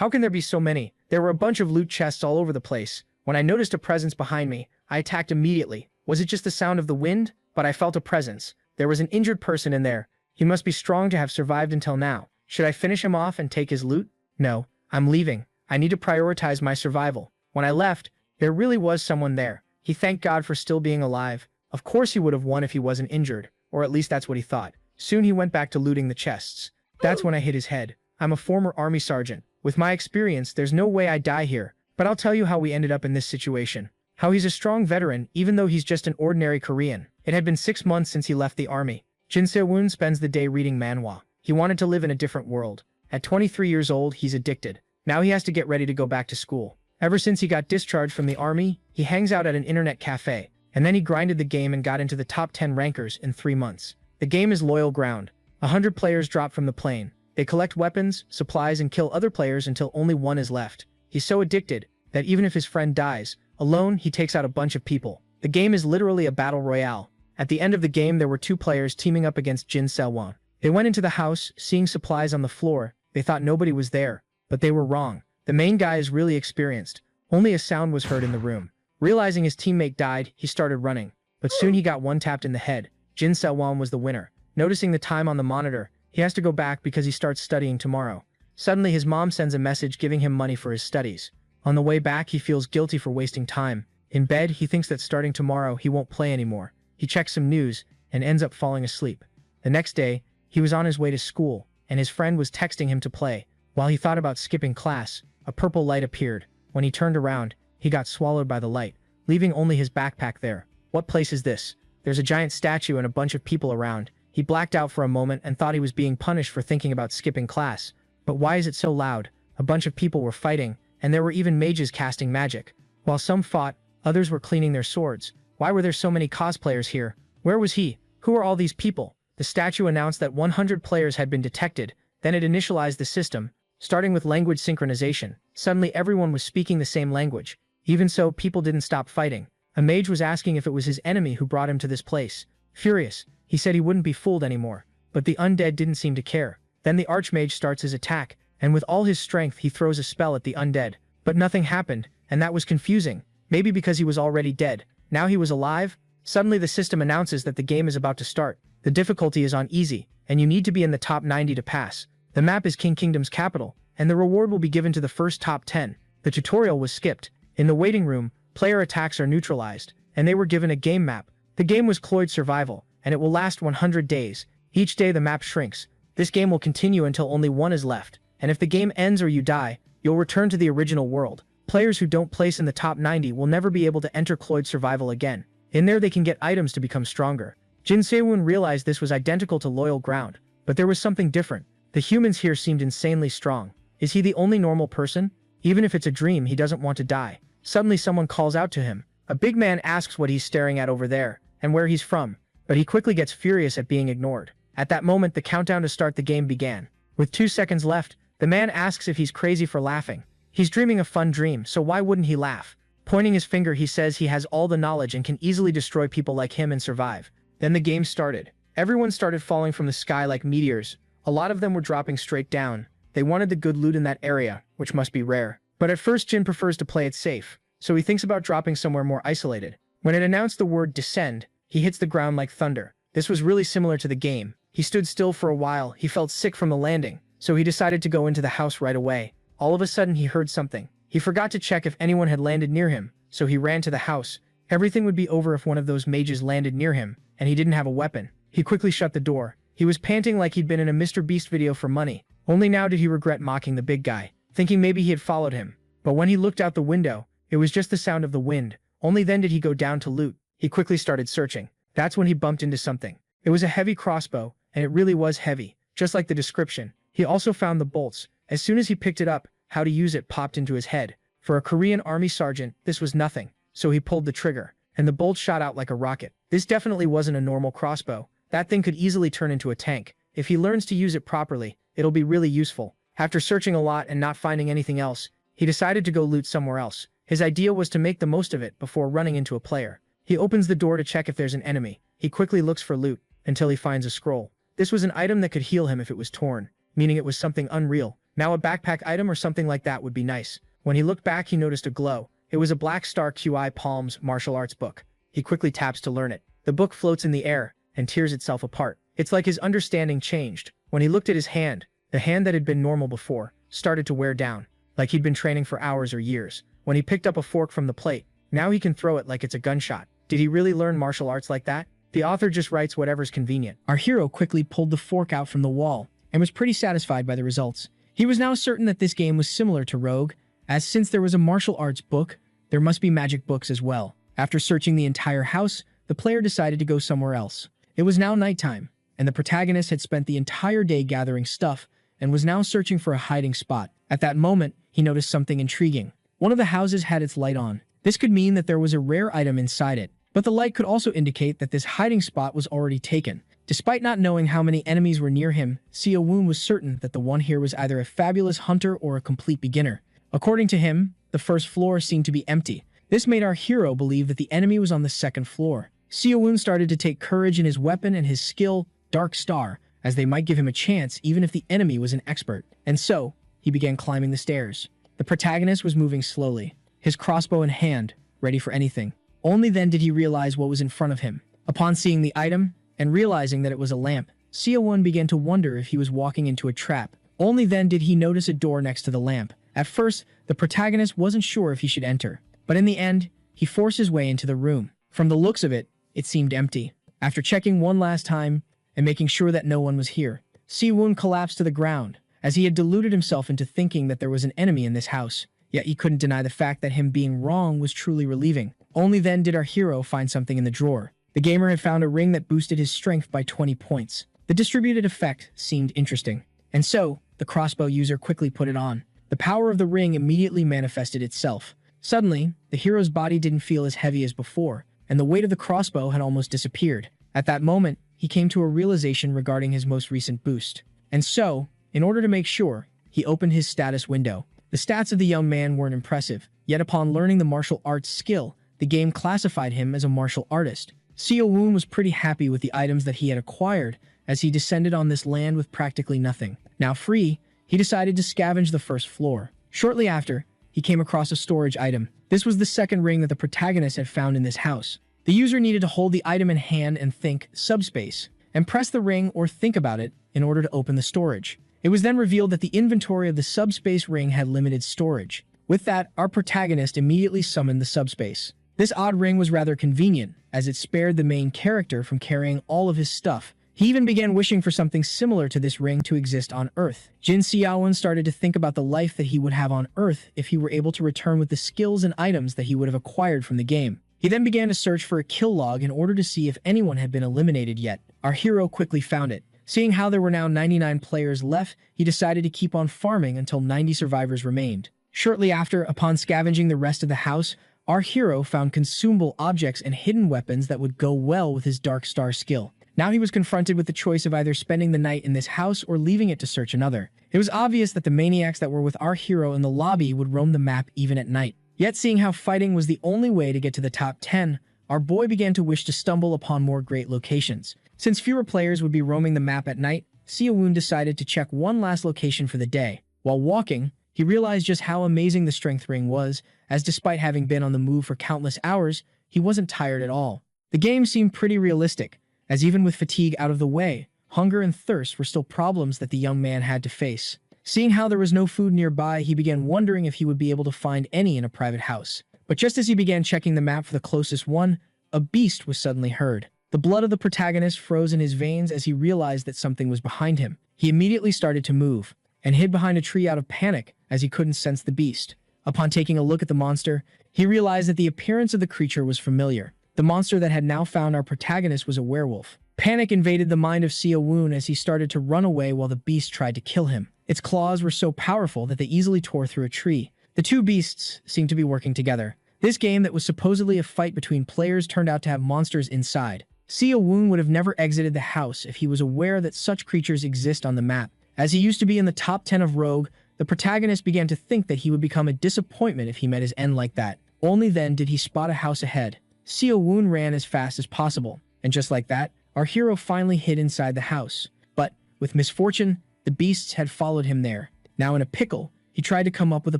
How can there be so many? There were a bunch of loot chests all over the place. When I noticed a presence behind me, I attacked immediately. Was it just the sound of the wind? But I felt a presence. There was an injured person in there. He must be strong to have survived until now. Should I finish him off and take his loot? No, I'm leaving. I need to prioritize my survival. When I left, there really was someone there. He thanked God for still being alive. Of course he would have won if he wasn't injured, or at least that's what he thought. Soon he went back to looting the chests. That's when I hit his head. I'm a former army sergeant. With my experience, there's no way I die here. But I'll tell you how we ended up in this situation. How he's a strong veteran, even though he's just an ordinary Korean. It had been 6 months since he left the army. Jin Se-woon spends the day reading manhwa. He wanted to live in a different world. At 23 years old, he's addicted. Now he has to get ready to go back to school. Ever since he got discharged from the army, he hangs out at an internet cafe. And then he grinded the game and got into the top 10 rankers in 3 months. The game is loyal ground. 100 players drop from the plane. They collect weapons, supplies, and kill other players until only one is left. He's so addicted that even if his friend dies, alone he takes out a bunch of people. The game is literally a battle royale. At the end of the game, there were 2 players teaming up against Jin Se-woon. They went into the house, seeing supplies on the floor. They thought nobody was there, but they were wrong. The main guy is really experienced. Only a sound was heard in the room. Realizing his teammate died, he started running. But soon he got one-tapped in the head. Jin Se-woon was the winner. Noticing the time on the monitor, he has to go back because he starts studying tomorrow. Suddenly his mom sends a message giving him money for his studies. On the way back, he feels guilty for wasting time. In bed, he thinks that starting tomorrow, he won't play anymore. He checks some news and ends up falling asleep. The next day, he was on his way to school, and his friend was texting him to play. While he thought about skipping class, a purple light appeared. When he turned around, he got swallowed by the light, leaving only his backpack there. What place is this? There's a giant statue and a bunch of people around. He blacked out for a moment and thought he was being punished for thinking about skipping class. But why is it so loud? A bunch of people were fighting, and there were even mages casting magic. While some fought, others were cleaning their swords. Why were there so many cosplayers here? Where was he? Who are all these people? The statue announced that 100 players had been detected. Then it initialized the system, starting with language synchronization. Suddenly everyone was speaking the same language. Even so, people didn't stop fighting. A mage was asking if it was his enemy who brought him to this place. Furious, he said he wouldn't be fooled anymore. But the undead didn't seem to care. Then the archmage starts his attack, and with all his strength he throws a spell at the undead. But nothing happened, and that was confusing. Maybe because he was already dead. Now he was alive? Suddenly the system announces that the game is about to start. The difficulty is on easy, and you need to be in the top 90 to pass. The map is King Kingdom's capital, and the reward will be given to the first top 10. The tutorial was skipped. In the waiting room, player attacks are neutralized, and they were given a game map. The game was Cloyd Survival, and it will last 100 days. Each day the map shrinks. This game will continue until only one is left, and if the game ends or you die, you'll return to the original world. Players who don't place in the top 90 will never be able to enter Cloyd Survival again. In there they can get items to become stronger. Jin Se-woon realized this was identical to Loyal Ground, but there was something different. The humans here seemed insanely strong. Is he the only normal person? Even if it's a dream, he doesn't want to die. Suddenly someone calls out to him. A big man asks what he's staring at over there, and where he's from, but he quickly gets furious at being ignored. At that moment, the countdown to start the game began. With 2 seconds left, the man asks if he's crazy for laughing. He's dreaming a fun dream, so why wouldn't he laugh? Pointing his finger, he says he has all the knowledge and can easily destroy people like him and survive. Then the game started. Everyone started falling from the sky like meteors. A lot of them were dropping straight down. They wanted the good loot in that area, which must be rare. But at first Jin prefers to play it safe, so he thinks about dropping somewhere more isolated. When it announced the word descend, he hits the ground like thunder. This was really similar to the game. He stood still for a while. He felt sick from the landing, so he decided to go into the house right away. All of a sudden he heard something. He forgot to check if anyone had landed near him, so he ran to the house. Everything would be over if one of those mages landed near him, and he didn't have a weapon. He quickly shut the door. He was panting like he'd been in a Mr. Beast video for money. Only now did he regret mocking the big guy, thinking maybe he had followed him. But when he looked out the window, it was just the sound of the wind. Only then did he go down to loot. He quickly started searching. That's when he bumped into something. It was a heavy crossbow, and it really was heavy, just like the description. He also found the bolts. As soon as he picked it up, how to use it popped into his head. For a Korean army sergeant, this was nothing, so he pulled the trigger, and the bolt shot out like a rocket. This definitely wasn't a normal crossbow. That thing could easily turn into a tank. If he learns to use it properly, it'll be really useful. After searching a lot and not finding anything else, he decided to go loot somewhere else. His idea was to make the most of it before running into a player. He opens the door to check if there's an enemy. He quickly looks for loot, until he finds a scroll. This was an item that could heal him if it was torn, meaning it was something unreal. Now a backpack item or something like that would be nice. When he looked back, he noticed a glow. It was a Black Star QI Palms martial arts book. He quickly taps to learn it. The book floats in the air and tears itself apart. It's like his understanding changed. When he looked at his hand, the hand that had been normal before started to wear down, like he'd been training for hours or years. When he picked up a fork from the plate, now he can throw it like it's a gunshot. Did he really learn martial arts like that? The author just writes whatever's convenient. Our hero quickly pulled the fork out from the wall and was pretty satisfied by the results. He was now certain that this game was similar to Rogue, as since there was a martial arts book, there must be magic books as well. After searching the entire house, the player decided to go somewhere else. It was now nighttime, and the protagonist had spent the entire day gathering stuff and was now searching for a hiding spot. At that moment, he noticed something intriguing. One of the houses had its light on. This could mean that there was a rare item inside it, but the light could also indicate that this hiding spot was already taken. Despite not knowing how many enemies were near him, Seo Woon was certain that the one here was either a fabulous hunter or a complete beginner. According to him, the first floor seemed to be empty. This made our hero believe that the enemy was on the second floor. Seo Woon started to take courage in his weapon and his skill, Dark Star, as they might give him a chance even if the enemy was an expert. And so, he began climbing the stairs. The protagonist was moving slowly, his crossbow in hand, ready for anything. Only then did he realize what was in front of him. Upon seeing the item, and realizing that it was a lamp, Seo Woon began to wonder if he was walking into a trap. Only then did he notice a door next to the lamp. At first, the protagonist wasn't sure if he should enter, but in the end, he forced his way into the room. From the looks of it, it seemed empty. After checking one last time, and making sure that no one was here, Seo Woon collapsed to the ground, as he had deluded himself into thinking that there was an enemy in this house. Yet he couldn't deny the fact that him being wrong was truly relieving. Only then did our hero find something in the drawer. The gamer had found a ring that boosted his strength by 20 points. The distributed effect seemed interesting, and so, the crossbow user quickly put it on. The power of the ring immediately manifested itself. Suddenly, the hero's body didn't feel as heavy as before, and the weight of the crossbow had almost disappeared. At that moment, he came to a realization regarding his most recent boost. And so, in order to make sure, he opened his status window. The stats of the young man weren't impressive, yet upon learning the martial arts skill, the game classified him as a martial artist. Seo Woon was pretty happy with the items that he had acquired, as he descended on this land with practically nothing. Now free, he decided to scavenge the first floor. Shortly after, he came across a storage item. This was the second ring that the protagonist had found in this house. The user needed to hold the item in hand and think subspace, and press the ring or think about it in order to open the storage. It was then revealed that the inventory of the subspace ring had limited storage. With that, our protagonist immediately summoned the subspace. This odd ring was rather convenient, as it spared the main character from carrying all of his stuff. He even began wishing for something similar to this ring to exist on Earth. Jin Xiaowen started to think about the life that he would have on Earth if he were able to return with the skills and items that he would have acquired from the game. He then began to search for a kill log in order to see if anyone had been eliminated yet. Our hero quickly found it. Seeing how there were now 99 players left, he decided to keep on farming until 90 survivors remained. Shortly after, upon scavenging the rest of the house, our hero found consumable objects and hidden weapons that would go well with his Dark Star skill. Now he was confronted with the choice of either spending the night in this house or leaving it to search another. It was obvious that the maniacs that were with our hero in the lobby would roam the map even at night. Yet seeing how fighting was the only way to get to the top 10, our boy began to wish to stumble upon more great locations. Since fewer players would be roaming the map at night, Seo Woon decided to check one last location for the day. While walking, he realized just how amazing the strength ring was, as despite having been on the move for countless hours, he wasn't tired at all. The game seemed pretty realistic, as even with fatigue out of the way, hunger and thirst were still problems that the young man had to face. Seeing how there was no food nearby, he began wondering if he would be able to find any in a private house. But just as he began checking the map for the closest one, a beast was suddenly heard. The blood of the protagonist froze in his veins as he realized that something was behind him. He immediately started to move, and hid behind a tree out of panic as he couldn't sense the beast. Upon taking a look at the monster, he realized that the appearance of the creature was familiar. The monster that had now found our protagonist was a werewolf. Panic invaded the mind of Seo Woon as he started to run away while the beast tried to kill him. Its claws were so powerful that they easily tore through a tree. The two beasts seemed to be working together. This game that was supposedly a fight between players turned out to have monsters inside. Seo Woon would have never exited the house if he was aware that such creatures exist on the map. As he used to be in the top 10 of Rogue, the protagonist began to think that he would become a disappointment if he met his end like that. Only then did he spot a house ahead. Seo Woon ran as fast as possible, and just like that, our hero finally hid inside the house. But, with misfortune, the beasts had followed him there. Now in a pickle, he tried to come up with a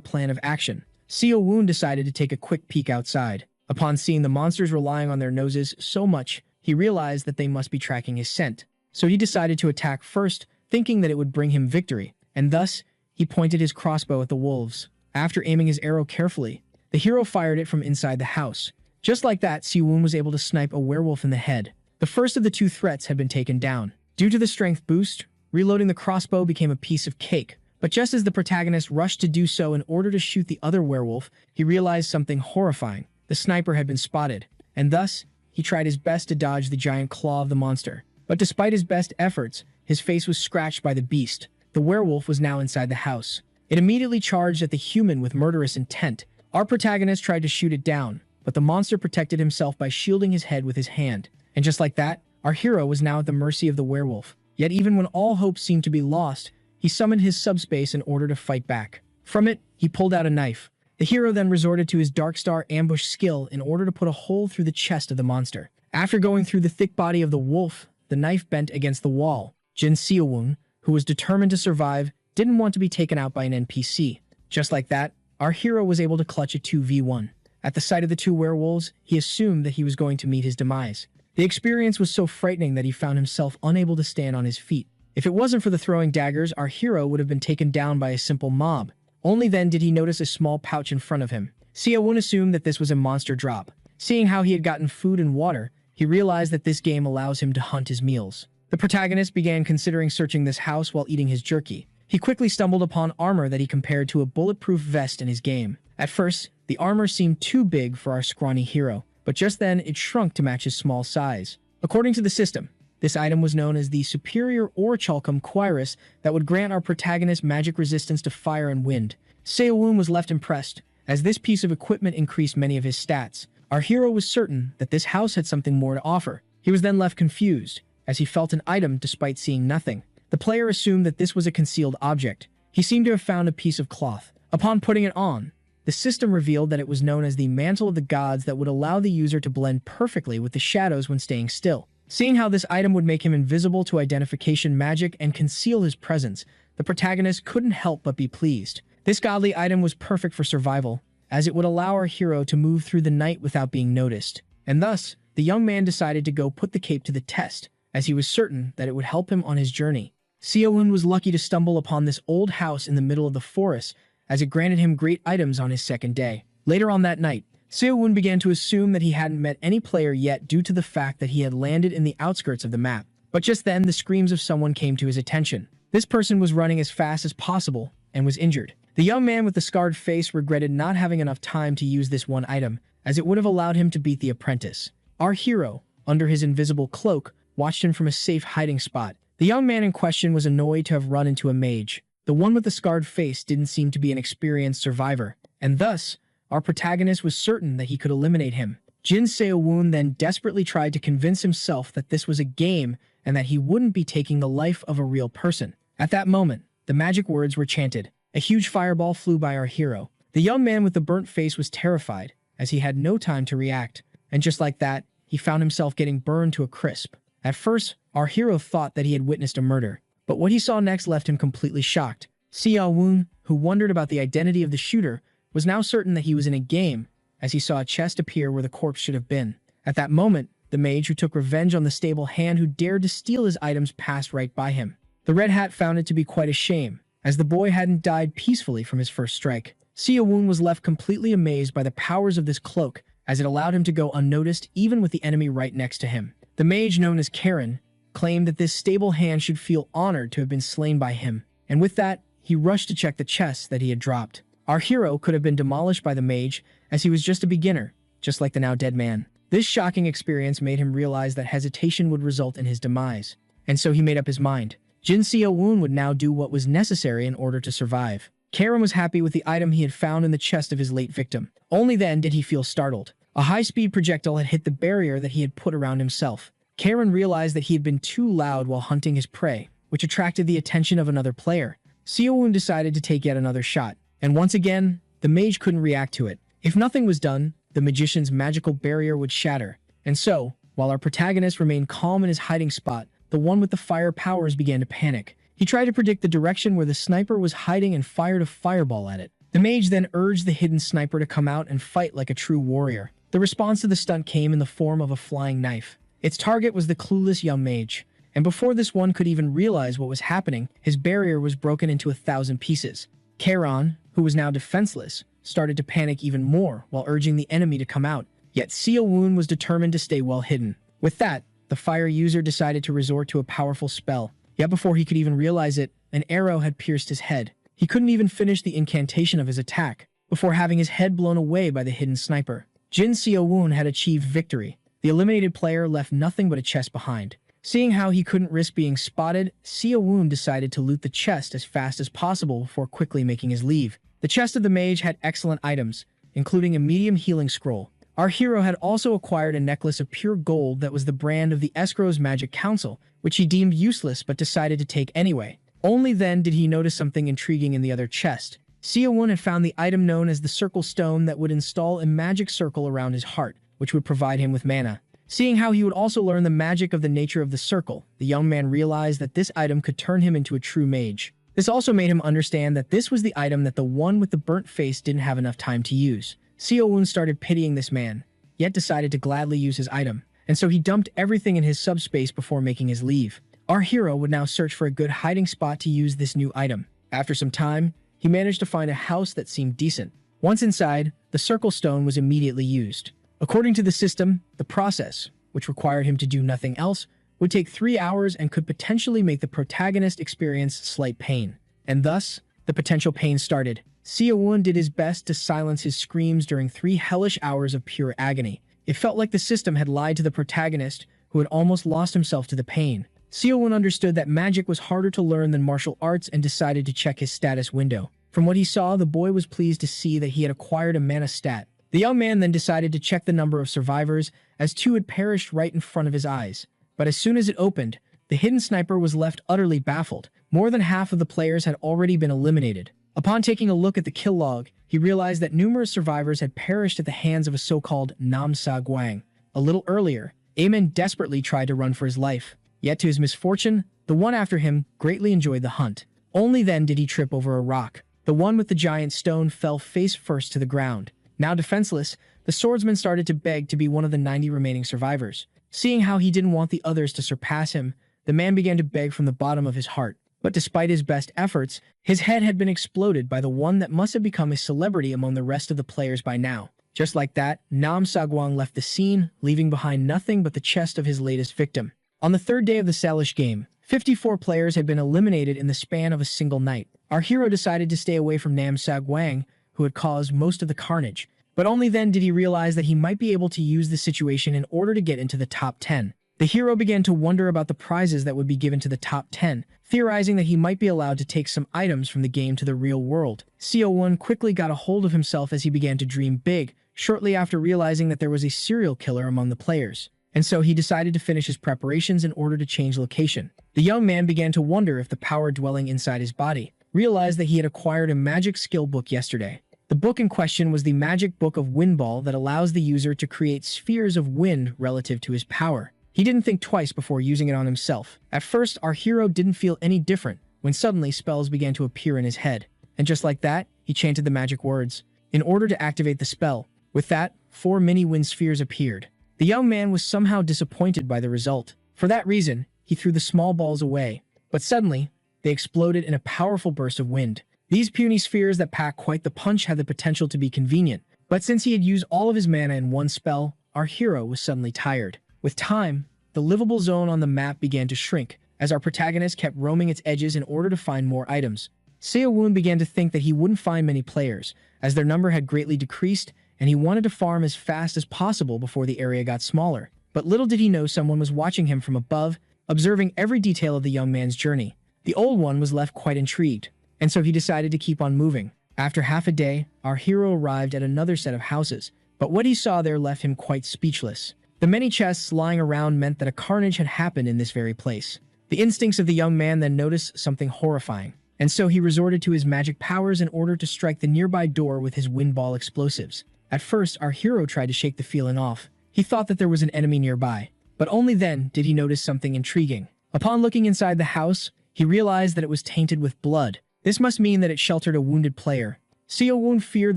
plan of action. Seo Woon decided to take a quick peek outside. Upon seeing the monsters relying on their noses so much, he realized that they must be tracking his scent. So he decided to attack first, thinking that it would bring him victory, and thus, he pointed his crossbow at the wolves. After aiming his arrow carefully, the hero fired it from inside the house. Just like that, Seo Woon was able to snipe a werewolf in the head. The first of the two threats had been taken down. Due to the strength boost, reloading the crossbow became a piece of cake. But just as the protagonist rushed to do so in order to shoot the other werewolf, he realized something horrifying. The sniper had been spotted, and thus, he tried his best to dodge the giant claw of the monster. But despite his best efforts, his face was scratched by the beast. The werewolf was now inside the house. It immediately charged at the human with murderous intent. Our protagonist tried to shoot it down, but the monster protected himself by shielding his head with his hand. And just like that, our hero was now at the mercy of the werewolf. Yet even when all hope seemed to be lost, he summoned his subspace in order to fight back. From it, he pulled out a knife. The hero then resorted to his Darkstar ambush skill in order to put a hole through the chest of the monster. After going through the thick body of the wolf, the knife bent against the wall. Jin Seo-woon, who was determined to survive, didn't want to be taken out by an NPC. Just like that, our hero was able to clutch a 2v1. At the sight of the two werewolves, he assumed that he was going to meet his demise. The experience was so frightening that he found himself unable to stand on his feet. If it wasn't for the throwing daggers, our hero would have been taken down by a simple mob. Only then did he notice a small pouch in front of him. Seo Woon assumed that this was a monster drop. Seeing how he had gotten food and water, he realized that this game allows him to hunt his meals. The protagonist began considering searching this house while eating his jerky. He quickly stumbled upon armor that he compared to a bulletproof vest in his game. At first, the armor seemed too big for our scrawny hero, but just then it shrunk to match his small size. According to the system, this item was known as the Superior Orichalcum Quirus that would grant our protagonist magic resistance to fire and wind. Seo Woon was left impressed, as this piece of equipment increased many of his stats. Our hero was certain that this house had something more to offer. He was then left confused, as he felt an item despite seeing nothing. The player assumed that this was a concealed object. He seemed to have found a piece of cloth. Upon putting it on, the system revealed that it was known as the Mantle of the Gods that would allow the user to blend perfectly with the shadows when staying still. Seeing how this item would make him invisible to identification magic and conceal his presence, the protagonist couldn't help but be pleased. This godly item was perfect for survival, as it would allow our hero to move through the night without being noticed. And thus, the young man decided to go put the cape to the test, as he was certain that it would help him on his journey. Seo Woon was lucky to stumble upon this old house in the middle of the forest, as it granted him great items on his second day. Later on that night, Seo Woon began to assume that he hadn't met any player yet due to the fact that he had landed in the outskirts of the map. But just then, the screams of someone came to his attention. This person was running as fast as possible and was injured. The young man with the scarred face regretted not having enough time to use this one item, as it would have allowed him to beat the apprentice. Our hero, under his invisible cloak, watched him from a safe hiding spot. The young man in question was annoyed to have run into a mage. The one with the scarred face didn't seem to be an experienced survivor, and thus, our protagonist was certain that he could eliminate him. Jin Seo-woon then desperately tried to convince himself that this was a game and that he wouldn't be taking the life of a real person. At that moment, the magic words were chanted. A huge fireball flew by our hero. The young man with the burnt face was terrified, as he had no time to react, and just like that, he found himself getting burned to a crisp. At first, our hero thought that he had witnessed a murder, but what he saw next left him completely shocked. Seo Woon, who wondered about the identity of the shooter, was now certain that he was in a game, as he saw a chest appear where the corpse should have been. At that moment, the mage who took revenge on the stable hand who dared to steal his items passed right by him. The red hat found it to be quite a shame, as the boy hadn't died peacefully from his first strike. Seo Woon was left completely amazed by the powers of this cloak, as it allowed him to go unnoticed even with the enemy right next to him. The mage, known as Karen, claimed that this stable hand should feel honored to have been slain by him, and with that, he rushed to check the chest that he had dropped. Our hero could have been demolished by the mage, as he was just a beginner, just like the now dead man. This shocking experience made him realize that hesitation would result in his demise, and so he made up his mind. Jin Seo-woon would now do what was necessary in order to survive. Karen was happy with the item he had found in the chest of his late victim. Only then did he feel startled. A high-speed projectile had hit the barrier that he had put around himself. Karen realized that he had been too loud while hunting his prey, which attracted the attention of another player. Seo-woon decided to take yet another shot, and once again, the mage couldn't react to it. If nothing was done, the magician's magical barrier would shatter. And so, while our protagonist remained calm in his hiding spot, the one with the fire powers began to panic. He He tried to predict the direction where the sniper was hiding and fired a fireball at it. The mage then urged the hidden sniper to come out and fight like a true warrior. The response to the stunt came in the form of a flying knife. Its target was the clueless young mage, and before this one could even realize what was happening, his barrier was broken into 1,000 pieces. Charon, who was now defenseless, started to panic even more while urging the enemy to come out. Yet Seo-woon was determined to stay well hidden. With that, the fire user decided to resort to a powerful spell. Yet before he could even realize it, an arrow had pierced his head. He couldn't even finish the incantation of his attack before having his head blown away by the hidden sniper. Jin Seo-woon had achieved victory. The eliminated player left nothing but a chest behind. Seeing how he couldn't risk being spotted, Seo-woon decided to loot the chest as fast as possible before quickly making his leave. The chest of the mage had excellent items, including a medium healing scroll. Our hero had also acquired a necklace of pure gold that was the brand of the Escrow's Magic Council, which he deemed useless but decided to take anyway. Only then did he notice something intriguing in the other chest. Seo-woon had found the item known as the Circle Stone that would install a magic circle around his heart, which would provide him with mana. Seeing how he would also learn the magic of the nature of the circle, the young man realized that this item could turn him into a true mage. This also made him understand that this was the item that the one with the burnt face didn't have enough time to use. Seo-woon started pitying this man, yet decided to gladly use his item, and so he dumped everything in his subspace before making his leave. Our hero would now search for a good hiding spot to use this new item. After some time, he managed to find a house that seemed decent. Once inside, the circle stone was immediately used. According to the system, the process, which required him to do nothing else, would take 3 hours and could potentially make the protagonist experience slight pain. And thus, the potential pain started. Seo-woon did his best to silence his screams during 3 hellish hours of pure agony. It felt like the system had lied to the protagonist, who had almost lost himself to the pain. Seo-woon understood that magic was harder to learn than martial arts and decided to check his status window. From what he saw, the boy was pleased to see that he had acquired a mana stat. The young man then decided to check the number of survivors, as 2 had perished right in front of his eyes. But as soon as it opened, the hidden sniper was left utterly baffled. More than half of the players had already been eliminated. Upon taking a look at the kill log, he realized that numerous survivors had perished at the hands of a so-called Nam Sa-gwang. A little earlier, Amen desperately tried to run for his life. Yet to his misfortune, the one after him greatly enjoyed the hunt. Only then did he trip over a rock. The one with the giant stone fell face first to the ground. Now defenseless, the swordsman started to beg to be one of the 90 remaining survivors. Seeing how he didn't want the others to surpass him, the man began to beg from the bottom of his heart. But despite his best efforts, his head had been exploded by the one that must have become a celebrity among the rest of the players by now. Just like that, Nam Sa-gwang left the scene, leaving behind nothing but the chest of his latest victim. On the 3rd day of the Salish game, 54 players had been eliminated in the span of a single night. Our hero decided to stay away from Nam Sa-gwang, who had caused most of the carnage. But only then did he realize that he might be able to use the situation in order to get into the top 10. The hero began to wonder about the prizes that would be given to the top 10, theorizing that he might be allowed to take some items from the game to the real world. Seo-woon quickly got a hold of himself as he began to dream big, shortly after realizing that there was a serial killer among the players. And so he decided to finish his preparations in order to change location. The young man began to wonder if the power dwelling inside his body realized that he had acquired a magic skill book yesterday. The book in question was the Magic Book of Windball that allows the user to create spheres of wind relative to his power. He didn't think twice before using it on himself. At first, our hero didn't feel any different, when suddenly spells began to appear in his head. And just like that, he chanted the magic words in order to activate the spell. With that, 4 mini wind spheres appeared. The young man was somehow disappointed by the result. For that reason, he threw the small balls away. But suddenly, they exploded in a powerful burst of wind. These puny spheres that pack quite the punch had the potential to be convenient. But since he had used all of his mana in one spell, our hero was suddenly tired. With time, the livable zone on the map began to shrink, as our protagonist kept roaming its edges in order to find more items. Seo-woon began to think that he wouldn't find many players, as their number had greatly decreased, and he wanted to farm as fast as possible before the area got smaller. But little did he know someone was watching him from above, observing every detail of the young man's journey. The old one was left quite intrigued, and so he decided to keep on moving. After half a day, our hero arrived at another set of houses, but what he saw there left him quite speechless. The many chests lying around meant that a carnage had happened in this very place. The instincts of the young man then noticed something horrifying, and so he resorted to his magic powers in order to strike the nearby door with his windball explosives. At first, our hero tried to shake the feeling off. He thought that there was an enemy nearby, but only then did he notice something intriguing. Upon looking inside the house, He realized that it was tainted with blood. This must mean that it sheltered a wounded player. Seo-woon feared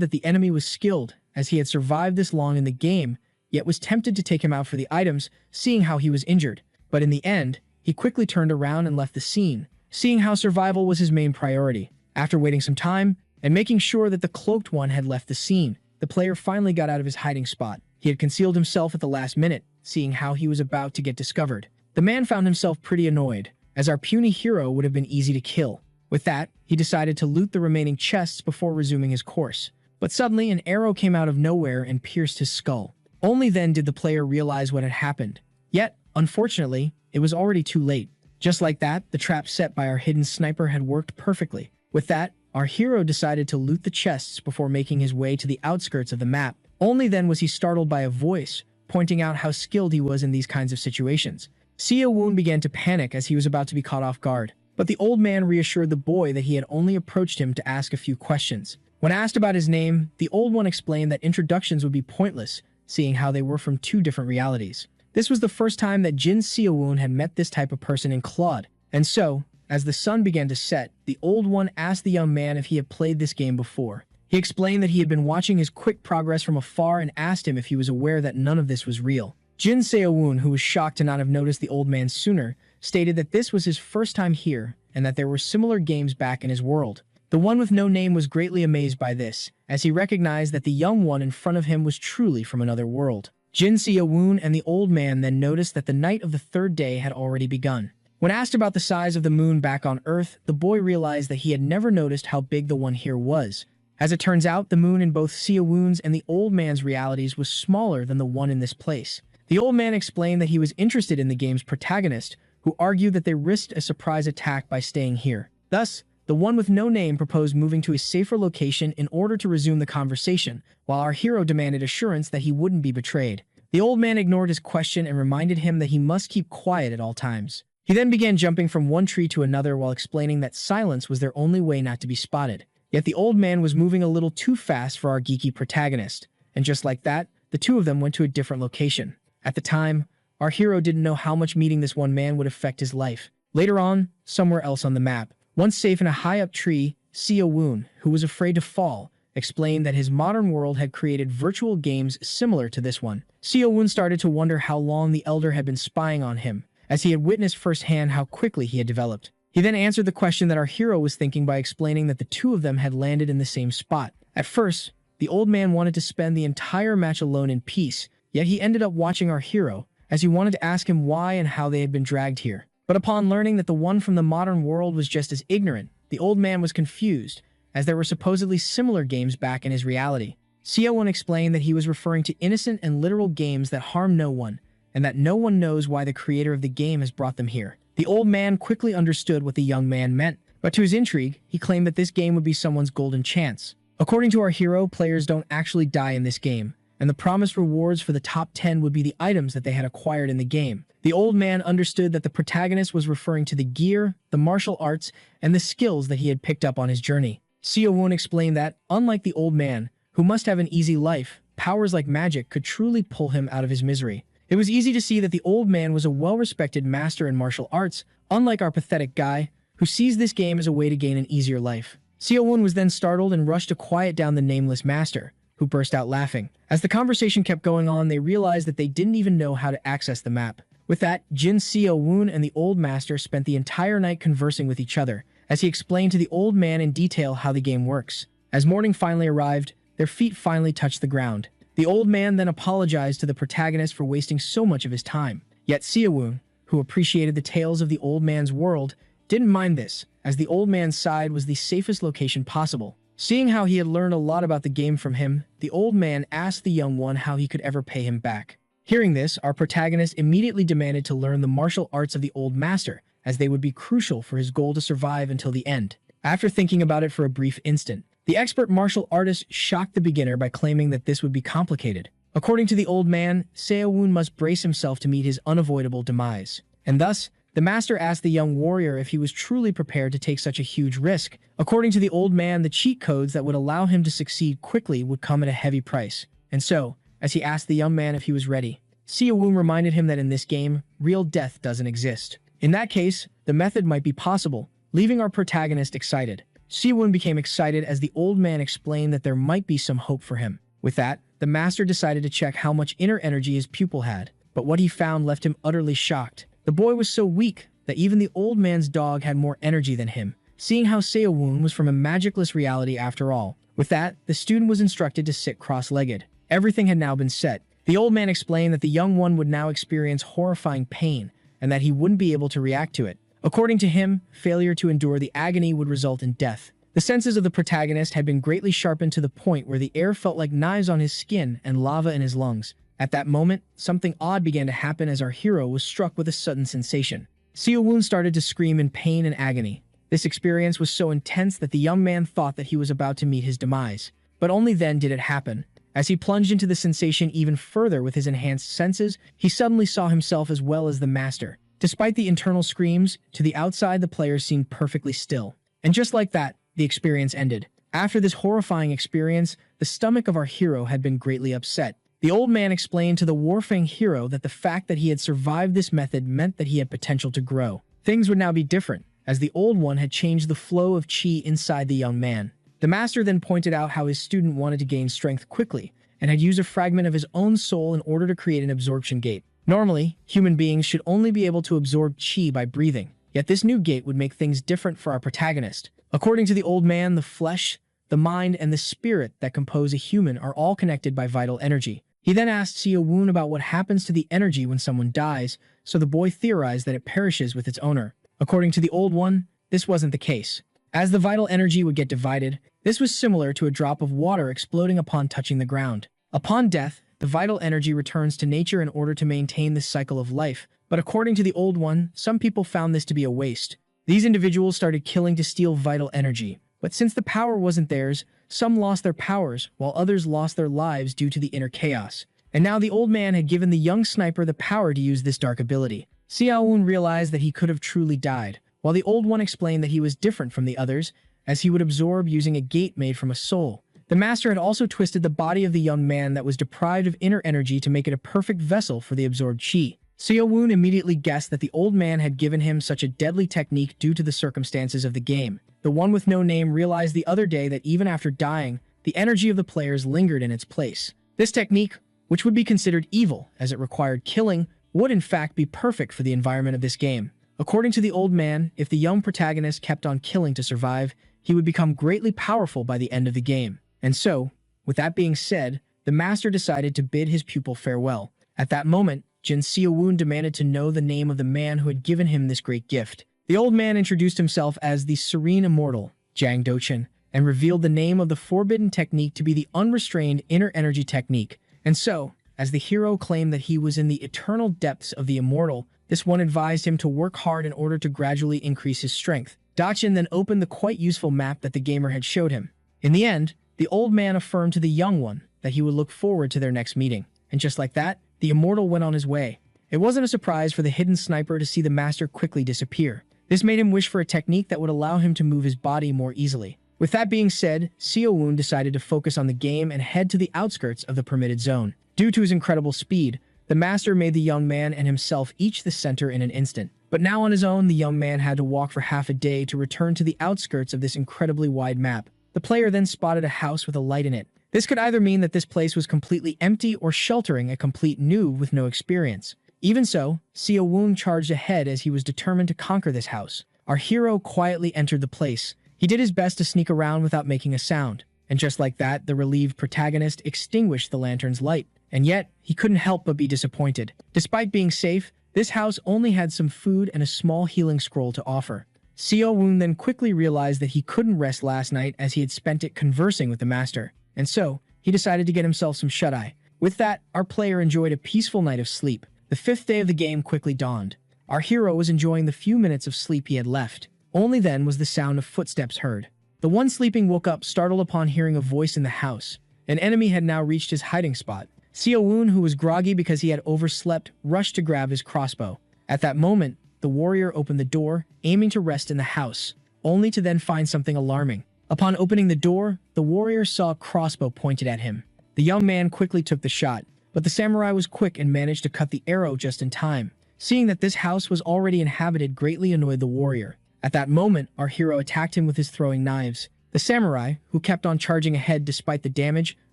that the enemy was skilled, as he had survived this long in the game, yet was tempted to take him out for the items, seeing how he was injured. But in the end, he quickly turned around and left the scene, seeing how survival was his main priority. After waiting some time, and making sure that the cloaked one had left the scene, the player finally got out of his hiding spot. He had concealed himself at the last minute, seeing how he was about to get discovered. The man found himself pretty annoyed, as our puny hero would have been easy to kill. With that, he decided to loot the remaining chests before resuming his course. But suddenly, an arrow came out of nowhere and pierced his skull. Only then did the player realize what had happened. Yet, unfortunately, it was already too late. Just like that, the trap set by our hidden sniper had worked perfectly. With that, our hero decided to loot the chests before making his way to the outskirts of the map. Only then was he startled by a voice, pointing out how skilled he was in these kinds of situations. Seo-woon began to panic as he was about to be caught off guard. But the old man reassured the boy that he had only approached him to ask a few questions. When asked about his name, the old one explained that introductions would be pointless, seeing how they were from two different realities. This was the first time that Jin Seo-woon had met this type of person in Claude. And so, as the sun began to set, the old one asked the young man if he had played this game before. He explained that he had been watching his quick progress from afar and asked him if he was aware that none of this was real. Jin Seo-woon, who was shocked to not have noticed the old man sooner, stated that this was his first time here and that there were similar games back in his world. The one with no name was greatly amazed by this, as he recognized that the young one in front of him was truly from another world. Jin Seo-woon and the old man then noticed that the night of the third day had already begun. When asked about the size of the moon back on Earth, the boy realized that he had never noticed how big the one here was. As it turns out, the moon in both Seo-woon's and the old man's realities was smaller than the one in this place. The old man explained that he was interested in the game's protagonist, who argued that they risked a surprise attack by staying here. Thus, the one with no name proposed moving to a safer location in order to resume the conversation, while our hero demanded assurance that he wouldn't be betrayed. The old man ignored his question and reminded him that he must keep quiet at all times. He then began jumping from one tree to another while explaining that silence was their only way not to be spotted. Yet the old man was moving a little too fast for our geeky protagonist, and just like that, the two of them went to a different location. At the time, our hero didn't know how much meeting this one man would affect his life. Later on, somewhere else on the map, once safe in a high-up tree, Seo-woon, who was afraid to fall, explained that his modern world had created virtual games similar to this one. Seo-woon started to wonder how long the elder had been spying on him, as he had witnessed firsthand how quickly he had developed. He then answered the question that our hero was thinking by explaining that the two of them had landed in the same spot. At first, the old man wanted to spend the entire match alone in peace, yet he ended up watching our hero, as he wanted to ask him why and how they had been dragged here. But upon learning that the one from the modern world was just as ignorant, the old man was confused, as there were supposedly similar games back in his reality. Seo-woon explained that he was referring to innocent and literal games that harm no one, and that no one knows why the creator of the game has brought them here. The old man quickly understood what the young man meant, but to his intrigue, he claimed that this game would be someone's golden chance. According to our hero, players don't actually die in this game, and the promised rewards for the top 10 would be the items that they had acquired in the game. The old man understood that the protagonist was referring to the gear, the martial arts, and the skills that he had picked up on his journey. Seo-woon explained that, unlike the old man, who must have an easy life, powers like magic could truly pull him out of his misery. It was easy to see that the old man was a well-respected master in martial arts, unlike our pathetic guy, who sees this game as a way to gain an easier life. Seo-woon was then startled and rushed to quiet down the nameless master, who burst out laughing. As the conversation kept going on, they realized that they didn't even know how to access the map. With that, Jin Seo-woon and the old master spent the entire night conversing with each other, as he explained to the old man in detail how the game works. As morning finally arrived, their feet finally touched the ground. The old man then apologized to the protagonist for wasting so much of his time. Yet Seo-woon, who appreciated the tales of the old man's world, didn't mind this, as the old man's side was the safest location possible. Seeing how he had learned a lot about the game from him, the old man asked the young one how he could ever pay him back. Hearing this, our protagonist immediately demanded to learn the martial arts of the old master, as they would be crucial for his goal to survive until the end. After thinking about it for a brief instant, the expert martial artist shocked the beginner by claiming that this would be complicated. According to the old man, Seo-woon must brace himself to meet his unavoidable demise. And thus, the master asked the young warrior if he was truly prepared to take such a huge risk. According to the old man, the cheat codes that would allow him to succeed quickly would come at a heavy price. And so, as he asked the young man if he was ready, Seo-woon reminded him that in this game, real death doesn't exist. In that case, the method might be possible, leaving our protagonist excited. Siwon became excited as the old man explained that there might be some hope for him. With that, the master decided to check how much inner energy his pupil had, but what he found left him utterly shocked. The boy was so weak that even the old man's dog had more energy than him, seeing how Siwon was from a magicless reality after all. With that, the student was instructed to sit cross-legged. Everything had now been set. The old man explained that the young one would now experience horrifying pain, and that he wouldn't be able to react to it. According to him, failure to endure the agony would result in death. The senses of the protagonist had been greatly sharpened to the point where the air felt like knives on his skin and lava in his lungs. At that moment, something odd began to happen as our hero was struck with a sudden sensation. Siwon started to scream in pain and agony. This experience was so intense that the young man thought that he was about to meet his demise. But only then did it happen. As he plunged into the sensation even further with his enhanced senses, he suddenly saw himself as well as the master. Despite the internal screams, to the outside the player seemed perfectly still. And just like that, the experience ended. After this horrifying experience, the stomach of our hero had been greatly upset. The old man explained to the Warfang hero that the fact that he had survived this method meant that he had potential to grow. Things would now be different, as the old one had changed the flow of chi inside the young man. The master then pointed out how his student wanted to gain strength quickly, and had used a fragment of his own soul in order to create an absorption gate. Normally, human beings should only be able to absorb chi by breathing, yet this new gate would make things different for our protagonist. According to the old man, the flesh, the mind, and the spirit that compose a human are all connected by vital energy. He then asked Siwon about what happens to the energy when someone dies, so the boy theorized that it perishes with its owner. According to the old one, this wasn't the case. As the vital energy would get divided, this was similar to a drop of water exploding upon touching the ground. Upon death, the vital energy returns to nature in order to maintain this cycle of life, but according to the old one, some people found this to be a waste. These individuals started killing to steal vital energy, but since the power wasn't theirs, some lost their powers, while others lost their lives due to the inner chaos. And now the old man had given the young sniper the power to use this dark ability. Siwon realized that he could have truly died, while the old one explained that he was different from the others, as he would absorb using a gate made from a soul. The master had also twisted the body of the young man that was deprived of inner energy to make it a perfect vessel for the absorbed chi. Siwon immediately guessed that the old man had given him such a deadly technique due to the circumstances of the game. The one with no name realized the other day that even after dying, the energy of the players lingered in its place. This technique, which would be considered evil as it required killing, would in fact be perfect for the environment of this game. According to the old man, if the young protagonist kept on killing to survive, he would become greatly powerful by the end of the game. And so, with that being said, the master decided to bid his pupil farewell. At that moment, Jin Siwon demanded to know the name of the man who had given him this great gift. The old man introduced himself as the Serene Immortal, Jang Dochin, and revealed the name of the forbidden technique to be the unrestrained inner energy technique. And so, as the hero claimed that he was in the eternal depths of the immortal, this one advised him to work hard in order to gradually increase his strength. Dochin then opened the quite useful map that the gamer had showed him. In the end, the old man affirmed to the young one that he would look forward to their next meeting. And just like that, the immortal went on his way. It wasn't a surprise for the hidden sniper to see the master quickly disappear. This made him wish for a technique that would allow him to move his body more easily. With that being said, Siwon decided to focus on the game and head to the outskirts of the permitted zone. Due to his incredible speed, the master made the young man and himself each the center in an instant. But now on his own, the young man had to walk for half a day to return to the outskirts of this incredibly wide map. The player then spotted a house with a light in it. This could either mean that this place was completely empty or sheltering a complete noob with no experience. Even so, Siwon charged ahead as he was determined to conquer this house. Our hero quietly entered the place. He did his best to sneak around without making a sound. And just like that, the relieved protagonist extinguished the lantern's light. And yet, he couldn't help but be disappointed. Despite being safe, this house only had some food and a small healing scroll to offer. Siwon then quickly realized that he couldn't rest last night as he had spent it conversing with the master. And so, he decided to get himself some shut-eye. With that, our player enjoyed a peaceful night of sleep. The fifth day of the game quickly dawned. Our hero was enjoying the few minutes of sleep he had left. Only then was the sound of footsteps heard. The one sleeping woke up startled upon hearing a voice in the house. An enemy had now reached his hiding spot. Siwon, who was groggy because he had overslept, rushed to grab his crossbow. At that moment, the warrior opened the door, aiming to rest in the house, only to then find something alarming. Upon opening the door, the warrior saw a crossbow pointed at him. The young man quickly took the shot, but the samurai was quick and managed to cut the arrow just in time. Seeing that this house was already inhabited greatly annoyed the warrior. At that moment, our hero attacked him with his throwing knives. The samurai, who kept on charging ahead despite the damage,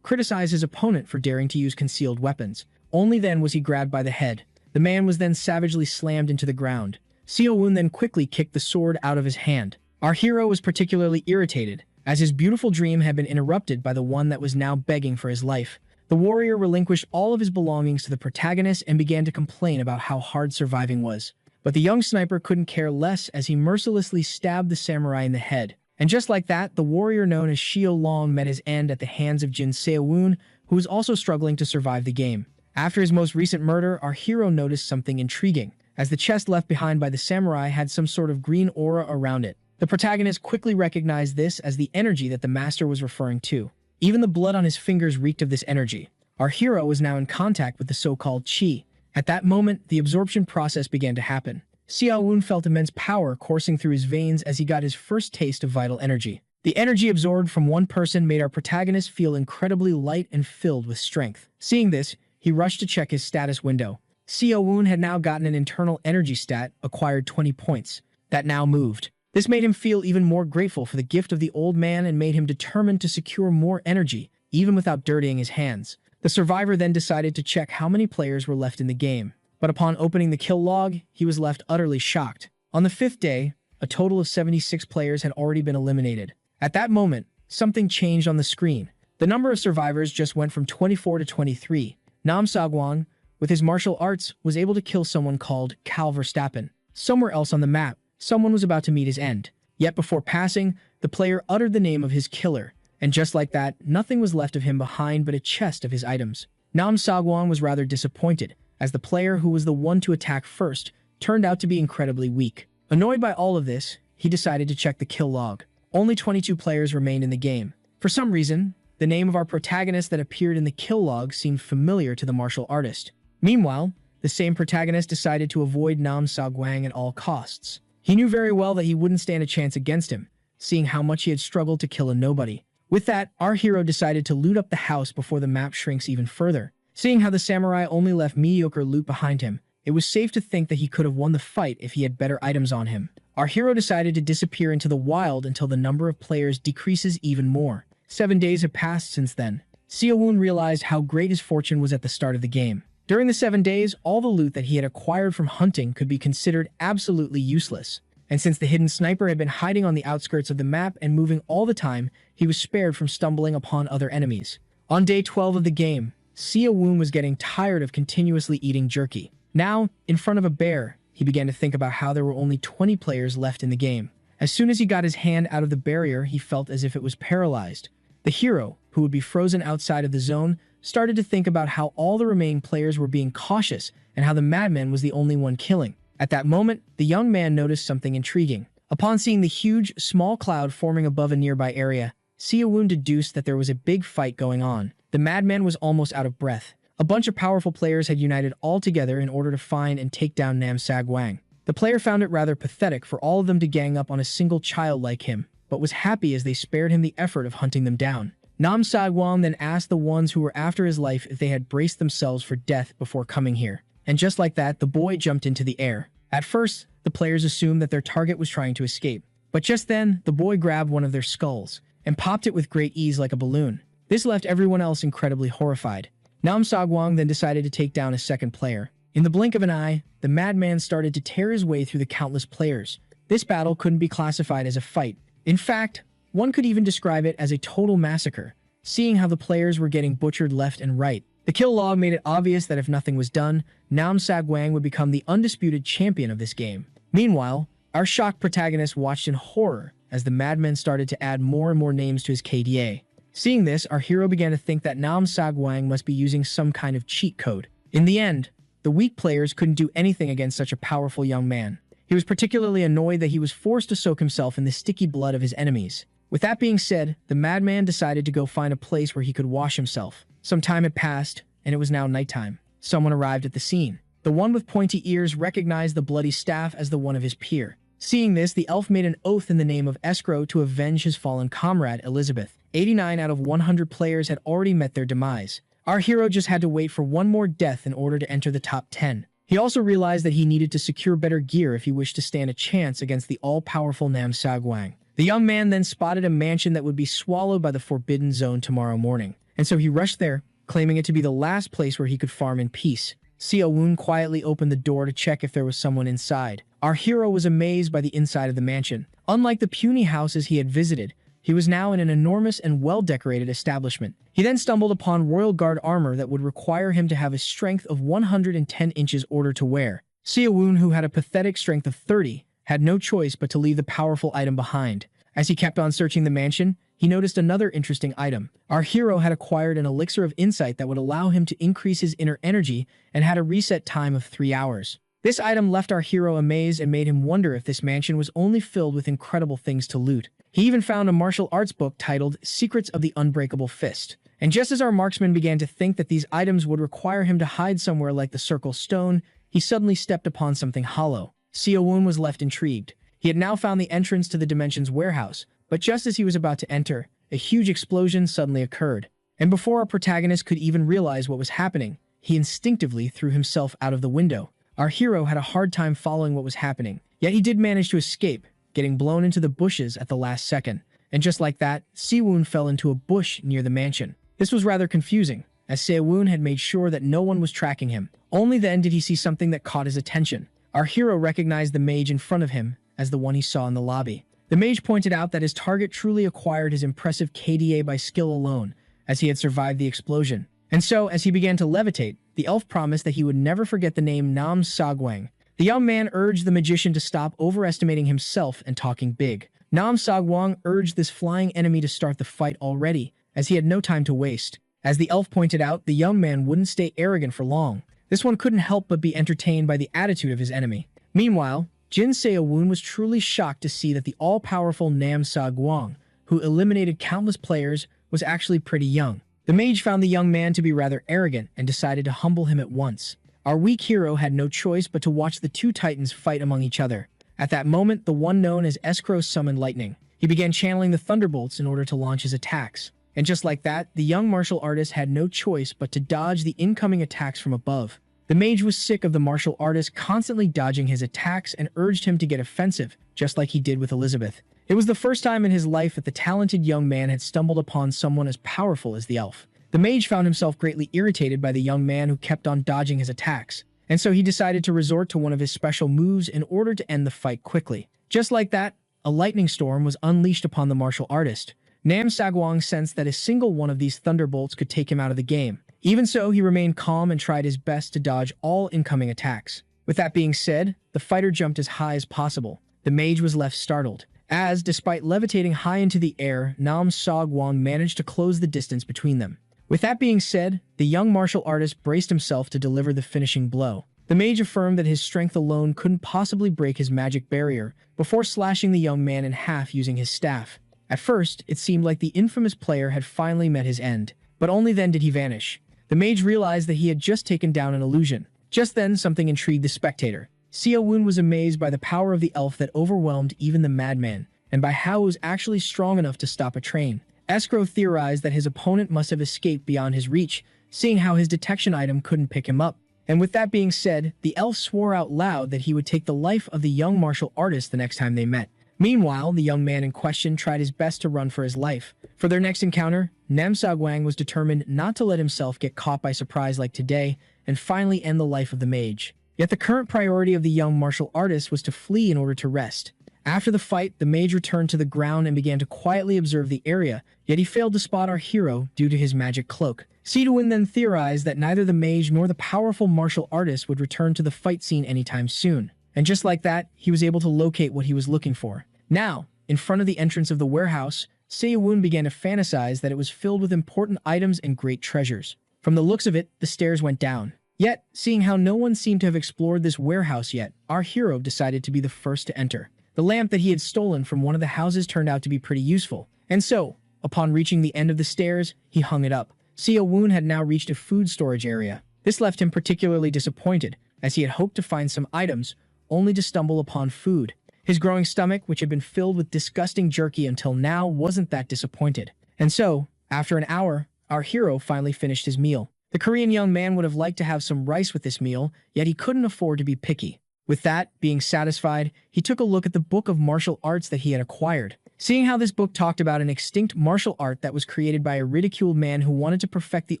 criticized his opponent for daring to use concealed weapons. Only then was he grabbed by the head. The man was then savagely slammed into the ground. Seo-woon then quickly kicked the sword out of his hand. Our hero was particularly irritated, as his beautiful dream had been interrupted by the one that was now begging for his life. The warrior relinquished all of his belongings to the protagonist and began to complain about how hard surviving was. But the young sniper couldn't care less as he mercilessly stabbed the samurai in the head. And just like that, the warrior known as Shio Long met his end at the hands of Jin Seo-woon, who was also struggling to survive the game. After his most recent murder, our hero noticed something intriguing, as the chest left behind by the samurai had some sort of green aura around it. The protagonist quickly recognized this as the energy that the master was referring to. Even the blood on his fingers reeked of this energy. Our hero was now in contact with the so-called chi. At that moment, the absorption process began to happen. Seo-woon felt immense power coursing through his veins as he got his first taste of vital energy. The energy absorbed from one person made our protagonist feel incredibly light and filled with strength. Seeing this, he rushed to check his status window. Seo-woon had now gotten an internal energy stat, acquired 20 points, that now moved. This made him feel even more grateful for the gift of the old man and made him determined to secure more energy, even without dirtying his hands. The survivor then decided to check how many players were left in the game. But upon opening the kill log, he was left utterly shocked. On the 5th day, a total of 76 players had already been eliminated. At that moment, something changed on the screen. The number of survivors just went from 24 to 23. Nam Sagwang, with his martial arts, was able to kill someone called Cal Verstappen. Somewhere else on the map, someone was about to meet his end. Yet before passing, the player uttered the name of his killer. And just like that, nothing was left of him behind but a chest of his items. Nam Sagwang was rather disappointed, as the player who was the one to attack first turned out to be incredibly weak. Annoyed by all of this, he decided to check the kill log. Only 22 players remained in the game. For some reason, the name of our protagonist that appeared in the kill log seemed familiar to the martial artist. Meanwhile, the same protagonist decided to avoid Nam Sagwang at all costs. He knew very well that he wouldn't stand a chance against him, seeing how much he had struggled to kill a nobody. With that, our hero decided to loot up the house before the map shrinks even further. Seeing how the samurai only left mediocre loot behind him, it was safe to think that he could have won the fight if he had better items on him. Our hero decided to disappear into the wild until the number of players decreases even more. 7 days have passed since then. Seo-woon realized how great his fortune was at the start of the game. During the 7 days, all the loot that he had acquired from hunting could be considered absolutely useless. And since the hidden sniper had been hiding on the outskirts of the map and moving all the time, he was spared from stumbling upon other enemies. On day 12 of the game, Seo-woon was getting tired of continuously eating jerky. Now, in front of a bear, he began to think about how there were only 20 players left in the game. As soon as he got his hand out of the barrier, he felt as if it was paralyzed. The hero, who would be frozen outside of the zone, started to think about how all the remaining players were being cautious and how the madman was the only one killing. At that moment, the young man noticed something intriguing. Upon seeing the huge, small cloud forming above a nearby area, Seo-woon deduced that there was a big fight going on. The madman was almost out of breath. A bunch of powerful players had united all together in order to find and take down Nam Sagwang. The player found it rather pathetic for all of them to gang up on a single child like him, but was happy as they spared him the effort of hunting them down. Nam Sagwang then asked the ones who were after his life if they had braced themselves for death before coming here. And just like that, the boy jumped into the air. At first, the players assumed that their target was trying to escape. But just then, the boy grabbed one of their skulls and popped it with great ease like a balloon. This left everyone else incredibly horrified. Nam Sagwang then decided to take down a second player. In the blink of an eye, the madman started to tear his way through the countless players. This battle couldn't be classified as a fight. In fact, one could even describe it as a total massacre, seeing how the players were getting butchered left and right. The kill log made it obvious that if nothing was done, Nam Sagwang would become the undisputed champion of this game. Meanwhile, our shocked protagonist watched in horror as the madman started to add more and more names to his KDA. Seeing this, our hero began to think that Nam Sagwang must be using some kind of cheat code. In the end, the weak players couldn't do anything against such a powerful young man. He was particularly annoyed that he was forced to soak himself in the sticky blood of his enemies. With that being said, the madman decided to go find a place where he could wash himself. Some time had passed, and it was now nighttime. Someone arrived at the scene. The one with pointy ears recognized the bloody staff as the one of his peer. Seeing this, the elf made an oath in the name of Escrow to avenge his fallen comrade, Elizabeth. 89 out of 100 players had already met their demise. Our hero just had to wait for one more death in order to enter the top 10. He also realized that he needed to secure better gear if he wished to stand a chance against the all-powerful Nam Sagwang. The young man then spotted a mansion that would be swallowed by the Forbidden Zone tomorrow morning, and so he rushed there, claiming it to be the last place where he could farm in peace. Seo Woon quietly opened the door to check if there was someone inside. Our hero was amazed by the inside of the mansion. Unlike the puny houses he had visited, he was now in an enormous and well-decorated establishment. He then stumbled upon royal guard armor that would require him to have a strength of 110 inches order to wear. Seo Woon, who had a pathetic strength of 30, had no choice but to leave the powerful item behind. As he kept on searching the mansion, he noticed another interesting item. Our hero had acquired an elixir of insight that would allow him to increase his inner energy and had a reset time of 3 hours. This item left our hero amazed and made him wonder if this mansion was only filled with incredible things to loot. He even found a martial arts book titled Secrets of the Unbreakable Fist. And just as our marksman began to think that these items would require him to hide somewhere like the Circle Stone, he suddenly stepped upon something hollow. Seo Woon was left intrigued. He had now found the entrance to the Dimensions warehouse, but just as he was about to enter, a huge explosion suddenly occurred. And before our protagonist could even realize what was happening, he instinctively threw himself out of the window. Our hero had a hard time following what was happening, yet he did manage to escape, getting blown into the bushes at the last second. And just like that, Seo Woon fell into a bush near the mansion. This was rather confusing, as Seo Woon had made sure that no one was tracking him. Only then did he see something that caught his attention. Our hero recognized the mage in front of him as the one he saw in the lobby. The mage pointed out that his target truly acquired his impressive KDA by skill alone, as he had survived the explosion. And so, as he began to levitate, the elf promised that he would never forget the name Nam Sagwang. The young man urged the magician to stop overestimating himself and talking big. Nam Sagwang urged this flying enemy to start the fight already, as he had no time to waste. As the elf pointed out, the young man wouldn't stay arrogant for long. This one couldn't help but be entertained by the attitude of his enemy. Meanwhile, Jin Seo Woon was truly shocked to see that the all-powerful Nam Sagwang, who eliminated countless players, was actually pretty young. The mage found the young man to be rather arrogant and decided to humble him at once. Our weak hero had no choice but to watch the two titans fight among each other. At that moment, the one known as Escrow summoned lightning. He began channeling the thunderbolts in order to launch his attacks. And just like that, the young martial artist had no choice but to dodge the incoming attacks from above. The mage was sick of the martial artist constantly dodging his attacks and urged him to get offensive, just like he did with Elizabeth. It was the first time in his life that the talented young man had stumbled upon someone as powerful as the elf. The mage found himself greatly irritated by the young man who kept on dodging his attacks, and so he decided to resort to one of his special moves in order to end the fight quickly. Just like that, a lightning storm was unleashed upon the martial artist. Nam Sagwang sensed that a single one of these thunderbolts could take him out of the game. Even so, he remained calm and tried his best to dodge all incoming attacks. With that being said, the fighter jumped as high as possible. The mage was left startled, as, despite levitating high into the air, Nam Sagwang managed to close the distance between them. With that being said, the young martial artist braced himself to deliver the finishing blow. The mage affirmed that his strength alone couldn't possibly break his magic barrier, before slashing the young man in half using his staff. At first, it seemed like the infamous player had finally met his end, but only then did he vanish. The mage realized that he had just taken down an illusion. Just then, something intrigued the spectator. Seo Woon was amazed by the power of the elf that overwhelmed even the madman, and by how it was actually strong enough to stop a train. Escrow theorized that his opponent must have escaped beyond his reach, seeing how his detection item couldn't pick him up. And with that being said, the elf swore out loud that he would take the life of the young martial artist the next time they met. Meanwhile, the young man in question tried his best to run for his life. For their next encounter, Nam Sagwang was determined not to let himself get caught by surprise like today and finally end the life of the mage. Yet the current priority of the young martial artist was to flee in order to rest. After the fight, the mage returned to the ground and began to quietly observe the area, yet he failed to spot our hero due to his magic cloak. Siduin then theorized that neither the mage nor the powerful martial artist would return to the fight scene anytime soon. And just like that, he was able to locate what he was looking for. Now, in front of the entrance of the warehouse, Seo Woon began to fantasize that it was filled with important items and great treasures. From the looks of it, the stairs went down. Yet, seeing how no one seemed to have explored this warehouse yet, our hero decided to be the first to enter. The lamp that he had stolen from one of the houses turned out to be pretty useful, and so, upon reaching the end of the stairs, he hung it up. Seo Woon had now reached a food storage area. This left him particularly disappointed, as he had hoped to find some items, only to stumble upon food. His growing stomach, which had been filled with disgusting jerky until now, wasn't that disappointed. And so, after an hour, our hero finally finished his meal. The Korean young man would have liked to have some rice with this meal, yet he couldn't afford to be picky. With that, being satisfied, he took a look at the book of martial arts that he had acquired. Seeing how this book talked about an extinct martial art that was created by a ridiculed man who wanted to perfect the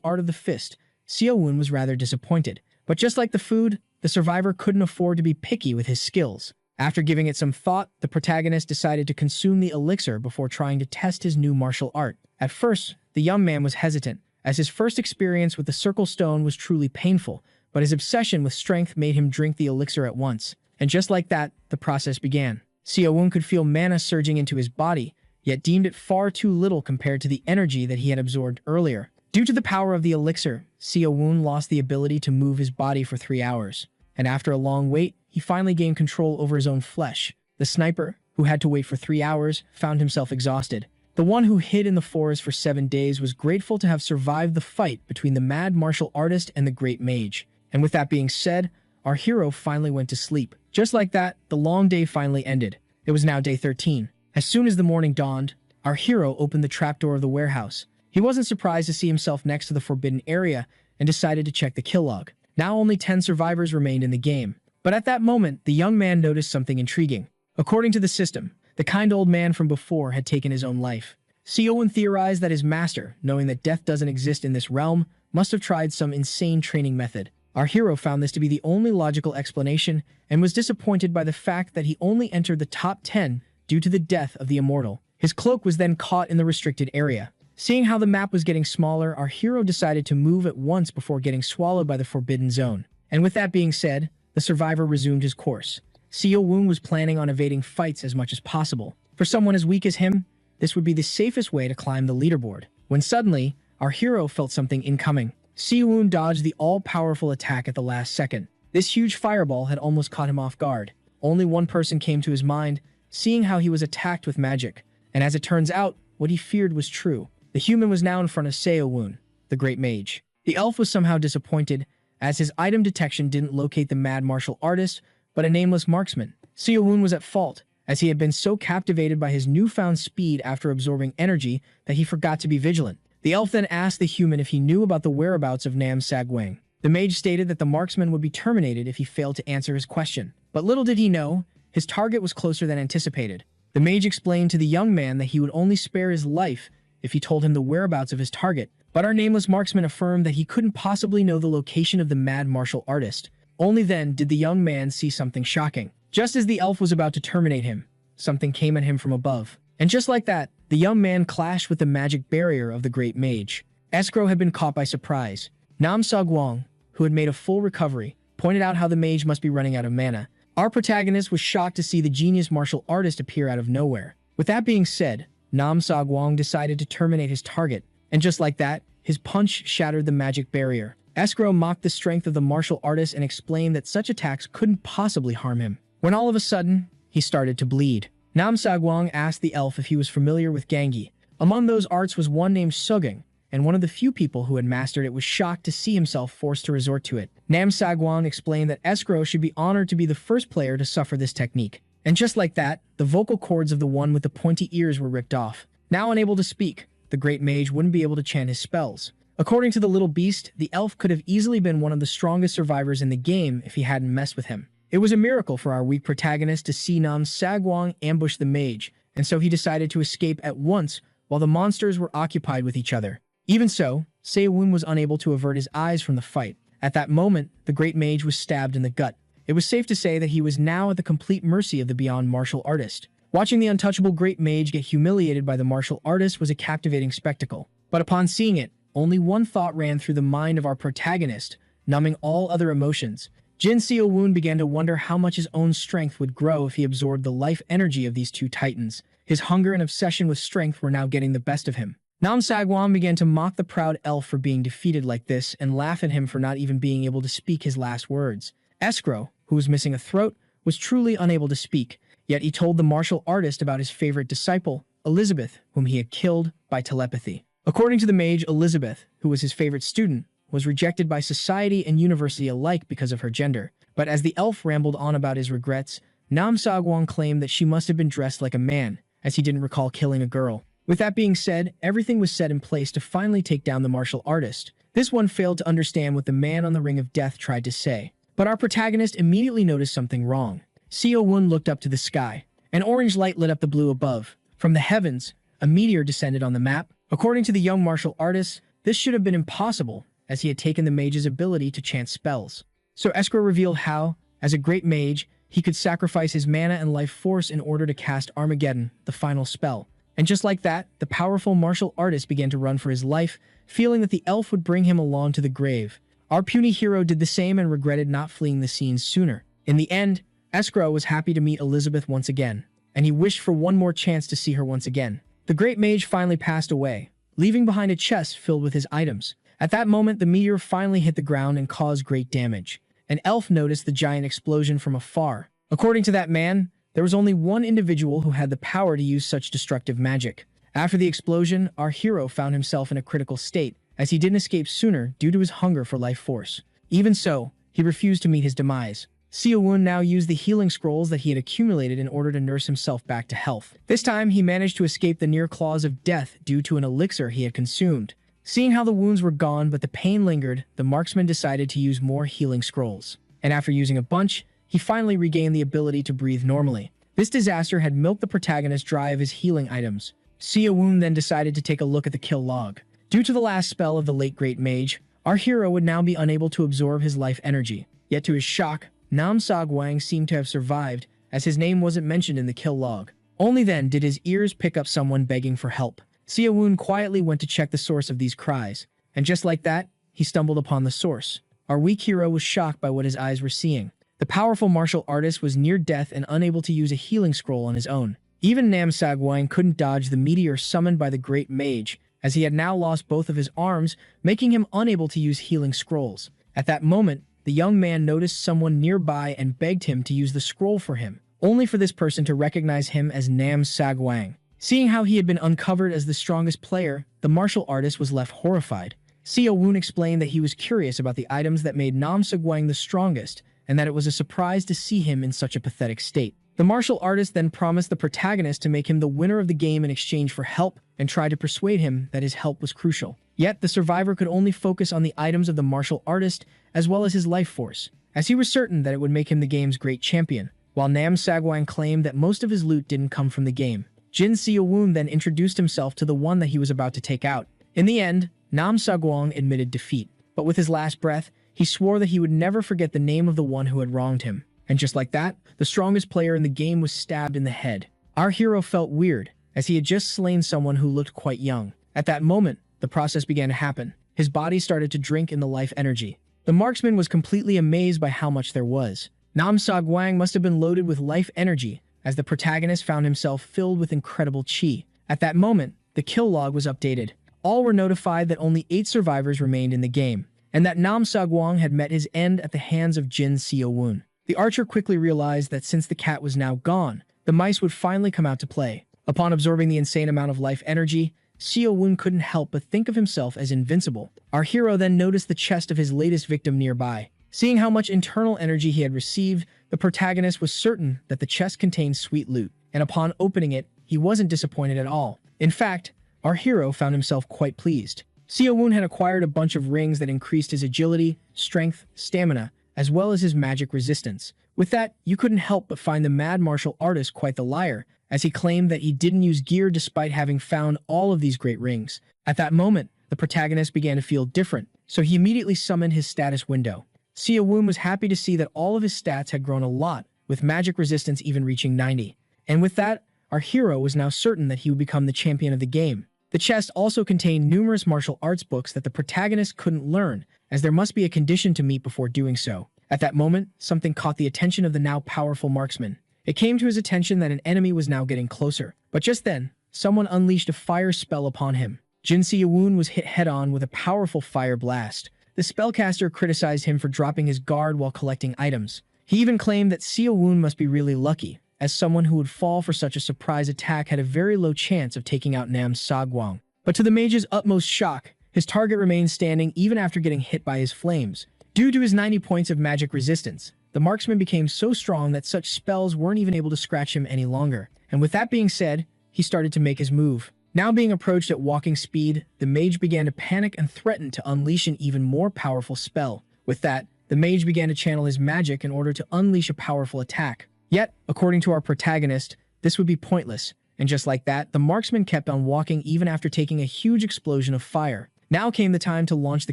art of the fist, Seo-woon was rather disappointed. But just like the food, the survivor couldn't afford to be picky with his skills. After giving it some thought, the protagonist decided to consume the elixir before trying to test his new martial art. At first, the young man was hesitant, as his first experience with the circle stone was truly painful, but his obsession with strength made him drink the elixir at once. And just like that, the process began. Seo-woon could feel mana surging into his body, yet deemed it far too little compared to the energy that he had absorbed earlier. Due to the power of the elixir, Seo-woon lost the ability to move his body for 3 hours. And after a long wait, he finally gained control over his own flesh. The sniper, who had to wait for 3 hours, found himself exhausted. The one who hid in the forest for 7 days was grateful to have survived the fight between the mad martial artist and the great mage. And with that being said, our hero finally went to sleep. Just like that, the long day finally ended. It was now day 13. As soon as the morning dawned, our hero opened the trapdoor of the warehouse. He wasn't surprised to see himself next to the forbidden area and decided to check the kill log. Now only 10 survivors remained in the game. But at that moment, the young man noticed something intriguing. According to the system, the kind old man from before had taken his own life. Seo-woon theorized that his master, knowing that death doesn't exist in this realm, must have tried some insane training method. Our hero found this to be the only logical explanation and was disappointed by the fact that he only entered the top 10 due to the death of the immortal. His cloak was then caught in the restricted area. Seeing how the map was getting smaller, our hero decided to move at once before getting swallowed by the forbidden zone. And with that being said, the survivor resumed his course. Seo-woon was planning on evading fights as much as possible. For someone as weak as him, this would be the safest way to climb the leaderboard. When suddenly, our hero felt something incoming. Seo-woon dodged the all-powerful attack at the last second. This huge fireball had almost caught him off guard. Only one person came to his mind, seeing how he was attacked with magic. And as it turns out, what he feared was true. The human was now in front of Seo-woon, the great mage. The elf was somehow disappointed, as his item detection didn't locate the mad martial artist, but a nameless marksman. Seo-woon was at fault, as he had been so captivated by his newfound speed after absorbing energy that he forgot to be vigilant. The elf then asked the human if he knew about the whereabouts of Nam Sagwang. The mage stated that the marksman would be terminated if he failed to answer his question. But little did he know, his target was closer than anticipated. The mage explained to the young man that he would only spare his life if he told him the whereabouts of his target, but our nameless marksman affirmed that he couldn't possibly know the location of the mad martial artist. Only then did the young man see something shocking. Just as the elf was about to terminate him, something came at him from above. And just like that, the young man clashed with the magic barrier of the great mage. Escrow had been caught by surprise. Nam Sagwang, who had made a full recovery, pointed out how the mage must be running out of mana. Our protagonist was shocked to see the genius martial artist appear out of nowhere. With that being said, Nam Sagwang decided to terminate his target, and just like that, his punch shattered the magic barrier. Escrow mocked the strength of the martial artist and explained that such attacks couldn't possibly harm him. When all of a sudden, he started to bleed. Nam Sagwang asked the elf if he was familiar with Gangi. Among those arts was one named Sugeng, and one of the few people who had mastered it was shocked to see himself forced to resort to it. Nam Sagwang explained that Escrow should be honored to be the first player to suffer this technique. And just like that, the vocal cords of the one with the pointy ears were ripped off. Now unable to speak, the great mage wouldn't be able to chant his spells. According to the little beast, the elf could have easily been one of the strongest survivors in the game if he hadn't messed with him. It was a miracle for our weak protagonist to see Nam Sagwang ambush the mage, and so he decided to escape at once while the monsters were occupied with each other. Even so, Seo-woon was unable to avert his eyes from the fight. At that moment, the great mage was stabbed in the gut. It was safe to say that he was now at the complete mercy of the beyond martial artist. Watching the untouchable great mage get humiliated by the martial artist was a captivating spectacle. But upon seeing it, only one thought ran through the mind of our protagonist, numbing all other emotions. Jin Seo-woon began to wonder how much his own strength would grow if he absorbed the life energy of these two titans. His hunger and obsession with strength were now getting the best of him. Nam Sagwang began to mock the proud elf for being defeated like this and laugh at him for not even being able to speak his last words. Escrow, who was missing a throat, was truly unable to speak, yet he told the martial artist about his favorite disciple, Elizabeth, whom he had killed by telepathy. According to the mage, Elizabeth, who was his favorite student, was rejected by society and university alike because of her gender. But as the elf rambled on about his regrets, Nam Sagwang claimed that she must have been dressed like a man, as he didn't recall killing a girl. With that being said, everything was set in place to finally take down the martial artist. This one failed to understand what the man on the ring of death tried to say. But our protagonist immediately noticed something wrong. Seo-woon looked up to the sky. An orange light lit up the blue above. From the heavens, a meteor descended on the map. According to the young martial artist, this should have been impossible, as he had taken the mage's ability to chant spells. So Escrow revealed how, as a great mage, he could sacrifice his mana and life force in order to cast Armageddon, the final spell. And just like that, the powerful martial artist began to run for his life, feeling that the elf would bring him along to the grave. Our puny hero did the same and regretted not fleeing the scene sooner. In the end, Escrow was happy to meet Elizabeth once again, and he wished for one more chance to see her once again. The great mage finally passed away, leaving behind a chest filled with his items. At that moment, the meteor finally hit the ground and caused great damage. An elf noticed the giant explosion from afar. According to that man, there was only one individual who had the power to use such destructive magic. After the explosion, our hero found himself in a critical state, as he didn't escape sooner due to his hunger for life force. Even so, he refused to meet his demise. Seo-woon now used the healing scrolls that he had accumulated in order to nurse himself back to health. This time, he managed to escape the near claws of death due to an elixir he had consumed. Seeing how the wounds were gone but the pain lingered, the marksman decided to use more healing scrolls. And after using a bunch, he finally regained the ability to breathe normally. This disaster had milked the protagonist dry of his healing items. Seo-woon then decided to take a look at the kill log. Due to the last spell of the late great mage, our hero would now be unable to absorb his life energy. Yet to his shock, Nam Sagwang seemed to have survived, as his name wasn't mentioned in the kill log. Only then did his ears pick up someone begging for help. Seo-woon quietly went to check the source of these cries, and just like that, he stumbled upon the source. Our weak hero was shocked by what his eyes were seeing. The powerful martial artist was near death and unable to use a healing scroll on his own. Even Nam Sagwang couldn't dodge the meteor summoned by the great mage, as he had now lost both of his arms, making him unable to use healing scrolls. At that moment, the young man noticed someone nearby and begged him to use the scroll for him, only for this person to recognize him as Nam Sagwang. Seeing how he had been uncovered as the strongest player, the martial artist was left horrified. Seo-woon explained that he was curious about the items that made Nam Sagwang the strongest, and that it was a surprise to see him in such a pathetic state. The martial artist then promised the protagonist to make him the winner of the game in exchange for help, and tried to persuade him that his help was crucial. Yet, the survivor could only focus on the items of the martial artist, as well as his life force, as he was certain that it would make him the game's great champion, while Nam Sagwang claimed that most of his loot didn't come from the game. Jin Seo-woon then introduced himself to the one that he was about to take out. In the end, Nam Sagwang admitted defeat, but with his last breath, he swore that he would never forget the name of the one who had wronged him. And just like that, the strongest player in the game was stabbed in the head. Our hero felt weird, as he had just slain someone who looked quite young. At that moment, the process began to happen. His body started to drink in the life energy. The marksman was completely amazed by how much there was. Nam Sagwang must have been loaded with life energy, as the protagonist found himself filled with incredible chi. At that moment, the kill log was updated. All were notified that only 8 survivors remained in the game, and that Nam Sagwang had met his end at the hands of Jin Seo-woon. The archer quickly realized that since the cat was now gone, the mice would finally come out to play. Upon absorbing the insane amount of life energy, Seo-woon couldn't help but think of himself as invincible. Our hero then noticed the chest of his latest victim nearby. Seeing how much internal energy he had received, the protagonist was certain that the chest contained sweet loot, and upon opening it, he wasn't disappointed at all. In fact, our hero found himself quite pleased. Seo-woon had acquired a bunch of rings that increased his agility, strength, stamina, as well as his magic resistance. With that, you couldn't help but find the mad martial artist quite the liar, as he claimed that he didn't use gear despite having found all of these great rings. At that moment, the protagonist began to feel different, so he immediately summoned his status window. Seo-woon was happy to see that all of his stats had grown a lot, with magic resistance even reaching 90. And with that, our hero was now certain that he would become the champion of the game. The chest also contained numerous martial arts books that the protagonist couldn't learn, as there must be a condition to meet before doing so. At that moment, something caught the attention of the now powerful marksman. It came to his attention that an enemy was now getting closer. But just then, someone unleashed a fire spell upon him. Jin Seo-woon was hit head-on with a powerful fire blast. The spellcaster criticized him for dropping his guard while collecting items. He even claimed that Seo-woon must be really lucky, as someone who would fall for such a surprise attack had a very low chance of taking out Nam Sagwang. But to the mage's utmost shock, his target remained standing even after getting hit by his flames. Due to his 90 points of magic resistance, the marksman became so strong that such spells weren't even able to scratch him any longer. And with that being said, he started to make his move. Now being approached at walking speed, the mage began to panic and threaten to unleash an even more powerful spell. With that, the mage began to channel his magic in order to unleash a powerful attack. Yet, according to our protagonist, this would be pointless, and just like that, the marksman kept on walking even after taking a huge explosion of fire. Now came the time to launch the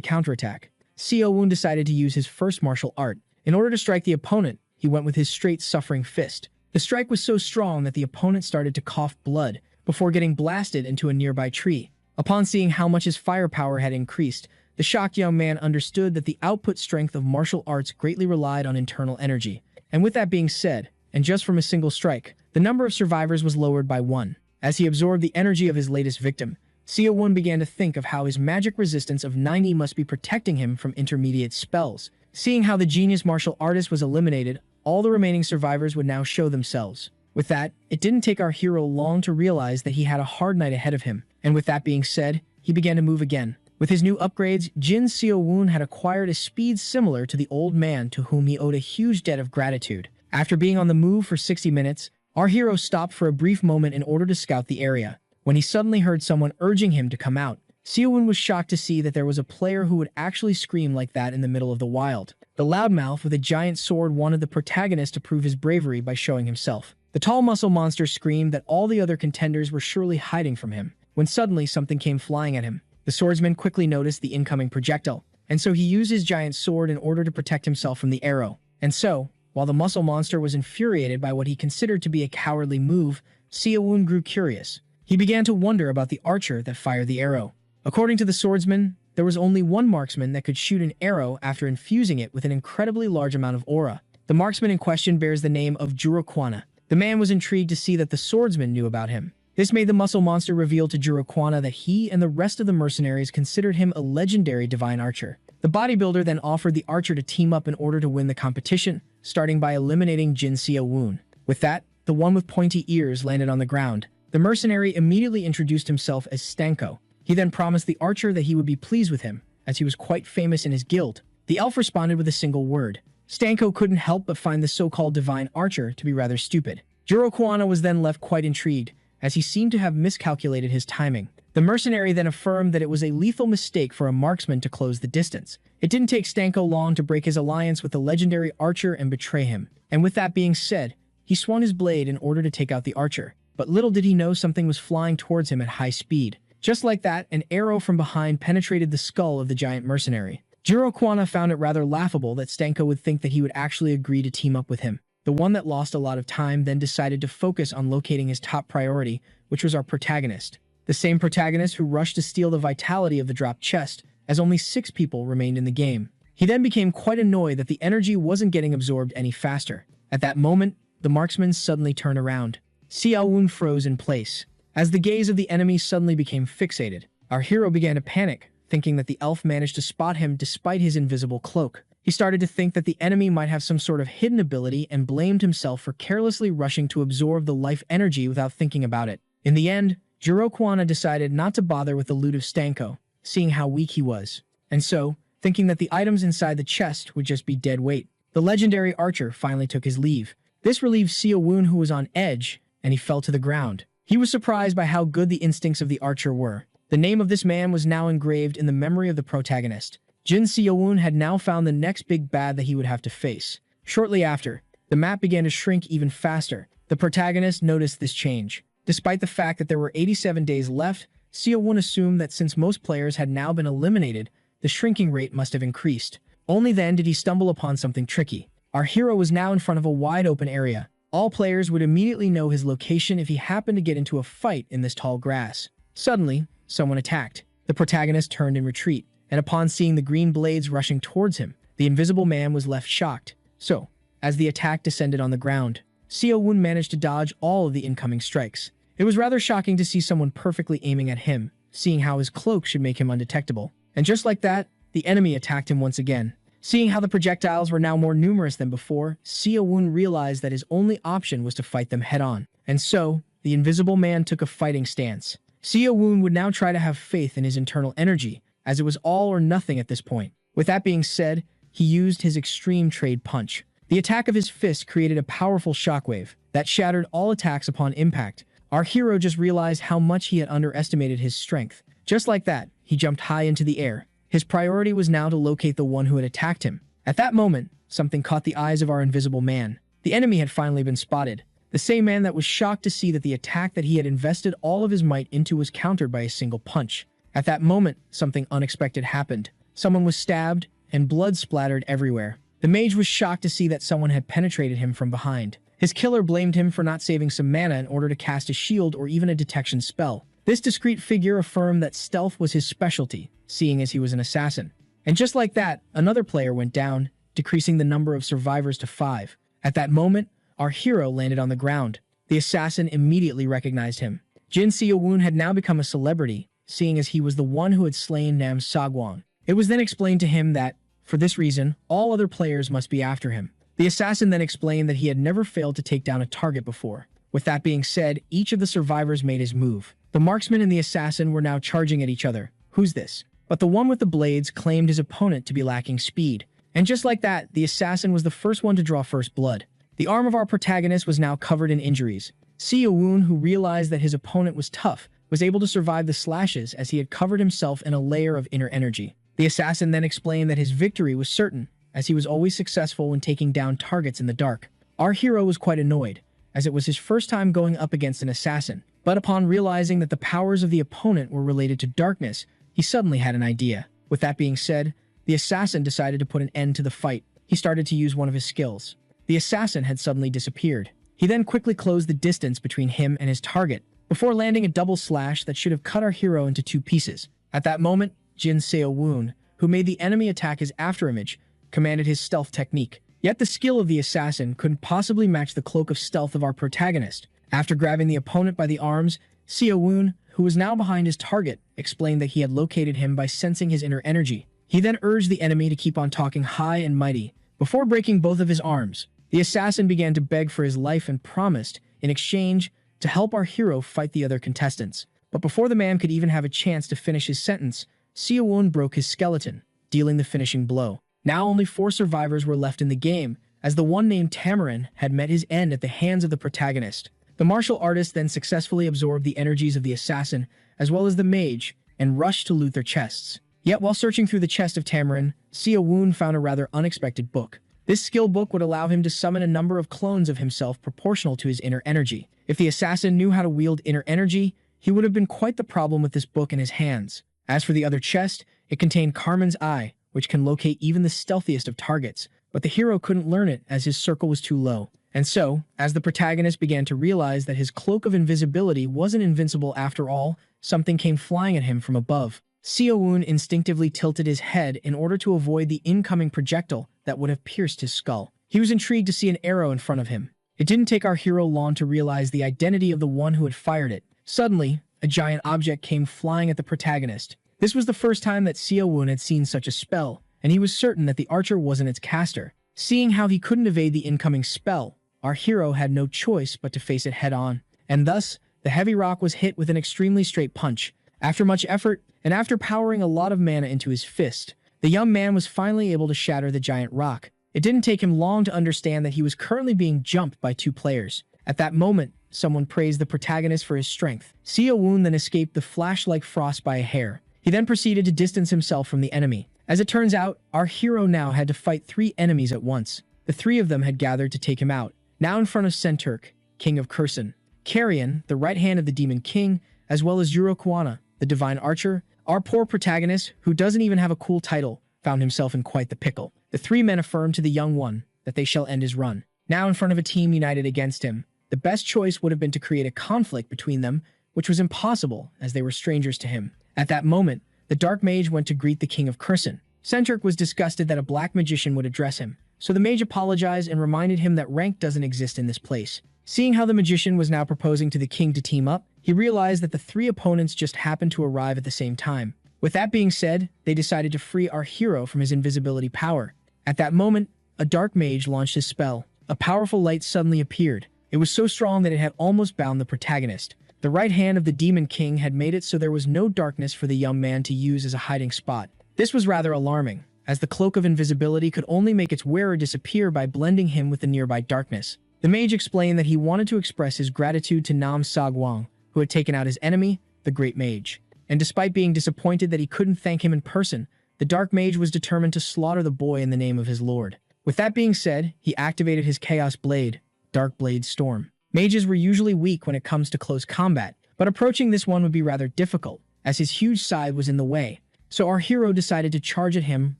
counterattack. Seo-woon decided to use his first martial art. In order to strike the opponent, he went with his straight suffering fist. The strike was so strong that the opponent started to cough blood before getting blasted into a nearby tree. Upon seeing how much his firepower had increased, the shocked young man understood that the output strength of martial arts greatly relied on internal energy. And with that being said, and just from a single strike, the number of survivors was lowered by 1. As he absorbed the energy of his latest victim, Seo-woon began to think of how his magic resistance of 90 must be protecting him from intermediate spells. Seeing how the genius martial artist was eliminated, all the remaining survivors would now show themselves. With that, it didn't take our hero long to realize that he had a hard night ahead of him, and with that being said, he began to move again. With his new upgrades, Jin Seo-woon had acquired a speed similar to the old man to whom he owed a huge debt of gratitude. After being on the move for 60 minutes, our hero stopped for a brief moment in order to scout the area. When he suddenly heard someone urging him to come out, Seo-woon was shocked to see that there was a player who would actually scream like that in the middle of the wild. The loudmouth with a giant sword wanted the protagonist to prove his bravery by showing himself. The tall muscle monster screamed that all the other contenders were surely hiding from him, when suddenly something came flying at him. The swordsman quickly noticed the incoming projectile, and so he used his giant sword in order to protect himself from the arrow. And so, while the muscle monster was infuriated by what he considered to be a cowardly move, Seo-woon grew curious. He began to wonder about the archer that fired the arrow. According to the swordsman, there was only one marksman that could shoot an arrow after infusing it with an incredibly large amount of aura. The marksman in question bears the name of Jurokwana. The man was intrigued to see that the swordsman knew about him. This made the muscle monster reveal to Jurokwana that he and the rest of the mercenaries considered him a legendary divine archer. The bodybuilder then offered the archer to team up in order to win the competition, starting by eliminating Jin Seo-woon. With that, the one with pointy ears landed on the ground. The mercenary immediately introduced himself as Stanko. He then promised the archer that he would be pleased with him, as he was quite famous in his guild. The elf responded with a single word. Stanko couldn't help but find the so-called divine archer to be rather stupid. Jurokwana was then left quite intrigued, as he seemed to have miscalculated his timing. The mercenary then affirmed that it was a lethal mistake for a marksman to close the distance. It didn't take Stanko long to break his alliance with the legendary archer and betray him. And with that being said, he swung his blade in order to take out the archer. But little did he know something was flying towards him at high speed. Just like that, an arrow from behind penetrated the skull of the giant mercenary. Jurokwana found it rather laughable that Stanko would think that he would actually agree to team up with him. The one that lost a lot of time then decided to focus on locating his top priority, which was our protagonist. The same protagonist who rushed to steal the vitality of the dropped chest, as only 6 people remained in the game. He then became quite annoyed that the energy wasn't getting absorbed any faster. At that moment, the marksman suddenly turned around. Seo-woon froze in place. As the gaze of the enemy suddenly became fixated, our hero began to panic, thinking that the elf managed to spot him despite his invisible cloak. He started to think that the enemy might have some sort of hidden ability and blamed himself for carelessly rushing to absorb the life energy without thinking about it. In the end, Jurokwana decided not to bother with the loot of Stanko, seeing how weak he was. And so, thinking that the items inside the chest would just be dead weight, the legendary archer finally took his leave. This relieved Seo-woon, who was on edge, and he fell to the ground. He was surprised by how good the instincts of the archer were. The name of this man was now engraved in the memory of the protagonist. Jin Seo-woon had now found the next big bad that he would have to face. Shortly after, the map began to shrink even faster. The protagonist noticed this change. Despite the fact that there were 87 days left, Seo-woon assumed that since most players had now been eliminated, the shrinking rate must have increased. Only then did he stumble upon something tricky. Our hero was now in front of a wide open area. All players would immediately know his location if he happened to get into a fight in this tall grass. Suddenly, someone attacked. The protagonist turned in retreat, and upon seeing the green blades rushing towards him, the invisible man was left shocked. So, as the attack descended on the ground, Seo-woon managed to dodge all of the incoming strikes. It was rather shocking to see someone perfectly aiming at him, seeing how his cloak should make him undetectable. And just like that, the enemy attacked him once again. Seeing how the projectiles were now more numerous than before, Seo-woon realized that his only option was to fight them head-on. And so, the invisible man took a fighting stance. Seo-woon would now try to have faith in his internal energy, as it was all or nothing at this point. With that being said, he used his extreme trade punch. The attack of his fist created a powerful shockwave that shattered all attacks upon impact. Our hero just realized how much he had underestimated his strength. Just like that, he jumped high into the air. His priority was now to locate the one who had attacked him. At that moment, something caught the eyes of our invisible man. The enemy had finally been spotted. The same man that was shocked to see that the attack that he had invested all of his might into was countered by a single punch. At that moment, something unexpected happened. Someone was stabbed, and blood splattered everywhere. The mage was shocked to see that someone had penetrated him from behind. His killer blamed him for not saving some mana in order to cast a shield or even a detection spell. This discreet figure affirmed that stealth was his specialty, seeing as he was an assassin. And just like that, another player went down, decreasing the number of survivors to 5. At that moment, our hero landed on the ground. The assassin immediately recognized him. Jin Seowoon had now become a celebrity, seeing as he was the one who had slain Nam Sagwang. It was then explained to him that, for this reason, all other players must be after him. The assassin then explained that he had never failed to take down a target before. With that being said, each of the survivors made his move. The marksman and the assassin were now charging at each other. Who's this? But the one with the blades claimed his opponent to be lacking speed. And just like that, the assassin was the first one to draw first blood. The arm of our protagonist was now covered in injuries. Seowoon, who realized that his opponent was tough, was able to survive the slashes as he had covered himself in a layer of inner energy. The assassin then explained that his victory was certain, as he was always successful when taking down targets in the dark. Our hero was quite annoyed, as it was his first time going up against an assassin. But upon realizing that the powers of the opponent were related to darkness, he suddenly had an idea. With that being said, the assassin decided to put an end to the fight. He started to use one of his skills. The assassin had suddenly disappeared. He then quickly closed the distance between him and his target, before landing a double slash that should have cut our hero into 2 pieces. At that moment, Jin Seowoon, who made the enemy attack his afterimage, commanded his stealth technique. Yet the skill of the assassin couldn't possibly match the cloak of stealth of our protagonist. After grabbing the opponent by the arms, Seowoon, who was now behind his target, explained that he had located him by sensing his inner energy. He then urged the enemy to keep on talking high and mighty. Before breaking both of his arms, the assassin began to beg for his life and promised, in exchange, to help our hero fight the other contestants. But before the man could even have a chance to finish his sentence, Seowoon broke his skeleton, dealing the finishing blow. Now only 4 survivors were left in the game, as the one named Tamarin had met his end at the hands of the protagonist. The martial artist then successfully absorbed the energies of the assassin, as well as the mage, and rushed to loot their chests. Yet while searching through the chest of Tamarin, Seowoon found a rather unexpected book. This skill book would allow him to summon a number of clones of himself proportional to his inner energy. If the assassin knew how to wield inner energy, he would have been quite the problem with this book in his hands. As for the other chest, it contained Carmen's Eye, which can locate even the stealthiest of targets, but the hero couldn't learn it as his circle was too low. And so, as the protagonist began to realize that his cloak of invisibility wasn't invincible after all, something came flying at him from above. Seowoon instinctively tilted his head in order to avoid the incoming projectile that would have pierced his skull. He was intrigued to see an arrow in front of him. It didn't take our hero long to realize the identity of the one who had fired it. Suddenly, a giant object came flying at the protagonist. This was the first time that Seowoon had seen such a spell, and he was certain that the archer wasn't its caster. Seeing how he couldn't evade the incoming spell, our hero had no choice but to face it head-on. And thus, the heavy rock was hit with an extremely straight punch. After much effort, and after powering a lot of mana into his fist, the young man was finally able to shatter the giant rock. It didn't take him long to understand that he was currently being jumped by 2 players. At that moment, someone praised the protagonist for his strength. Seowoon then escaped the flash-like frost by a hair. He then proceeded to distance himself from the enemy. As it turns out, our hero now had to fight 3 enemies at once. The 3 of them had gathered to take him out. Now in front of Senturk, King of Kursan, Carrion, the right hand of the Demon King, as well as Yurokwana, the Divine Archer, our poor protagonist, who doesn't even have a cool title, found himself in quite the pickle. The 3 men affirmed to the young one that they shall end his run. Now in front of a team united against him, the best choice would have been to create a conflict between them, which was impossible as they were strangers to him. At that moment, the Dark Mage went to greet the King of Kursan. Senturk was disgusted that a black magician would address him, so the mage apologized and reminded him that rank doesn't exist in this place. Seeing how the magician was now proposing to the king to team up, he realized that the 3 opponents just happened to arrive at the same time. With that being said, they decided to free our hero from his invisibility power. At that moment, a dark mage launched his spell. A powerful light suddenly appeared. It was so strong that it had almost bound the protagonist. The right hand of the Demon King had made it so there was no darkness for the young man to use as a hiding spot. This was rather alarming, as the cloak of invisibility could only make its wearer disappear by blending him with the nearby darkness. The mage explained that he wanted to express his gratitude to Nam Sagwang, who had taken out his enemy, the Great Mage. And despite being disappointed that he couldn't thank him in person, the Dark Mage was determined to slaughter the boy in the name of his lord. With that being said, he activated his Chaos Blade, Dark Blade Storm. Mages were usually weak when it comes to close combat, but approaching this one would be rather difficult, as his huge scythe was in the way. So our hero decided to charge at him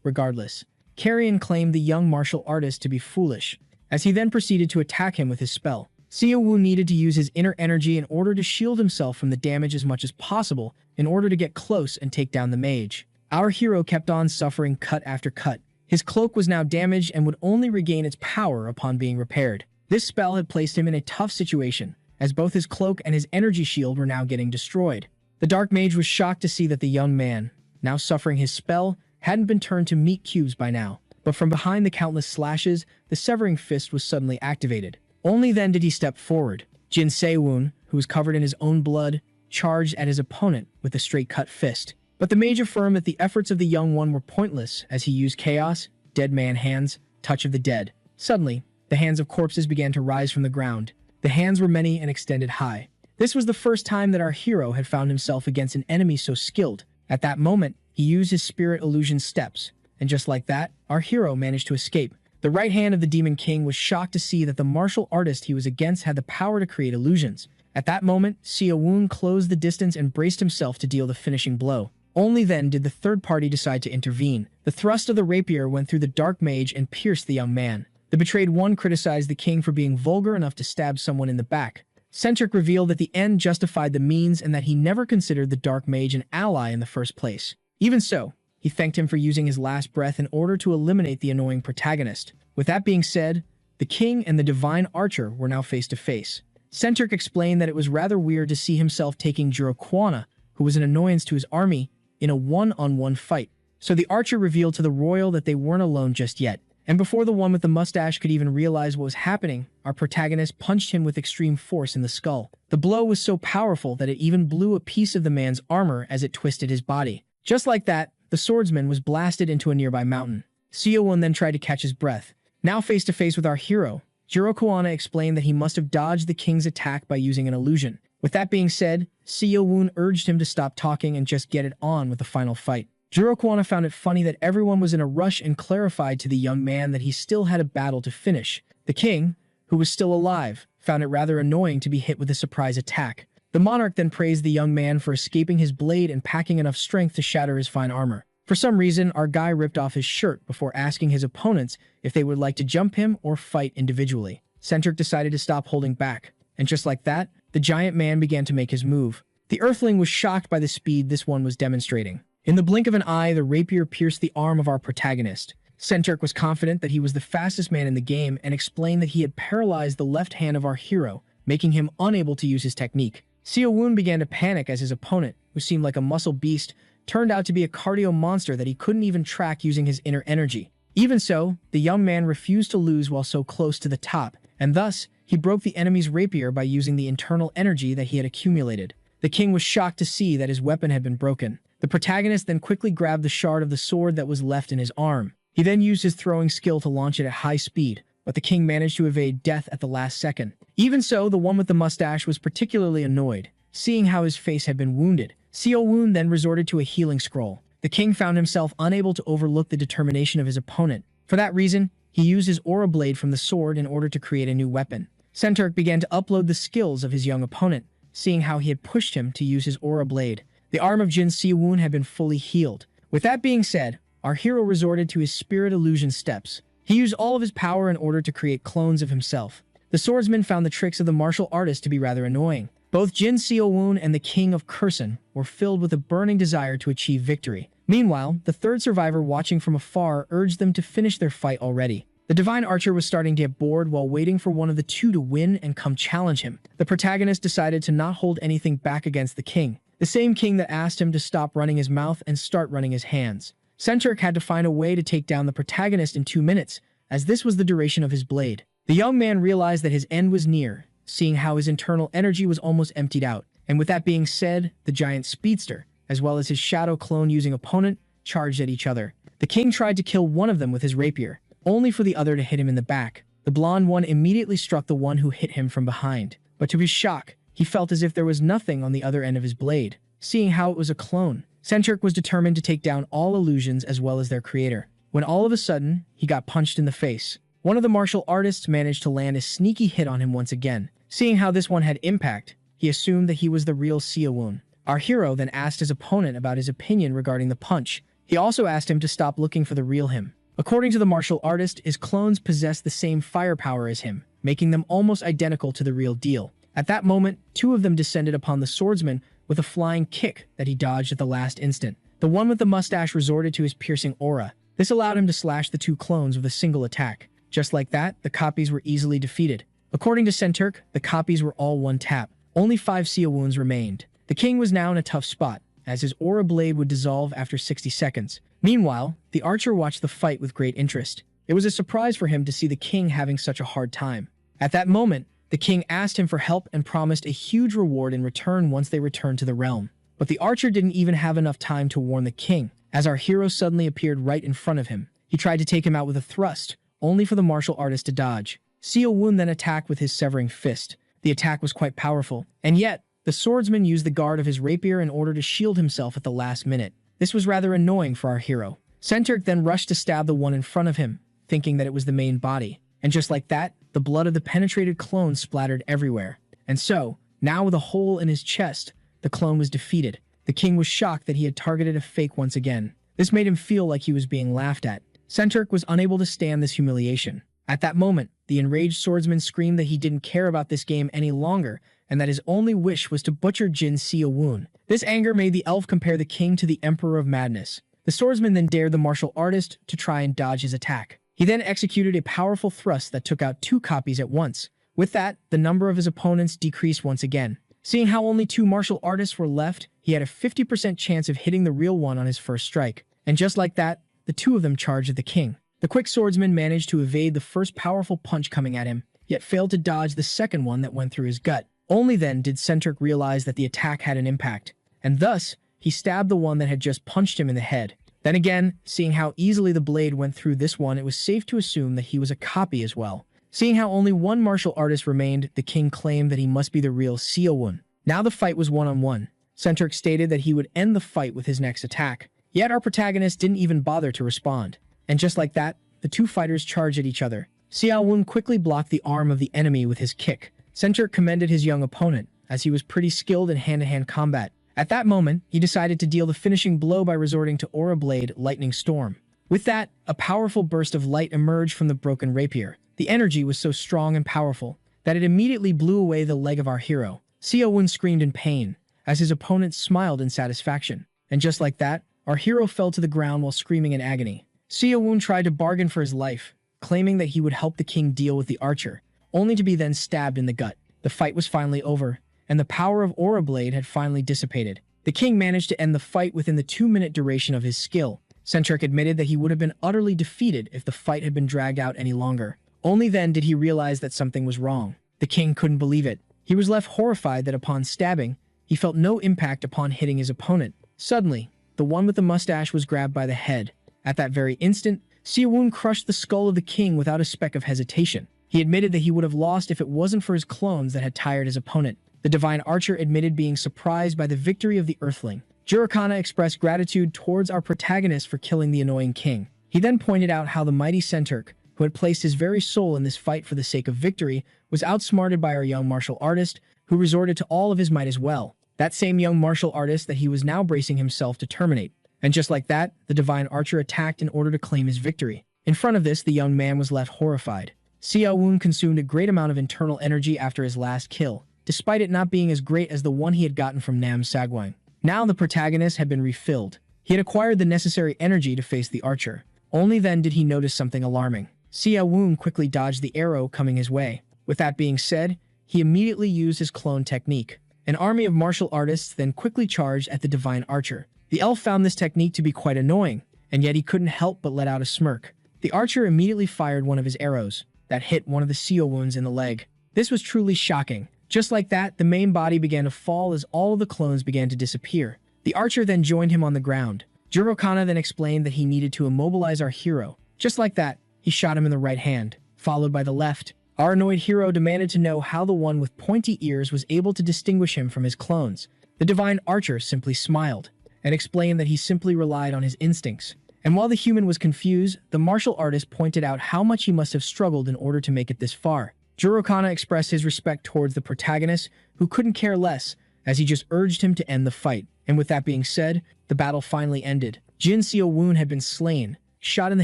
regardless. Carrion claimed the young martial artist to be foolish, as he then proceeded to attack him with his spell. Xiaowu needed to use his inner energy in order to shield himself from the damage as much as possible in order to get close and take down the mage. Our hero kept on suffering cut after cut. His cloak was now damaged and would only regain its power upon being repaired. This spell had placed him in a tough situation, as both his cloak and his energy shield were now getting destroyed. The Dark Mage was shocked to see that the young man, now suffering his spell, hadn't been turned to meat cubes by now. But from behind the countless slashes, the Severing Fist was suddenly activated. Only then did he step forward. Jin Sewun, who was covered in his own blood, charged at his opponent with a straight-cut fist. But the mage affirmed that the efforts of the young one were pointless as he used Chaos, Dead Man Hands, Touch of the Dead. Suddenly, the hands of corpses began to rise from the ground. The hands were many and extended high. This was the first time that our hero had found himself against an enemy so skilled. At that moment, he used his Spirit Illusion Steps, and just like that, our hero managed to escape. The right hand of the Demon King was shocked to see that the martial artist he was against had the power to create illusions. At that moment, Xiaowu closed the distance and braced himself to deal the finishing blow. Only then did the third party decide to intervene. The thrust of the rapier went through the Dark Mage and pierced the young man. The betrayed one criticized the king for being vulgar enough to stab someone in the back. Centric revealed that the end justified the means and that he never considered the Dark Mage an ally in the first place. Even so, he thanked him for using his last breath in order to eliminate the annoying protagonist. With that being said, the king and the Divine Archer were now face to face. Centric explained that it was rather weird to see himself taking Jiroquana, who was an annoyance to his army, in a one-on-one fight. So the archer revealed to the royal that they weren't alone just yet. And before the one with the mustache could even realize what was happening, our protagonist punched him with extreme force in the skull. The blow was so powerful that it even blew a piece of the man's armor as it twisted his body. Just like that, the swordsman was blasted into a nearby mountain. Xiaowu then tried to catch his breath. Now face to face with our hero, Jiroquana explained that he must have dodged the king's attack by using an illusion. With that being said, Xiaowu urged him to stop talking and just get it on with the final fight. Jiroquana found it funny that everyone was in a rush and clarified to the young man that he still had a battle to finish. The king, who was still alive, found it rather annoying to be hit with a surprise attack. The monarch then praised the young man for escaping his blade and packing enough strength to shatter his fine armor. For some reason, our guy ripped off his shirt before asking his opponents if they would like to jump him or fight individually. Centric decided to stop holding back, and just like that, the giant man began to make his move. The earthling was shocked by the speed this one was demonstrating. In the blink of an eye, the rapier pierced the arm of our protagonist. Centric was confident that he was the fastest man in the game and explained that he had paralyzed the left hand of our hero, making him unable to use his technique. Xiaowu began to panic as his opponent, who seemed like a muscle beast, turned out to be a cardio monster that he couldn't even track using his inner energy. Even so, the young man refused to lose while so close to the top, and thus, he broke the enemy's rapier by using the internal energy that he had accumulated. The king was shocked to see that his weapon had been broken. The protagonist then quickly grabbed the shard of the sword that was left in his arm. He then used his throwing skill to launch it at high speed, but the king managed to evade death at the last second. Even so, the one with the mustache was particularly annoyed, seeing how his face had been wounded. Xiaowu then resorted to a healing scroll. The king found himself unable to overlook the determination of his opponent. For that reason, he used his aura blade from the sword in order to create a new weapon. Centric began to upload the skills of his young opponent, seeing how he had pushed him to use his aura blade. The arm of Jin Xiaowu had been fully healed. With that being said, our hero resorted to his spirit illusion steps. He used all of his power in order to create clones of himself. The swordsman found the tricks of the martial artist to be rather annoying. Both Jin Xiaowu and the king of Kursan were filled with a burning desire to achieve victory. Meanwhile, the third survivor watching from afar urged them to finish their fight already. The Divine Archer was starting to get bored while waiting for one of the two to win and come challenge him. The protagonist decided to not hold anything back against the king, the same king that asked him to stop running his mouth and start running his hands. Centric had to find a way to take down the protagonist in 2 minutes, as this was the duration of his blade. The young man realized that his end was near, seeing how his internal energy was almost emptied out. And with that being said, the giant speedster, as well as his shadow clone using opponent, charged at each other. The king tried to kill one of them with his rapier, only for the other to hit him in the back. The blonde one immediately struck the one who hit him from behind. But to his shock, he felt as if there was nothing on the other end of his blade. Seeing how it was a clone, Centric was determined to take down all illusions as well as their creator. When all of a sudden, he got punched in the face. One of the martial artists managed to land a sneaky hit on him once again. Seeing how this one had impact, he assumed that he was the real Seo-woon. Our hero then asked his opponent about his opinion regarding the punch. He also asked him to stop looking for the real him. According to the martial artist, his clones possessed the same firepower as him, making them almost identical to the real deal. At that moment, two of them descended upon the swordsman with a flying kick that he dodged at the last instant. The one with the mustache resorted to his piercing aura. This allowed him to slash the two clones with a single attack. Just like that, the copies were easily defeated. According to Centurk, the copies were all one tap. Only 5 Seo-woons remained. The king was now in a tough spot, as his aura blade would dissolve after 60 seconds. Meanwhile, the archer watched the fight with great interest. It was a surprise for him to see the king having such a hard time. At that moment, the king asked him for help and promised a huge reward in return once they returned to the realm. But the archer didn't even have enough time to warn the king, as our hero suddenly appeared right in front of him. He tried to take him out with a thrust, only for the martial artist to dodge. Seo-woon then attacked with his severing fist. The attack was quite powerful, and yet, the swordsman used the guard of his rapier in order to shield himself at the last minute. This was rather annoying for our hero. Centurk then rushed to stab the one in front of him, thinking that it was the main body. And just like that, the blood of the penetrated clone splattered everywhere. And so, now with a hole in his chest, the clone was defeated. The king was shocked that he had targeted a fake once again. This made him feel like he was being laughed at. Centurk was unable to stand this humiliation. At that moment, the enraged swordsman screamed that he didn't care about this game any longer, and that his only wish was to butcher Jin Seo-woon. This anger made the elf compare the king to the Emperor of Madness. The swordsman then dared the martial artist to try and dodge his attack. He then executed a powerful thrust that took out 2 copies at once. With that, the number of his opponents decreased once again. Seeing how only 2 martial artists were left, he had a 50% chance of hitting the real one on his first strike. And just like that, the 2 of them charged at the king. The quick swordsman managed to evade the first powerful punch coming at him, yet failed to dodge the second one that went through his gut. Only then did Centurk realize that the attack had an impact, and thus, he stabbed the one that had just punched him in the head. Then again, seeing how easily the blade went through this one, it was safe to assume that he was a copy as well. Seeing how only 1 martial artist remained, the king claimed that he must be the real Seo-woon. Now the fight was one-on-one. Centurk stated that he would end the fight with his next attack. Yet our protagonist didn't even bother to respond. And just like that, the 2 fighters charged at each other. Seo-woon quickly blocked the arm of the enemy with his kick. Centurk commended his young opponent, as he was pretty skilled in hand-to-hand combat. At that moment, he decided to deal the finishing blow by resorting to Aura Blade Lightning Storm. With that, a powerful burst of light emerged from the broken rapier. The energy was so strong and powerful that it immediately blew away the leg of our hero. Seo-woon screamed in pain, as his opponent smiled in satisfaction. And just like that, our hero fell to the ground while screaming in agony. Seo-woon tried to bargain for his life, claiming that he would help the king deal with the archer, only to be then stabbed in the gut. The fight was finally over, and the power of Aura Blade had finally dissipated. The king managed to end the fight within the 2-minute duration of his skill. Centurk admitted that he would have been utterly defeated if the fight had been dragged out any longer. Only then did he realize that something was wrong. The king couldn't believe it. He was left horrified that upon stabbing, he felt no impact upon hitting his opponent. Suddenly, the one with the mustache was grabbed by the head. At that very instant, Seo-woon crushed the skull of the king without a speck of hesitation. He admitted that he would have lost if it wasn't for his clones that had tired his opponent. The divine archer admitted being surprised by the victory of the earthling. Jurokana expressed gratitude towards our protagonist for killing the annoying king. He then pointed out how the mighty Centurk, who had placed his very soul in this fight for the sake of victory, was outsmarted by our young martial artist, who resorted to all of his might as well. That same young martial artist that he was now bracing himself to terminate. And just like that, the divine archer attacked in order to claim his victory. In front of this, the young man was left horrified. Seo-woon consumed a great amount of internal energy after his last kill, despite it not being as great as the one he had gotten from Nam Sagwang. Now the protagonist had been refilled. He had acquired the necessary energy to face the archer. Only then did he notice something alarming. Seo-woon quickly dodged the arrow coming his way. With that being said, he immediately used his clone technique. An army of martial artists then quickly charged at the divine archer. The elf found this technique to be quite annoying, and yet he couldn't help but let out a smirk. The archer immediately fired one of his arrows that hit one of the Seo-woons in the leg. This was truly shocking. Just like that, the main body began to fall as all of the clones began to disappear. The archer then joined him on the ground. Jurokana then explained that he needed to immobilize our hero. Just like that, he shot him in the right hand. followed by the left. Our annoyed hero demanded to know how the one with pointy ears was able to distinguish him from his clones. The divine archer simply smiled and explained that he simply relied on his instincts. And while the human was confused, the martial artist pointed out how much he must have struggled in order to make it this far. Jurokana expressed his respect towards the protagonist, who couldn't care less, as he just urged him to end the fight. And with that being said, the battle finally ended. Jin Seo-woon had been slain, shot in the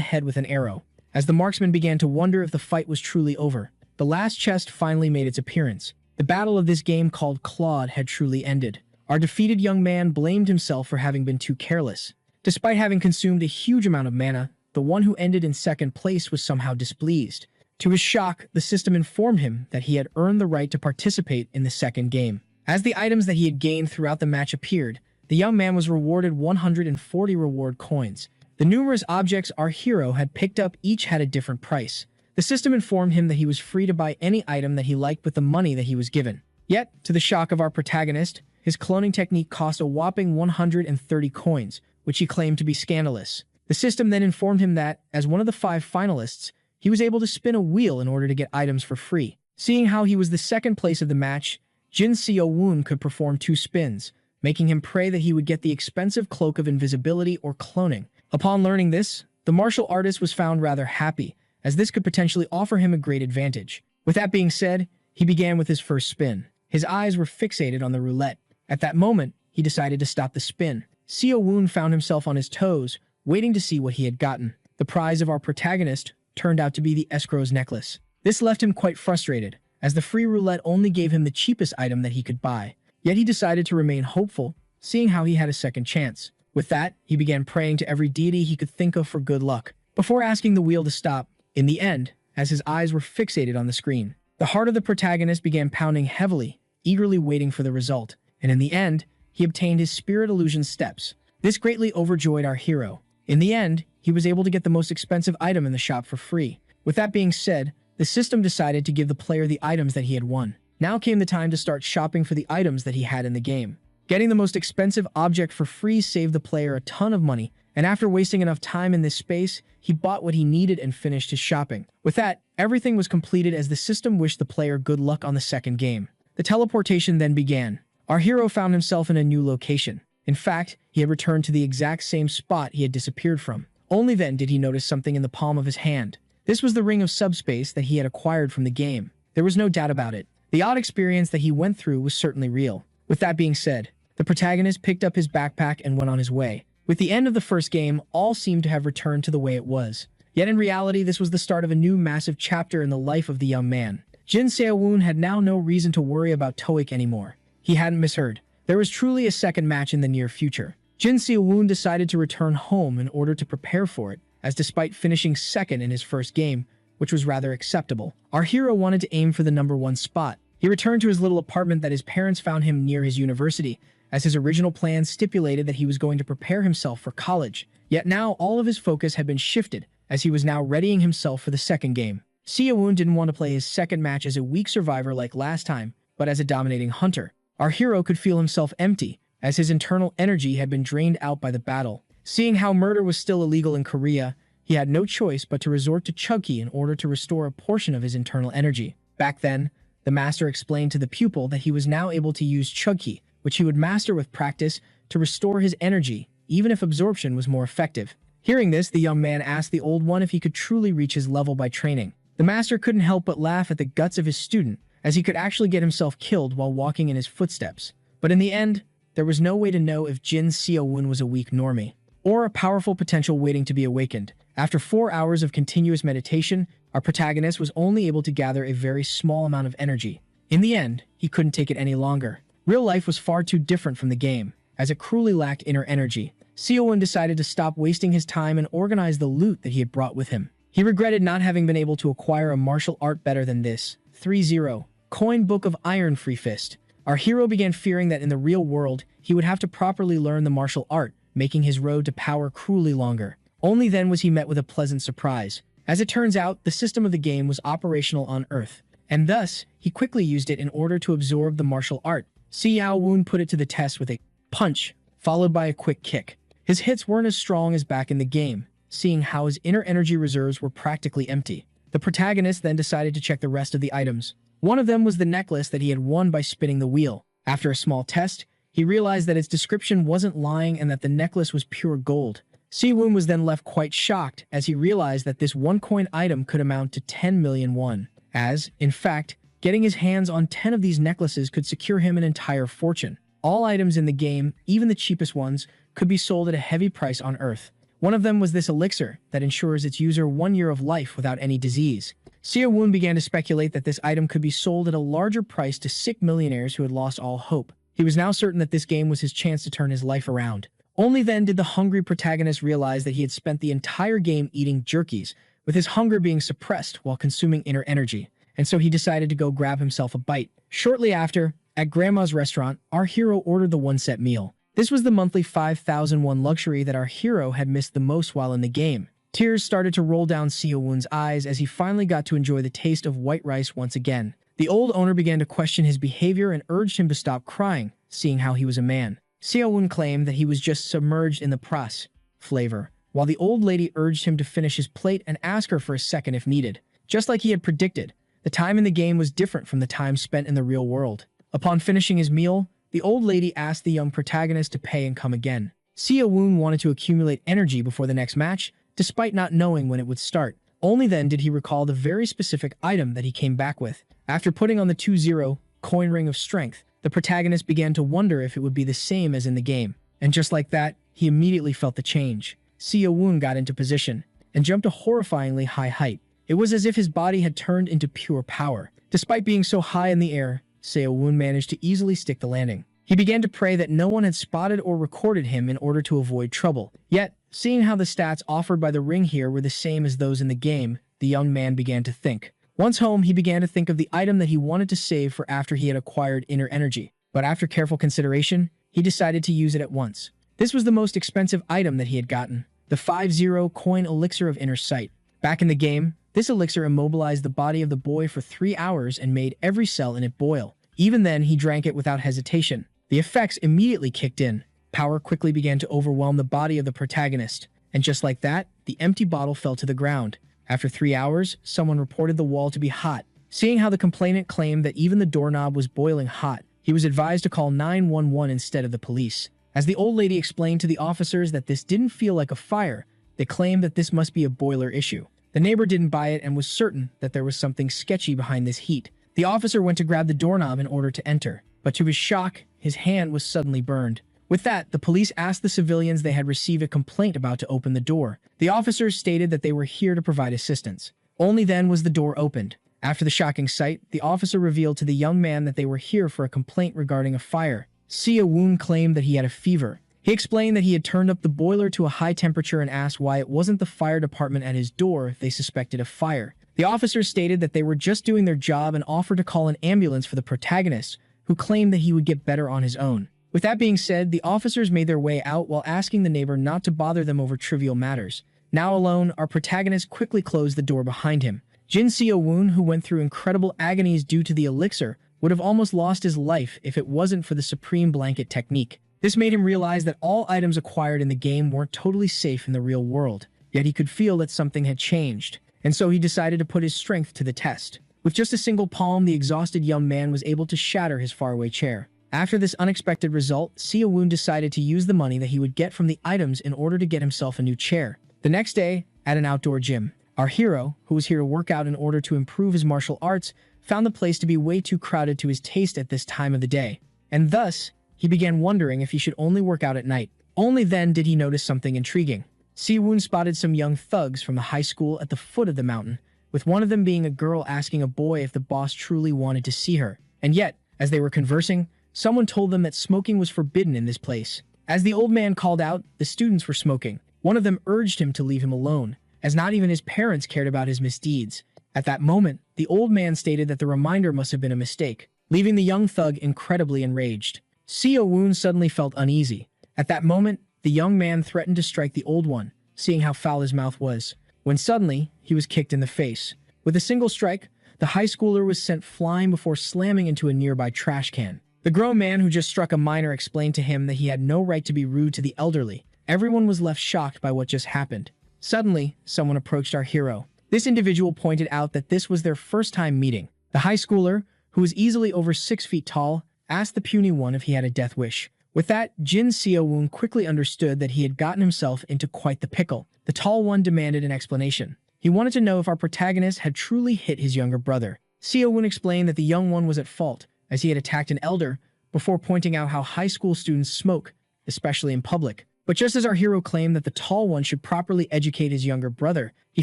head with an arrow. As the marksman began to wonder if the fight was truly over, the last chest finally made its appearance. The battle of this game called Claude had truly ended. Our defeated young man blamed himself for having been too careless. Despite having consumed a huge amount of mana, the one who ended in second place was somehow displeased. To his shock, the system informed him that he had earned the right to participate in the second game. As the items that he had gained throughout the match appeared, the young man was rewarded 140 reward coins. The numerous objects our hero had picked up each had a different price. The system informed him that he was free to buy any item that he liked with the money that he was given. Yet, to the shock of our protagonist, his cloning technique cost a whopping 130 coins, which he claimed to be scandalous. The system then informed him that, as one of the 5 finalists, he was able to spin a wheel in order to get items for free. Seeing how he was the second place of the match, Jin Seo-woon could perform 2 spins, making him pray that he would get the expensive cloak of invisibility or cloning. Upon learning this, the martial artist was found rather happy, as this could potentially offer him a great advantage. With that being said, he began with his first spin. His eyes were fixated on the roulette. At that moment, he decided to stop the spin. Seo-woon found himself on his toes, waiting to see what he had gotten. The prize of our protagonist turned out to be the escrow's necklace. This left him quite frustrated, as the free roulette only gave him the cheapest item that he could buy. Yet he decided to remain hopeful, seeing how he had a second chance. With that, he began praying to every deity he could think of for good luck, before asking the wheel to stop. In the end, as his eyes were fixated on the screen, the heart of the protagonist began pounding heavily, eagerly waiting for the result. And in the end, he obtained his spirit illusion steps. This greatly overjoyed our hero. In the end, he was able to get the most expensive item in the shop for free. With that being said, the system decided to give the player the items that he had won. Now came the time to start shopping for the items that he had in the game. Getting the most expensive object for free saved the player a ton of money, and after wasting enough time in this space, he bought what he needed and finished his shopping. With that, everything was completed as the system wished the player good luck on the second game. The teleportation then began. Our hero found himself in a new location. In fact, he had returned to the exact same spot he had disappeared from. Only then did he notice something in the palm of his hand. This was the ring of subspace that he had acquired from the game. There was no doubt about it. The odd experience that he went through was certainly real. With that being said, the protagonist picked up his backpack and went on his way. With the end of the first game, all seemed to have returned to the way it was. Yet in reality, this was the start of a new massive chapter in the life of the young man. Jin Seo-woon had now no reason to worry about TOEIC anymore. He hadn't misheard. There was truly a second match in the near future. Jin Seo-woon decided to return home in order to prepare for it, as despite finishing second in his first game, which was rather acceptable, our hero wanted to aim for the #1 spot. He returned to his little apartment that his parents found him near his university, as his original plan stipulated that he was going to prepare himself for college. Yet now all of his focus had been shifted, as he was now readying himself for the second game. Seo-woon didn't want to play his second match as a weak survivor like last time, but as a dominating hunter. Our hero could feel himself empty, as his internal energy had been drained out by the battle. Seeing how murder was still illegal in Korea, he had no choice but to resort to Chugki in order to restore a portion of his internal energy. Back then, the master explained to the pupil that he was now able to use Chugki, which he would master with practice, to restore his energy, even if absorption was more effective. Hearing this, the young man asked the old one if he could truly reach his level by training. The master couldn't help but laugh at the guts of his student, as he could actually get himself killed while walking in his footsteps. But in the end, there was no way to know if Jin Seo-woon was a weak normie, or a powerful potential waiting to be awakened. After 4 hours of continuous meditation, our protagonist was only able to gather a very small amount of energy. In the end, he couldn't take it any longer. Real life was far too different from the game, as it cruelly lacked inner energy. Seo-woon decided to stop wasting his time and organize the loot that he had brought with him. He regretted not having been able to acquire a martial art better than this. 3-0. Coin Book of Iron Free Fist. Our hero began fearing that in the real world, he would have to properly learn the martial art, making his road to power cruelly longer. Only then was he met with a pleasant surprise. As it turns out, the system of the game was operational on Earth, and thus, he quickly used it in order to absorb the martial art. Seo-woon put it to the test with a punch, followed by a quick kick. His hits weren't as strong as back in the game, seeing how his inner energy reserves were practically empty. The protagonist then decided to check the rest of the items. One of them was the necklace that he had won by spinning the wheel. After a small test, he realized that its description wasn't lying and that the necklace was pure gold. Si-woon was then left quite shocked as he realized that this one-coin item could amount to 10 million won, as, in fact, getting his hands on 10 of these necklaces could secure him an entire fortune. All items in the game, even the cheapest ones, could be sold at a heavy price on Earth. One of them was this elixir that ensures its user 1 year of life without any disease. Si-woon began to speculate that this item could be sold at a larger price to sick millionaires who had lost all hope. He was now certain that this game was his chance to turn his life around. Only then did the hungry protagonist realize that he had spent the entire game eating jerkies, with his hunger being suppressed while consuming inner energy, and so he decided to go grab himself a bite. Shortly after, at Grandma's restaurant, our hero ordered the one-set meal. This was the monthly 5,001 luxury that our hero had missed the most while in the game. Tears started to roll down Si-woon's eyes as he finally got to enjoy the taste of white rice once again. The old owner began to question his behavior and urged him to stop crying, seeing how he was a man. Si-woon claimed that he was just submerged in the pras flavor, while the old lady urged him to finish his plate and ask her for a second if needed. Just like he had predicted, the time in the game was different from the time spent in the real world. Upon finishing his meal, the old lady asked the young protagonist to pay and come again. Si-woon wanted to accumulate energy before the next match, despite not knowing when it would start. Only then did he recall the very specific item that he came back with. After putting on the 2-0 coin ring of strength, the protagonist began to wonder if it would be the same as in the game. And just like that, he immediately felt the change. Si-woon got into position and jumped a horrifyingly high height. It was as if his body had turned into pure power. Despite being so high in the air, Si-woon managed to easily stick the landing. He began to pray that no one had spotted or recorded him in order to avoid trouble. Yet, seeing how the stats offered by the ring here were the same as those in the game, the young man began to think. Once home, he began to think of the item that he wanted to save for after he had acquired inner energy. But after careful consideration, he decided to use it at once. This was the most expensive item that he had gotten, the 5-0 coin elixir of inner sight. Back in the game, this elixir immobilized the body of the boy for 3 hours and made every cell in it boil. Even then, he drank it without hesitation. The effects immediately kicked in. Power quickly began to overwhelm the body of the protagonist, and just like that, the empty bottle fell to the ground. After 3 hours, someone reported the wall to be hot. Seeing how the complainant claimed that even the doorknob was boiling hot, he was advised to call 911 instead of the police. As the old lady explained to the officers that this didn't feel like a fire, they claimed that this must be a boiler issue. The neighbor didn't buy it and was certain that there was something sketchy behind this heat. The officer went to grab the doorknob in order to enter, but to his shock, his hand was suddenly burned. With that, the police asked the civilians they had received a complaint about to open the door. The officers stated that they were here to provide assistance. Only then was the door opened. After the shocking sight, the officer revealed to the young man that they were here for a complaint regarding a fire. Si-woon claimed that he had a fever. He explained that he had turned up the boiler to a high temperature and asked why it wasn't the fire department at his door if they suspected a fire. The officers stated that they were just doing their job and offered to call an ambulance for the protagonist, who claimed that he would get better on his own. With that being said, the officers made their way out while asking the neighbor not to bother them over trivial matters. Now alone, our protagonist quickly closed the door behind him. Jin Si-woon, who went through incredible agonies due to the elixir, would have almost lost his life if it wasn't for the supreme blanket technique. This made him realize that all items acquired in the game weren't totally safe in the real world, yet he could feel that something had changed, and so he decided to put his strength to the test. With just a single palm, the exhausted young man was able to shatter his faraway chair. After this unexpected result, Si-woon decided to use the money that he would get from the items in order to get himself a new chair. The next day, at an outdoor gym, our hero, who was here to work out in order to improve his martial arts, found the place to be way too crowded to his taste at this time of the day. And thus, he began wondering if he should only work out at night. Only then did he notice something intriguing. Si-woon spotted some young thugs from the high school at the foot of the mountain, with one of them being a girl asking a boy if the boss truly wanted to see her. And yet, as they were conversing, someone told them that smoking was forbidden in this place. As the old man called out, the students were smoking. One of them urged him to leave him alone, as not even his parents cared about his misdeeds. At that moment, the old man stated that the reminder must have been a mistake, leaving the young thug incredibly enraged. Si-woon suddenly felt uneasy. At that moment, the young man threatened to strike the old one, seeing how foul his mouth was, when suddenly, he was kicked in the face. With a single strike, the high schooler was sent flying before slamming into a nearby trash can. The grown man who just struck a minor explained to him that he had no right to be rude to the elderly. Everyone was left shocked by what just happened. Suddenly, someone approached our hero. This individual pointed out that this was their first time meeting. The high schooler, who was easily over 6 feet tall, asked the puny one if he had a death wish. With that, Jin Seo-woon quickly understood that he had gotten himself into quite the pickle. The tall one demanded an explanation. He wanted to know if our protagonist had truly hit his younger brother. Seo-woon explained that the young one was at fault, as he had attacked an elder, before pointing out how high school students smoke, especially in public. But just as our hero claimed that the tall one should properly educate his younger brother, he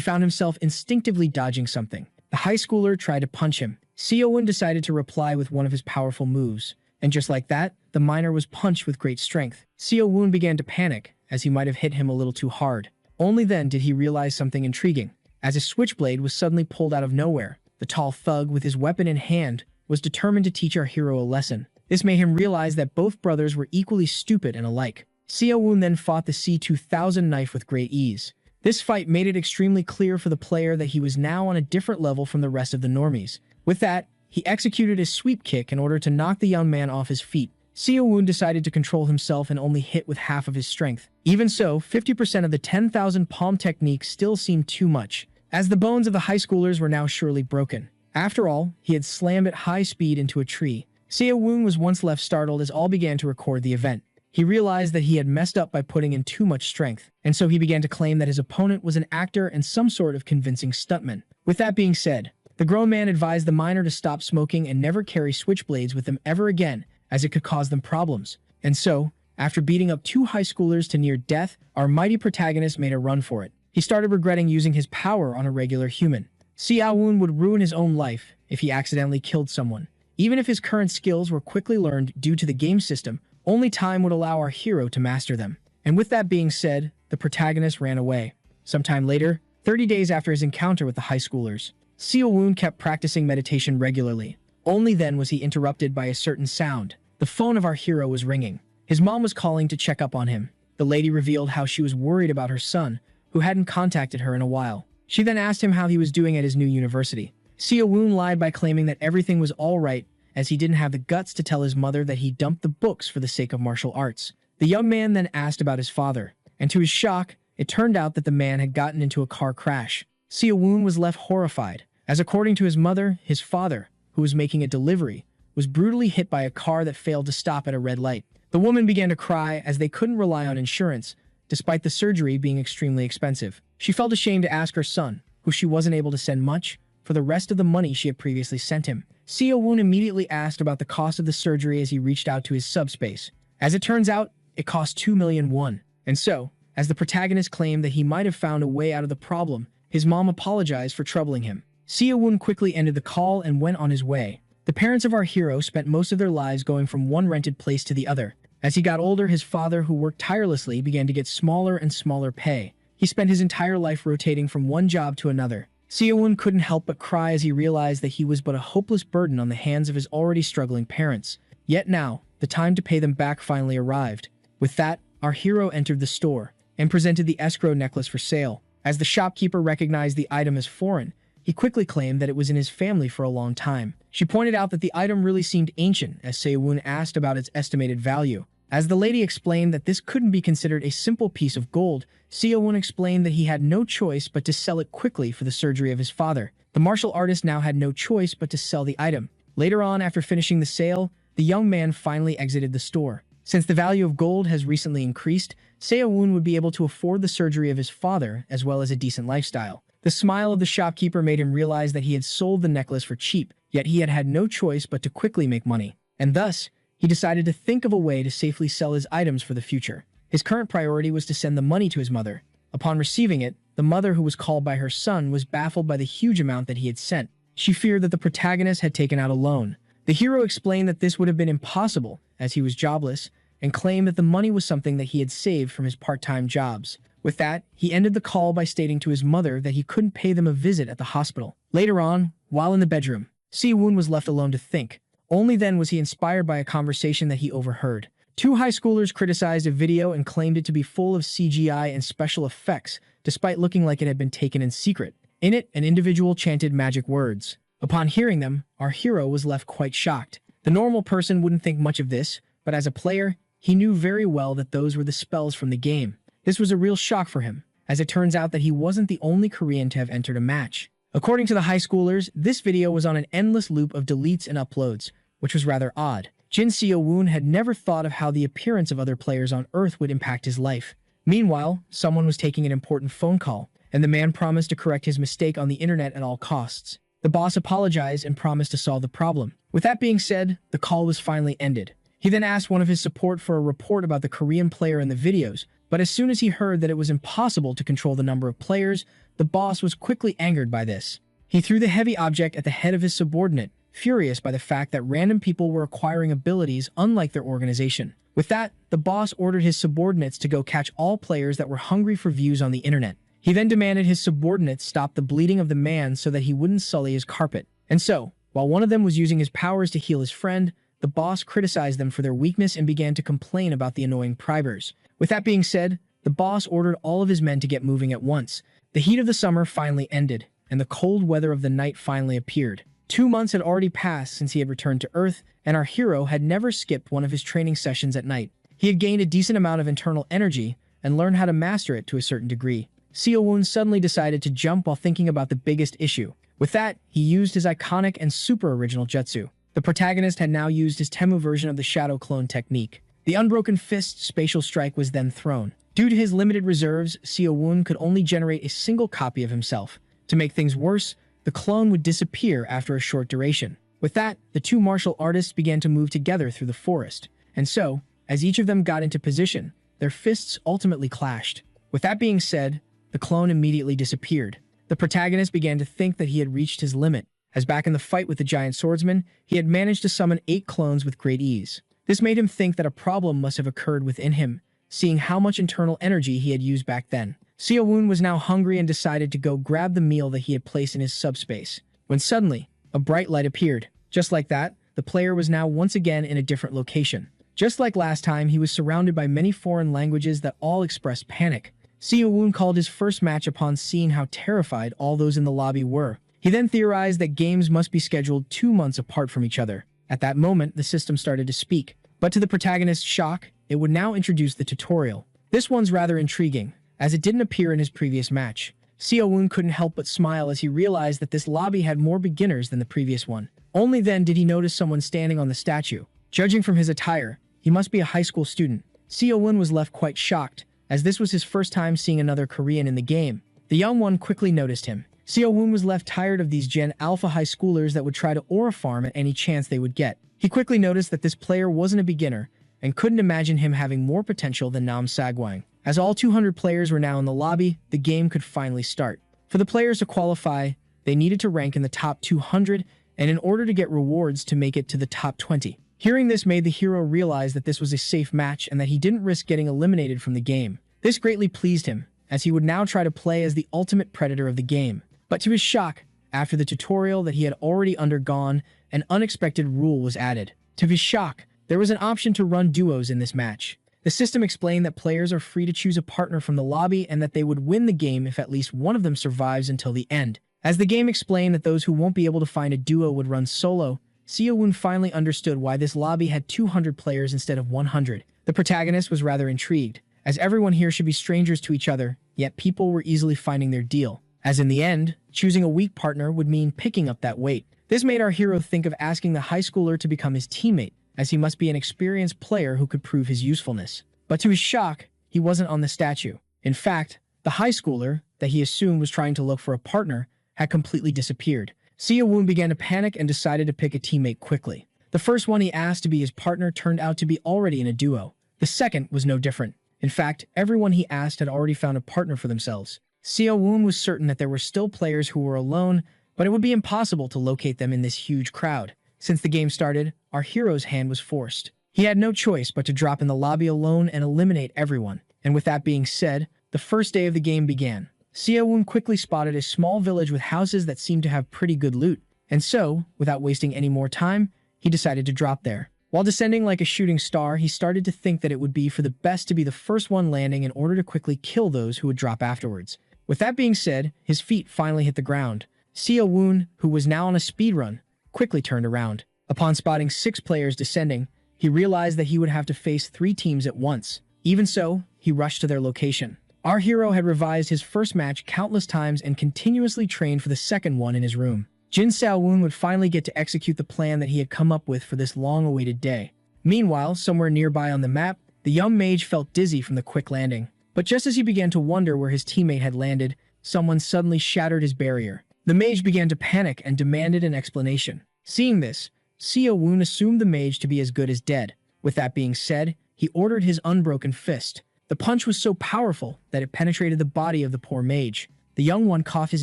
found himself instinctively dodging something. The high schooler tried to punch him. Seo-woon decided to reply with one of his powerful moves. And just like that, the minor was punched with great strength. Seo-woon began to panic, as he might have hit him a little too hard. Only then did he realize something intriguing. As a switchblade was suddenly pulled out of nowhere, the tall thug with his weapon in hand was determined to teach our hero a lesson. This made him realize that both brothers were equally stupid and alike. Seo-woon then fought the C-2000 knife with great ease. This fight made it extremely clear for the player that he was now on a different level from the rest of the normies. With that, he executed his sweep kick in order to knock the young man off his feet. Seo-woon decided to control himself and only hit with half of his strength. Even so, 50% of the 10,000 palm technique still seemed too much, as the bones of the high schoolers were now surely broken. After all, he had slammed at high speed into a tree. Seo-woon was once left startled as all began to record the event. He realized that he had messed up by putting in too much strength, and so he began to claim that his opponent was an actor and some sort of convincing stuntman. With that being said, the grown man advised the minor to stop smoking and never carry switchblades with them ever again, as it could cause them problems. And so, after beating up 2 high schoolers to near death, our mighty protagonist made a run for it. He started regretting using his power on a regular human. Seo-woon would ruin his own life if he accidentally killed someone. Even if his current skills were quickly learned due to the game system, only time would allow our hero to master them. And with that being said, the protagonist ran away. Sometime later, 30 days after his encounter with the high schoolers, Seo-woon kept practicing meditation regularly. Only then was he interrupted by a certain sound. The phone of our hero was ringing. His mom was calling to check up on him. The lady revealed how she was worried about her son, who hadn't contacted her in a while. She then asked him how he was doing at his new university. Seo-woon lied by claiming that everything was all right, as he didn't have the guts to tell his mother that he dumped the books for the sake of martial arts. The young man then asked about his father, and to his shock, it turned out that the man had gotten into a car crash. Seo-woon was left horrified, as according to his mother, his father, who was making a delivery, was brutally hit by a car that failed to stop at a red light. The woman began to cry as they couldn't rely on insurance, despite the surgery being extremely expensive. She felt ashamed to ask her son, who she wasn't able to send much, for the rest of the money she had previously sent him. Seo-woon immediately asked about the cost of the surgery as he reached out to his subspace. As it turns out, it cost 2 million won. And so, as the protagonist claimed that he might have found a way out of the problem, his mom apologized for troubling him. Seo-woon quickly ended the call and went on his way. The parents of our hero spent most of their lives going from one rented place to the other. As he got older, his father, who worked tirelessly, began to get smaller and smaller pay. He spent his entire life rotating from one job to another. Seo-woon couldn't help but cry as he realized that he was but a hopeless burden on the hands of his already struggling parents. Yet now, the time to pay them back finally arrived. With that, our hero entered the store and presented the escrow necklace for sale. As the shopkeeper recognized the item as foreign, he quickly claimed that it was in his family for a long time. She pointed out that the item really seemed ancient as Seo-woon asked about its estimated value. As the lady explained that this couldn't be considered a simple piece of gold, Seo-woon explained that he had no choice but to sell it quickly for the surgery of his father. The martial artist now had no choice but to sell the item. Later on, after finishing the sale, the young man finally exited the store. Since the value of gold has recently increased, Seo-woon would be able to afford the surgery of his father as well as a decent lifestyle. The smile of the shopkeeper made him realize that he had sold the necklace for cheap, yet he had had no choice but to quickly make money. And thus, he decided to think of a way to safely sell his items for the future. His current priority was to send the money to his mother. Upon receiving it, the mother, who was called by her son, was baffled by the huge amount that he had sent. She feared that the protagonist had taken out a loan. The hero explained that this would have been impossible, as he was jobless, and claimed that the money was something that he had saved from his part-time jobs. With that, he ended the call by stating to his mother that he couldn't pay them a visit at the hospital. Later on, while in the bedroom, Seo-woon was left alone to think. Only then was he inspired by a conversation that he overheard. 2 high schoolers criticized a video and claimed it to be full of CGI and special effects, despite looking like it had been taken in secret. In it, an individual chanted magic words. Upon hearing them, our hero was left quite shocked. The normal person wouldn't think much of this, but as a player, he knew very well that those were the spells from the game. This was a real shock for him, as it turns out that he wasn't the only Korean to have entered a match. According to the high schoolers, this video was on an endless loop of deletes and uploads, which was rather odd. Jin Seo-woon had never thought of how the appearance of other players on Earth would impact his life. Meanwhile, someone was taking an important phone call, and the man promised to correct his mistake on the internet at all costs. The boss apologized and promised to solve the problem. With that being said, the call was finally ended. He then asked one of his support for a report about the Korean player in the videos, but as soon as he heard that it was impossible to control the number of players, the boss was quickly angered by this. He threw the heavy object at the head of his subordinate, furious by the fact that random people were acquiring abilities unlike their organization. With that, the boss ordered his subordinates to go catch all players that were hungry for views on the internet. He then demanded his subordinates stop the bleeding of the man so that he wouldn't sully his carpet. And so, while one of them was using his powers to heal his friend, the boss criticized them for their weakness and began to complain about the annoying privers. With that being said, the boss ordered all of his men to get moving at once. The heat of the summer finally ended, and the cold weather of the night finally appeared. 2 months had already passed since he had returned to Earth, and our hero had never skipped one of his training sessions at night. He had gained a decent amount of internal energy and learned how to master it to a certain degree. Seo-woon suddenly decided to jump while thinking about the biggest issue. With that, he used his iconic and super original jutsu. The protagonist had now used his Temu version of the shadow clone technique. The unbroken fist spatial strike was then thrown. Due to his limited reserves, Seo-woon could only generate a single copy of himself. To make things worse, the clone would disappear after a short duration. With that, the two martial artists began to move together through the forest. And so, as each of them got into position, their fists ultimately clashed. With that being said, the clone immediately disappeared. The protagonist began to think that he had reached his limit, as back in the fight with the giant swordsman, he had managed to summon 8 clones with great ease. This made him think that a problem must have occurred within him, seeing how much internal energy he had used back then. Seo-woon was now hungry and decided to go grab the meal that he had placed in his subspace, when suddenly, a bright light appeared. Just like that, the player was now once again in a different location. Just like last time, he was surrounded by many foreign languages that all expressed panic. Seo-woon called his first match upon seeing how terrified all those in the lobby were. He then theorized that games must be scheduled 2 months apart from each other. At that moment, the system started to speak. But to the protagonist's shock, it would now introduce the tutorial. This one's rather intriguing, as it didn't appear in his previous match. Seo-woon couldn't help but smile as he realized that this lobby had more beginners than the previous one. Only then did he notice someone standing on the statue. Judging from his attire, he must be a high school student. Seo-woon was left quite shocked, as this was his first time seeing another Korean in the game. The young one quickly noticed him. Seo-woon was left tired of these Gen Alpha high schoolers that would try to aura farm at any chance they would get. He quickly noticed that this player wasn't a beginner, and couldn't imagine him having more potential than Nam Sagwang. As all 200 players were now in the lobby, the game could finally start. For the players to qualify, they needed to rank in the top 200, and in order to get rewards to make it to the top 20. Hearing this made the hero realize that this was a safe match and that he didn't risk getting eliminated from the game. This greatly pleased him, as he would now try to play as the ultimate predator of the game. But to his shock, after the tutorial that he had already undergone, an unexpected rule was added. To his shock, there was an option to run duos in this match. The system explained that players are free to choose a partner from the lobby and that they would win the game if at least one of them survives until the end. As the game explained that those who won't be able to find a duo would run solo, Seo-woon finally understood why this lobby had 200 players instead of 100. The protagonist was rather intrigued, as everyone here should be strangers to each other, yet people were easily finding their deal. As in the end, choosing a weak partner would mean picking up that weight. This made our hero think of asking the high schooler to become his teammate, as he must be an experienced player who could prove his usefulness. But to his shock, he wasn't on the statue. In fact, the high schooler, that he assumed was trying to look for a partner, had completely disappeared. Seo-woon began to panic and decided to pick a teammate quickly. The first one he asked to be his partner turned out to be already in a duo. The second was no different. In fact, everyone he asked had already found a partner for themselves. Seo-woon was certain that there were still players who were alone, but it would be impossible to locate them in this huge crowd. Since the game started, our hero's hand was forced. He had no choice but to drop in the lobby alone and eliminate everyone. And with that being said, the first day of the game began. Seo-woon quickly spotted a small village with houses that seemed to have pretty good loot. And so, without wasting any more time, he decided to drop there. While descending like a shooting star, he started to think that it would be for the best to be the first one landing in order to quickly kill those who would drop afterwards. With that being said, his feet finally hit the ground. Seo-woon, who was now on a speed run, quickly turned around. Upon spotting 6 players descending, he realized that he would have to face 3 teams at once. Even so, he rushed to their location. Our hero had revised his first match countless times and continuously trained for the second one in his room. Jin Sao-woon would finally get to execute the plan that he had come up with for this long-awaited day. Meanwhile, somewhere nearby on the map, the young mage felt dizzy from the quick landing. But just as he began to wonder where his teammate had landed, someone suddenly shattered his barrier. The mage began to panic and demanded an explanation. Seeing this, Seo-woon assumed the mage to be as good as dead. With that being said, he ordered his unbroken fist. The punch was so powerful that it penetrated the body of the poor mage. The young one coughed his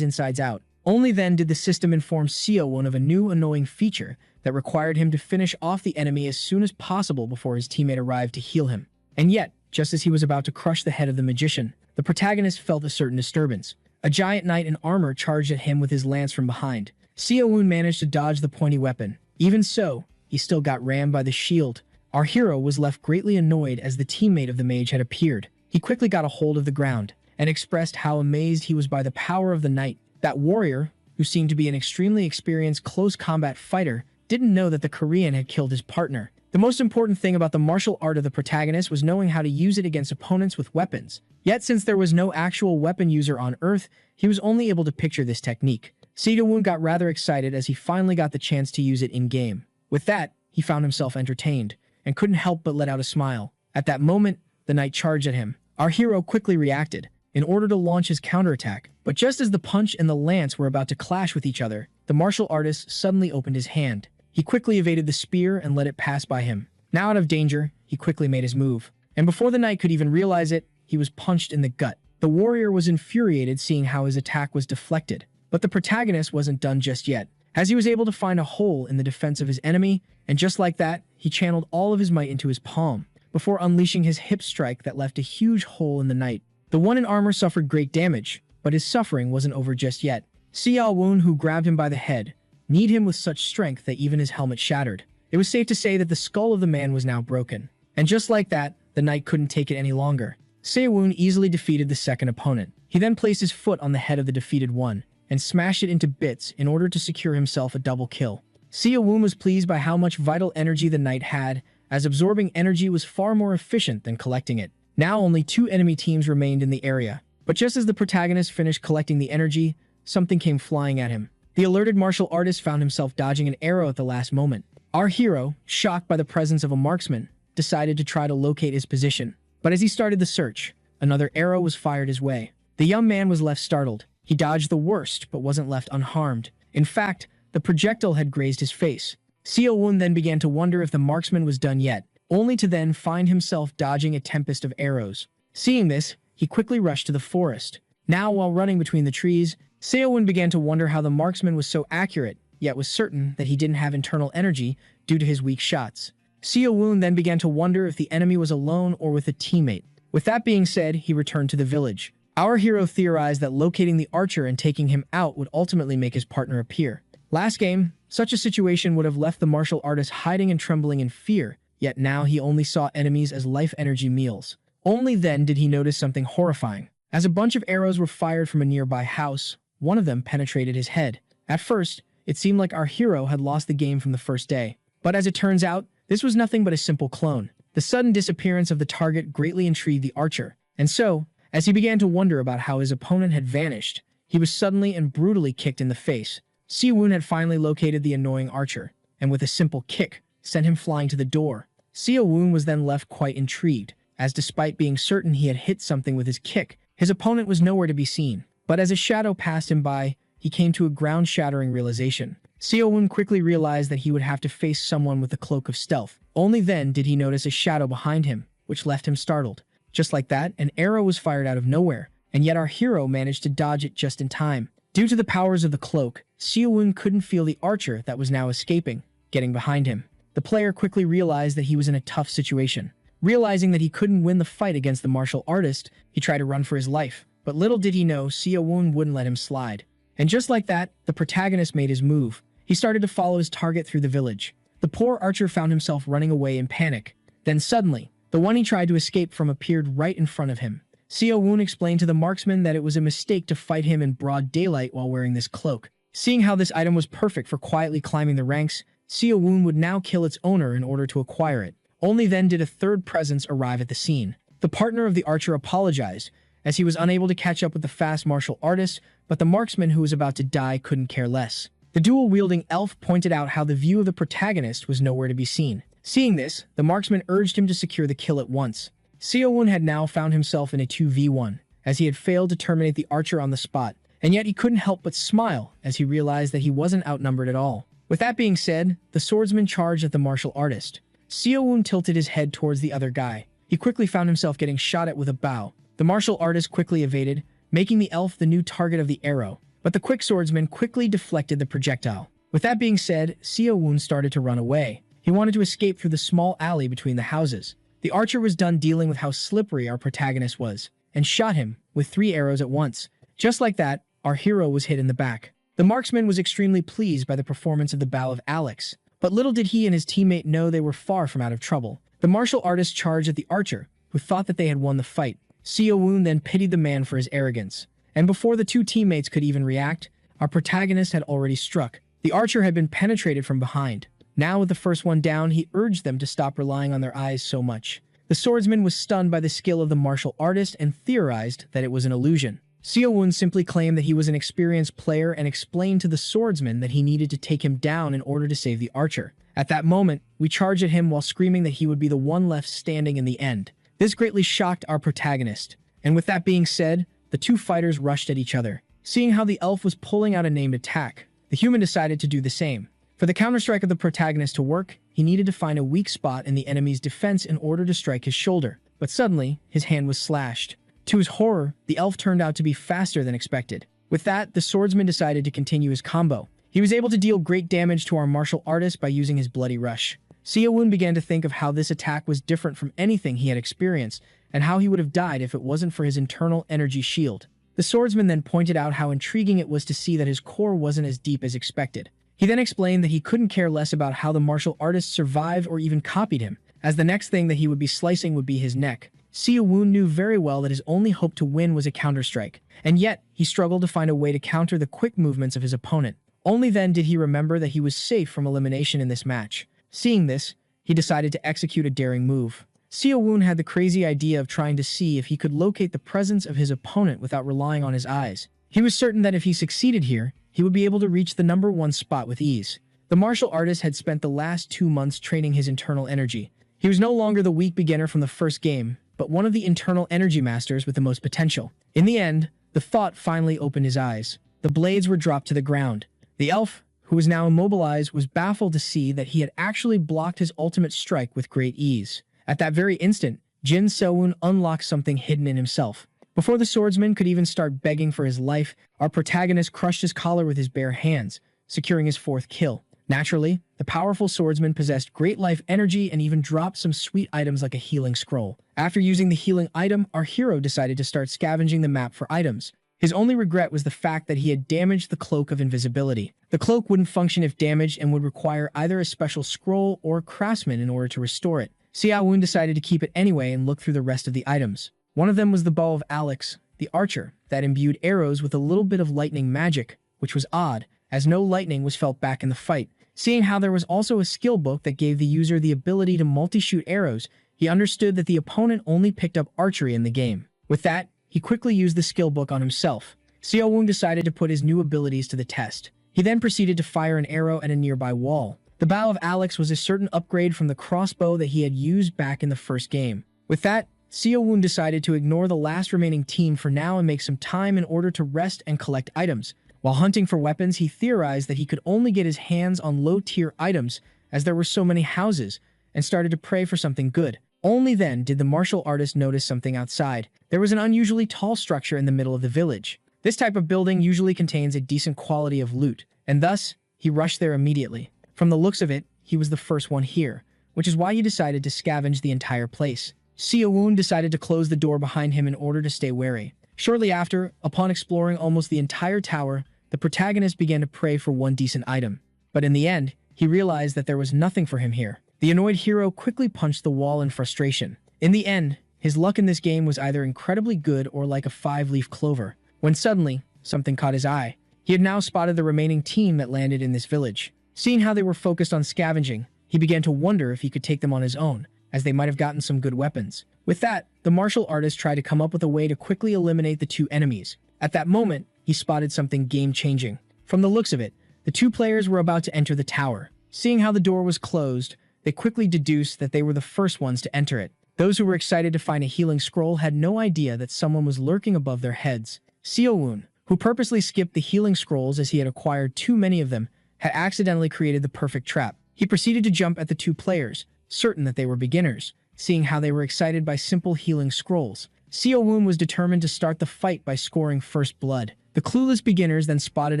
insides out. Only then did the system inform Seo-woon of a new annoying feature that required him to finish off the enemy as soon as possible before his teammate arrived to heal him. And yet, just as he was about to crush the head of the magician, the protagonist felt a certain disturbance. A giant knight in armor charged at him with his lance from behind. Seo-woon managed to dodge the pointy weapon. Even so, he still got rammed by the shield. Our hero was left greatly annoyed as the teammate of the mage had appeared. He quickly got a hold of the ground and expressed how amazed he was by the power of the knight. That warrior, who seemed to be an extremely experienced close combat fighter, didn't know that the Korean had killed his partner. The most important thing about the martial art of the protagonist was knowing how to use it against opponents with weapons. Yet since there was no actual weapon user on Earth, he was only able to picture this technique. Seo-woon got rather excited as he finally got the chance to use it in-game. With that, he found himself entertained, and couldn't help but let out a smile. At that moment, the knight charged at him. Our hero quickly reacted, in order to launch his counterattack. But just as the punch and the lance were about to clash with each other, the martial artist suddenly opened his hand. He quickly evaded the spear and let it pass by him. Now out of danger, he quickly made his move. And before the knight could even realize it, he was punched in the gut. The warrior was infuriated seeing how his attack was deflected. But the protagonist wasn't done just yet, as he was able to find a hole in the defense of his enemy, and just like that, he channeled all of his might into his palm, before unleashing his hip strike that left a huge hole in the knight. The one in armor suffered great damage, but his suffering wasn't over just yet. Seo-woon, who grabbed him by the head, kneed him with such strength that even his helmet shattered. It was safe to say that the skull of the man was now broken. And just like that, the knight couldn't take it any longer. Seo-woon easily defeated the second opponent. He then placed his foot on the head of the defeated one, and smashed it into bits in order to secure himself a double kill. Seo-woon was pleased by how much vital energy the knight had, as absorbing energy was far more efficient than collecting it. Now only 2 enemy teams remained in the area. But just as the protagonist finished collecting the energy, something came flying at him. The alerted martial artist found himself dodging an arrow at the last moment. Our hero, shocked by the presence of a marksman, decided to try to locate his position. But as he started the search, another arrow was fired his way. The young man was left startled. He dodged the worst, but wasn't left unharmed. In fact, the projectile had grazed his face. Seo-woon then began to wonder if the marksman was done yet, only to then find himself dodging a tempest of arrows. Seeing this, he quickly rushed to the forest. Now, while running between the trees, Seo-woon began to wonder how the marksman was so accurate, yet was certain that he didn't have internal energy due to his weak shots. Seo-woon then began to wonder if the enemy was alone or with a teammate. With that being said, he returned to the village. Our hero theorized that locating the archer and taking him out would ultimately make his partner appear. Last game, such a situation would have left the martial artist hiding and trembling in fear, yet now he only saw enemies as life energy meals. Only then did he notice something horrifying. As a bunch of arrows were fired from a nearby house, one of them penetrated his head. At first, it seemed like our hero had lost the game from the first day. But as it turns out, this was nothing but a simple clone. The sudden disappearance of the target greatly intrigued the archer, and so, as he began to wonder about how his opponent had vanished, he was suddenly and brutally kicked in the face. Seo-woon had finally located the annoying archer, and with a simple kick, sent him flying to the door. Seo-woon was then left quite intrigued, as despite being certain he had hit something with his kick, his opponent was nowhere to be seen. But as a shadow passed him by, he came to a ground-shattering realization. Seo-woon quickly realized that he would have to face someone with a cloak of stealth. Only then did he notice a shadow behind him, which left him startled. Just like that, an arrow was fired out of nowhere, and yet our hero managed to dodge it just in time. Due to the powers of the cloak, Seo-woon couldn't feel the archer that was now escaping, getting behind him. The player quickly realized that he was in a tough situation. Realizing that he couldn't win the fight against the martial artist, he tried to run for his life. But little did he know, Seo-woon wouldn't let him slide. And just like that, the protagonist made his move. He started to follow his target through the village. The poor archer found himself running away in panic. Then suddenly, the one he tried to escape from appeared right in front of him. Seo-woon explained to the marksman that it was a mistake to fight him in broad daylight while wearing this cloak. Seeing how this item was perfect for quietly climbing the ranks, Seo-woon would now kill its owner in order to acquire it. Only then did a third presence arrive at the scene. The partner of the archer apologized, as he was unable to catch up with the fast martial artist, but the marksman who was about to die couldn't care less. The dual-wielding elf pointed out how the view of the protagonist was nowhere to be seen. Seeing this, the marksman urged him to secure the kill at once. Seo-woon had now found himself in a 2v1, as he had failed to terminate the archer on the spot, and yet he couldn't help but smile as he realized that he wasn't outnumbered at all. With that being said, the swordsman charged at the martial artist. Seo-woon tilted his head towards the other guy. He quickly found himself getting shot at with a bow. The martial artist quickly evaded, making the elf the new target of the arrow, but the quick swordsman quickly deflected the projectile. With that being said, Seo-woon started to run away. He wanted to escape through the small alley between the houses. The archer was done dealing with how slippery our protagonist was, and shot him with 3 arrows at once. Just like that, our hero was hit in the back. The marksman was extremely pleased by the performance of the bow of Alex, but little did he and his teammate know they were far from out of trouble. The martial artist charged at the archer, who thought that they had won the fight. Seo-woon then pitied the man for his arrogance, and before the 2 teammates could even react, our protagonist had already struck. The archer had been penetrated from behind. Now with the first one down, he urged them to stop relying on their eyes so much. The swordsman was stunned by the skill of the martial artist and theorized that it was an illusion. Seo-woon simply claimed that he was an experienced player and explained to the swordsman that he needed to take him down in order to save the archer. At that moment, we charged at him while screaming that he would be the one left standing in the end. This greatly shocked our protagonist, and with that being said, the 2 fighters rushed at each other. Seeing how the elf was pulling out a named attack, the human decided to do the same. For the counterstrike of the protagonist to work, he needed to find a weak spot in the enemy's defense in order to strike his shoulder. But suddenly, his hand was slashed. To his horror, the elf turned out to be faster than expected. With that, the swordsman decided to continue his combo. He was able to deal great damage to our martial artist by using his bloody rush. Seo-woon began to think of how this attack was different from anything he had experienced, and how he would have died if it wasn't for his internal energy shield. The swordsman then pointed out how intriguing it was to see that his core wasn't as deep as expected. He then explained that he couldn't care less about how the martial artist survived or even copied him, as the next thing that he would be slicing would be his neck. Seo-woon knew very well that his only hope to win was a counterstrike, and yet he struggled to find a way to counter the quick movements of his opponent. Only then did he remember that he was safe from elimination in this match. Seeing this, he decided to execute a daring move. Seo-woon had the crazy idea of trying to see if he could locate the presence of his opponent without relying on his eyes. He was certain that if he succeeded here, he would be able to reach the number 1 spot with ease. The martial artist had spent the last 2 months training his internal energy. He was no longer the weak beginner from the first game, but one of the internal energy masters with the most potential. In the end, the thought finally opened his eyes. The blades were dropped to the ground. The elf, who was now immobilized, was baffled to see that he had actually blocked his ultimate strike with great ease. At that very instant, Jin Seo-woon unlocked something hidden in himself. Before the swordsman could even start begging for his life, our protagonist crushed his collar with his bare hands, securing his 4th kill. Naturally, the powerful swordsman possessed great life energy and even dropped some sweet items like a healing scroll. After using the healing item, our hero decided to start scavenging the map for items. His only regret was the fact that he had damaged the cloak of invisibility. The cloak wouldn't function if damaged and would require either a special scroll or a craftsman in order to restore it. Seo-woon decided to keep it anyway and look through the rest of the items. One of them was the bow of Alex, the archer, that imbued arrows with a little bit of lightning magic, which was odd, as no lightning was felt back in the fight. Seeing how there was also a skill book that gave the user the ability to multi-shoot arrows, he understood that the opponent only picked up archery in the game. With that, he quickly used the skill book on himself. Seo-woon decided to put his new abilities to the test. He then proceeded to fire an arrow at a nearby wall. The bow of Alex was a certain upgrade from the crossbow that he had used back in the first game. With that, Seo-woon decided to ignore the last remaining team for now and make some time in order to rest and collect items. While hunting for weapons, he theorized that he could only get his hands on low-tier items as there were so many houses, and started to pray for something good. Only then did the martial artist notice something outside. There was an unusually tall structure in the middle of the village. This type of building usually contains a decent quality of loot, and thus, he rushed there immediately. From the looks of it, he was the first one here, which is why he decided to scavenge the entire place. Seo-woon decided to close the door behind him in order to stay wary. Shortly after, upon exploring almost the entire tower, the protagonist began to pray for one decent item. But in the end, he realized that there was nothing for him here. The annoyed hero quickly punched the wall in frustration. In the end, his luck in this game was either incredibly good or like a 5-leaf clover, when suddenly, something caught his eye. He had now spotted the remaining team that landed in this village. Seeing how they were focused on scavenging, he began to wonder if he could take them on his own, as they might have gotten some good weapons. With that, the martial artist tried to come up with a way to quickly eliminate the two enemies. At that moment, he spotted something game-changing. From the looks of it, the two players were about to enter the tower. Seeing how the door was closed, they quickly deduced that they were the first ones to enter it. Those who were excited to find a healing scroll had no idea that someone was lurking above their heads. Seo-woon, who purposely skipped the healing scrolls as he had acquired too many of them, had accidentally created the perfect trap. He proceeded to jump at the two players, certain that they were beginners, seeing how they were excited by simple healing scrolls. Seo-woon was determined to start the fight by scoring first blood. The clueless beginners then spotted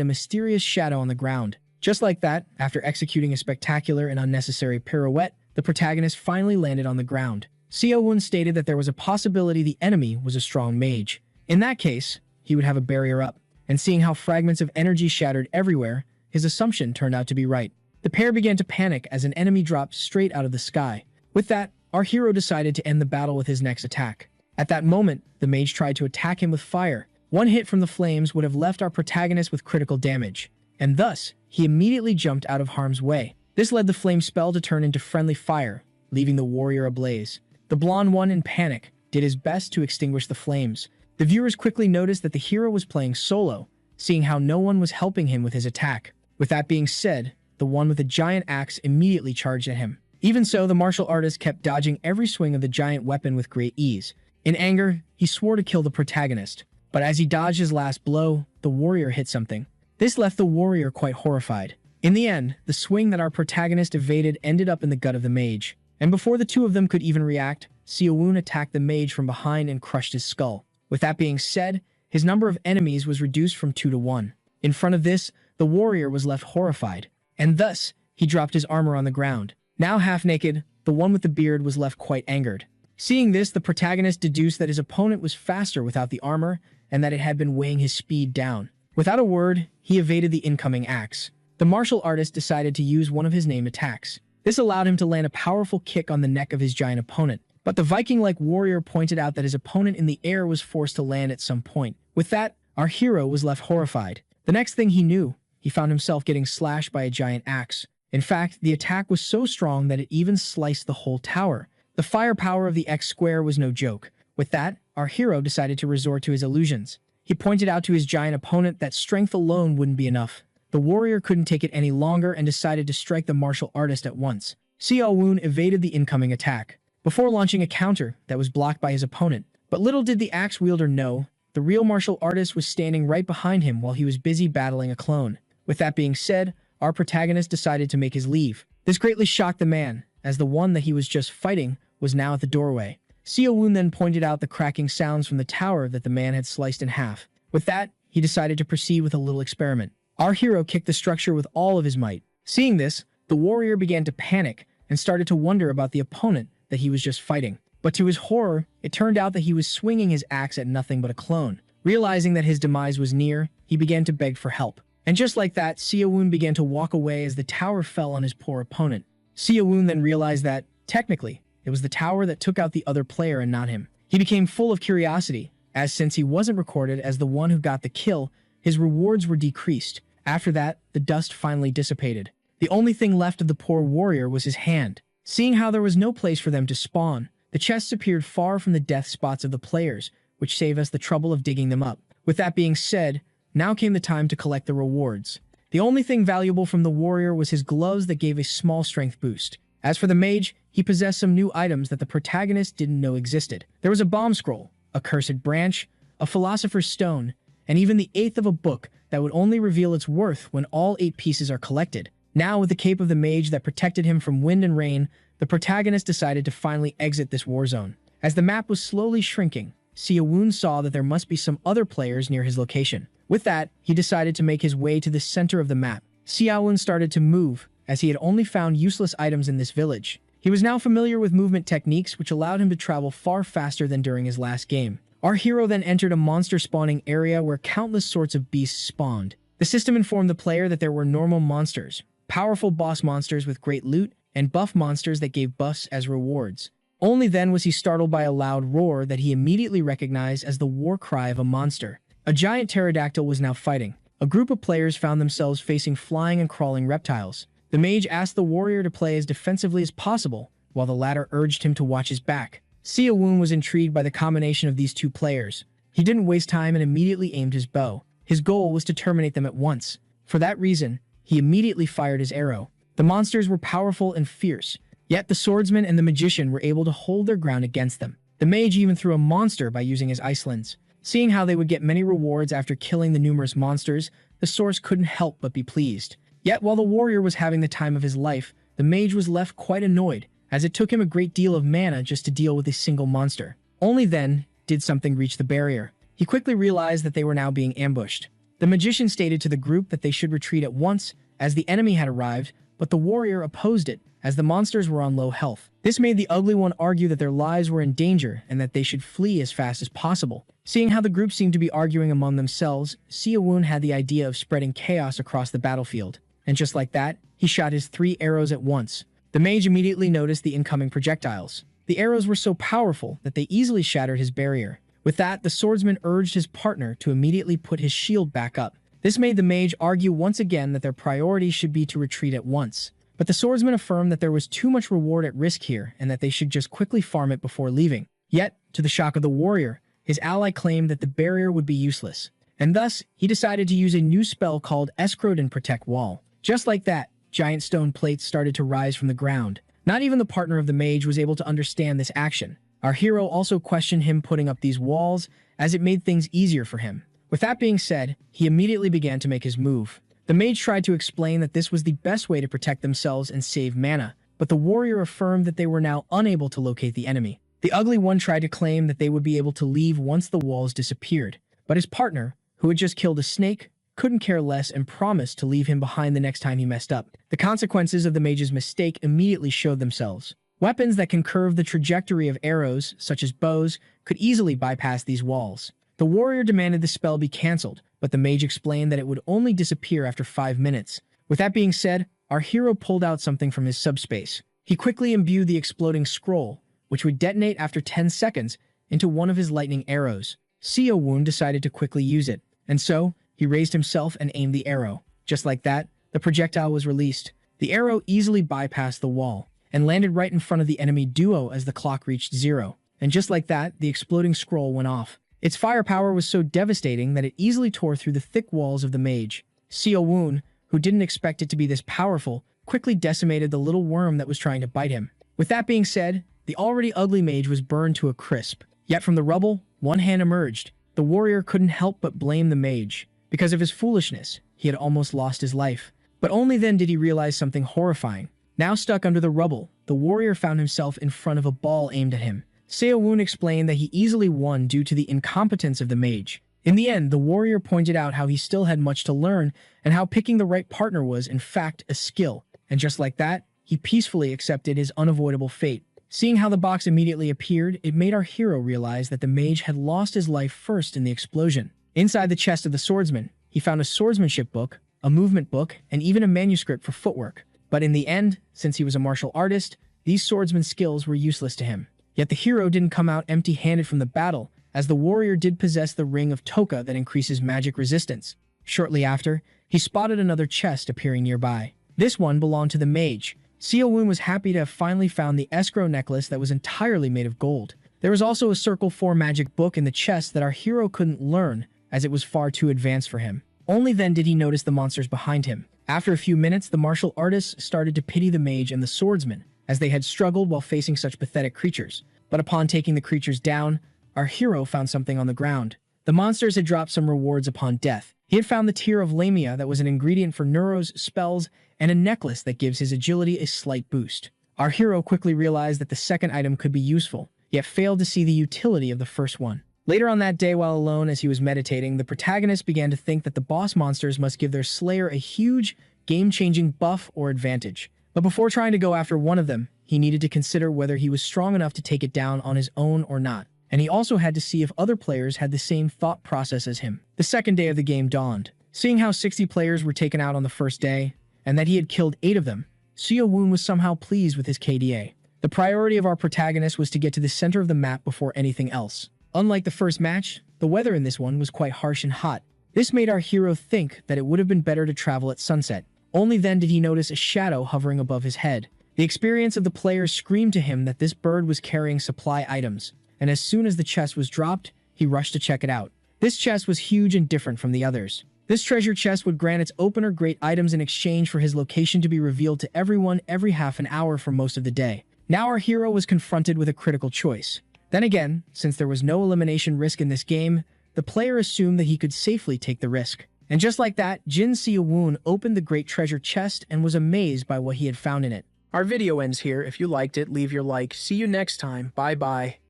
a mysterious shadow on the ground. Just like that, after executing a spectacular and unnecessary pirouette, the protagonist finally landed on the ground. Seo-woon stated that there was a possibility the enemy was a strong mage. In that case, he would have a barrier up. And seeing how fragments of energy shattered everywhere, his assumption turned out to be right. The pair began to panic as an enemy dropped straight out of the sky. With that, our hero decided to end the battle with his next attack. At that moment, the mage tried to attack him with fire. One hit from the flames would have left our protagonist with critical damage, and thus, he immediately jumped out of harm's way. This led the flame spell to turn into friendly fire, leaving the warrior ablaze. The blonde one, in panic, did his best to extinguish the flames. The viewers quickly noticed that the hero was playing solo, seeing how no one was helping him with his attack. With that being said, the one with the giant axe immediately charged at him. Even so, the martial artist kept dodging every swing of the giant weapon with great ease. In anger, he swore to kill the protagonist. But as he dodged his last blow, the warrior hit something. This left the warrior quite horrified. In the end, the swing that our protagonist evaded ended up in the gut of the mage. And before the two of them could even react, Seo-woon attacked the mage from behind and crushed his skull. With that being said, his number of enemies was reduced from 2 to 1. In front of this, the warrior was left horrified, and thus, he dropped his armor on the ground. Now half naked, the one with the beard was left quite angered. Seeing this, the protagonist deduced that his opponent was faster without the armor, and that it had been weighing his speed down. Without a word, he evaded the incoming axe. The martial artist decided to use one of his named attacks. This allowed him to land a powerful kick on the neck of his giant opponent. But the Viking-like warrior pointed out that his opponent in the air was forced to land at some point. With that, our hero was left horrified. The next thing he knew, he found himself getting slashed by a giant axe. In fact, the attack was so strong that it even sliced the whole tower. The firepower of the X square was no joke. With that, our hero decided to resort to his illusions. He pointed out to his giant opponent that strength alone wouldn't be enough. The warrior couldn't take it any longer and decided to strike the martial artist at once. Seo-woon evaded the incoming attack, before launching a counter that was blocked by his opponent. But little did the axe wielder know, the real martial artist was standing right behind him while he was busy battling a clone. With that being said, our protagonist decided to make his leave. This greatly shocked the man, as the one that he was just fighting was now at the doorway. Seo-woon then pointed out the cracking sounds from the tower that the man had sliced in half. With that, he decided to proceed with a little experiment. Our hero kicked the structure with all of his might. Seeing this, the warrior began to panic and started to wonder about the opponent that he was just fighting. But to his horror, it turned out that he was swinging his axe at nothing but a clone. Realizing that his demise was near, he began to beg for help. And just like that, Seo-woon began to walk away as the tower fell on his poor opponent. Seo-woon then realized that, technically, it was the tower that took out the other player and not him. He became full of curiosity, as since he wasn't recorded as the one who got the kill, his rewards were decreased. After that, the dust finally dissipated. The only thing left of the poor warrior was his hand. Seeing how there was no place for them to spawn, the chests appeared far from the death spots of the players, which saved us the trouble of digging them up. With that being said, now came the time to collect the rewards. The only thing valuable from the warrior was his gloves that gave a small strength boost. As for the mage, he possessed some new items that the protagonist didn't know existed. There was a bomb scroll, a cursed branch, a philosopher's stone, and even the 8th of a book that would only reveal its worth when all 8 pieces are collected. Now, with the cape of the mage that protected him from wind and rain, the protagonist decided to finally exit this war zone. As the map was slowly shrinking, Seo-woon saw that there must be some other players near his location. With that, he decided to make his way to the center of the map. Seo-woon started to move, as he had only found useless items in this village. He was now familiar with movement techniques which allowed him to travel far faster than during his last game. Our hero then entered a monster spawning area where countless sorts of beasts spawned. The system informed the player that there were normal monsters, powerful boss monsters with great loot, and buff monsters that gave buffs as rewards. Only then was he startled by a loud roar that he immediately recognized as the war cry of a monster. A giant pterodactyl was now fighting. A group of players found themselves facing flying and crawling reptiles. The mage asked the warrior to play as defensively as possible, while the latter urged him to watch his back. Seo-woon was intrigued by the combination of these two players. He didn't waste time and immediately aimed his bow. His goal was to terminate them at once. For that reason, he immediately fired his arrow. The monsters were powerful and fierce, yet the swordsman and the magician were able to hold their ground against them. The mage even threw a monster by using his ice lens. Seeing how they would get many rewards after killing the numerous monsters, the source couldn't help but be pleased. Yet while the warrior was having the time of his life, the mage was left quite annoyed, as it took him a great deal of mana just to deal with a single monster. Only then did something reach the barrier. He quickly realized that they were now being ambushed. The magician stated to the group that they should retreat at once, as the enemy had arrived, but the warrior opposed it, as the monsters were on low health. This made the ugly one argue that their lives were in danger and that they should flee as fast as possible. Seeing how the group seemed to be arguing among themselves, Seo-woon had the idea of spreading chaos across the battlefield. And just like that, he shot his 3 arrows at once. The mage immediately noticed the incoming projectiles. The arrows were so powerful that they easily shattered his barrier. With that, the swordsman urged his partner to immediately put his shield back up. This made the mage argue once again that their priority should be to retreat at once. But the swordsman affirmed that there was too much reward at risk here and that they should just quickly farm it before leaving. Yet, to the shock of the warrior, his ally claimed that the barrier would be useless. And thus, he decided to use a new spell called Escroden Protect Wall. Just like that, giant stone plates started to rise from the ground. Not even the partner of the mage was able to understand this action. Our hero also questioned him putting up these walls, as it made things easier for him. With that being said, he immediately began to make his move. The mage tried to explain that this was the best way to protect themselves and save mana, but the warrior affirmed that they were now unable to locate the enemy. The ugly one tried to claim that they would be able to leave once the walls disappeared, but his partner, who had just killed a snake, couldn't care less and promised to leave him behind the next time he messed up. The consequences of the mage's mistake immediately showed themselves. Weapons that can curve the trajectory of arrows, such as bows, could easily bypass these walls. The warrior demanded the spell be cancelled, but the mage explained that it would only disappear after 5 minutes. With that being said, our hero pulled out something from his subspace. He quickly imbued the exploding scroll, which would detonate after 10 seconds, into one of his lightning arrows. Seo-woon decided to quickly use it, and so, he raised himself and aimed the arrow. Just like that, the projectile was released. The arrow easily bypassed the wall, and landed right in front of the enemy duo as the clock reached 0. And just like that, the exploding scroll went off. Its firepower was so devastating that it easily tore through the thick walls of the mage. Seo-woon, who didn't expect it to be this powerful, quickly decimated the little worm that was trying to bite him. With that being said, the already ugly mage was burned to a crisp. Yet from the rubble, one hand emerged. The warrior couldn't help but blame the mage. Because of his foolishness, he had almost lost his life. But only then did he realize something horrifying. Now stuck under the rubble, the warrior found himself in front of a ball aimed at him. Seo-woon explained that he easily won due to the incompetence of the mage. In the end, the warrior pointed out how he still had much to learn and how picking the right partner was, in fact, a skill. And just like that, he peacefully accepted his unavoidable fate. Seeing how the box immediately appeared, it made our hero realize that the mage had lost his life first in the explosion. Inside the chest of the swordsman, he found a swordsmanship book, a movement book, and even a manuscript for footwork. But in the end, since he was a martial artist, these swordsman skills were useless to him. Yet the hero didn't come out empty-handed from the battle, as the warrior did possess the ring of Toka that increases magic resistance. Shortly after, he spotted another chest appearing nearby. This one belonged to the mage. Seo-woon was happy to have finally found the escrow necklace that was entirely made of gold. There was also a Circle 4 magic book in the chest that our hero couldn't learn, as it was far too advanced for him. Only then did he notice the monsters behind him. After a few minutes, the martial artists started to pity the mage and the swordsman, as they had struggled while facing such pathetic creatures. But upon taking the creatures down, our hero found something on the ground. The monsters had dropped some rewards upon death. He had found the tear of Lamia that was an ingredient for Neuro's spells and a necklace that gives his agility a slight boost. Our hero quickly realized that the second item could be useful, yet failed to see the utility of the first one. Later on that day, while alone as he was meditating, the protagonist began to think that the boss monsters must give their slayer a huge, game-changing buff or advantage. But before trying to go after one of them, he needed to consider whether he was strong enough to take it down on his own or not. And he also had to see if other players had the same thought process as him. The second day of the game dawned. Seeing how 60 players were taken out on the first day, and that he had killed 8 of them, Seo-woon was somehow pleased with his KDA. The priority of our protagonist was to get to the center of the map before anything else. Unlike the first match, the weather in this one was quite harsh and hot. This made our hero think that it would have been better to travel at sunset. Only then did he notice a shadow hovering above his head. The experience of the player screamed to him that this bird was carrying supply items, and as soon as the chest was dropped, he rushed to check it out. This chest was huge and different from the others. This treasure chest would grant its opener great items in exchange for his location to be revealed to everyone every half an hour for most of the day. Now our hero was confronted with a critical choice. Then again, since there was no elimination risk in this game, the player assumed that he could safely take the risk. And just like that, Jin Seowon opened the great treasure chest and was amazed by what he had found in it. Our video ends here. If you liked it, leave your like. See you next time. Bye bye.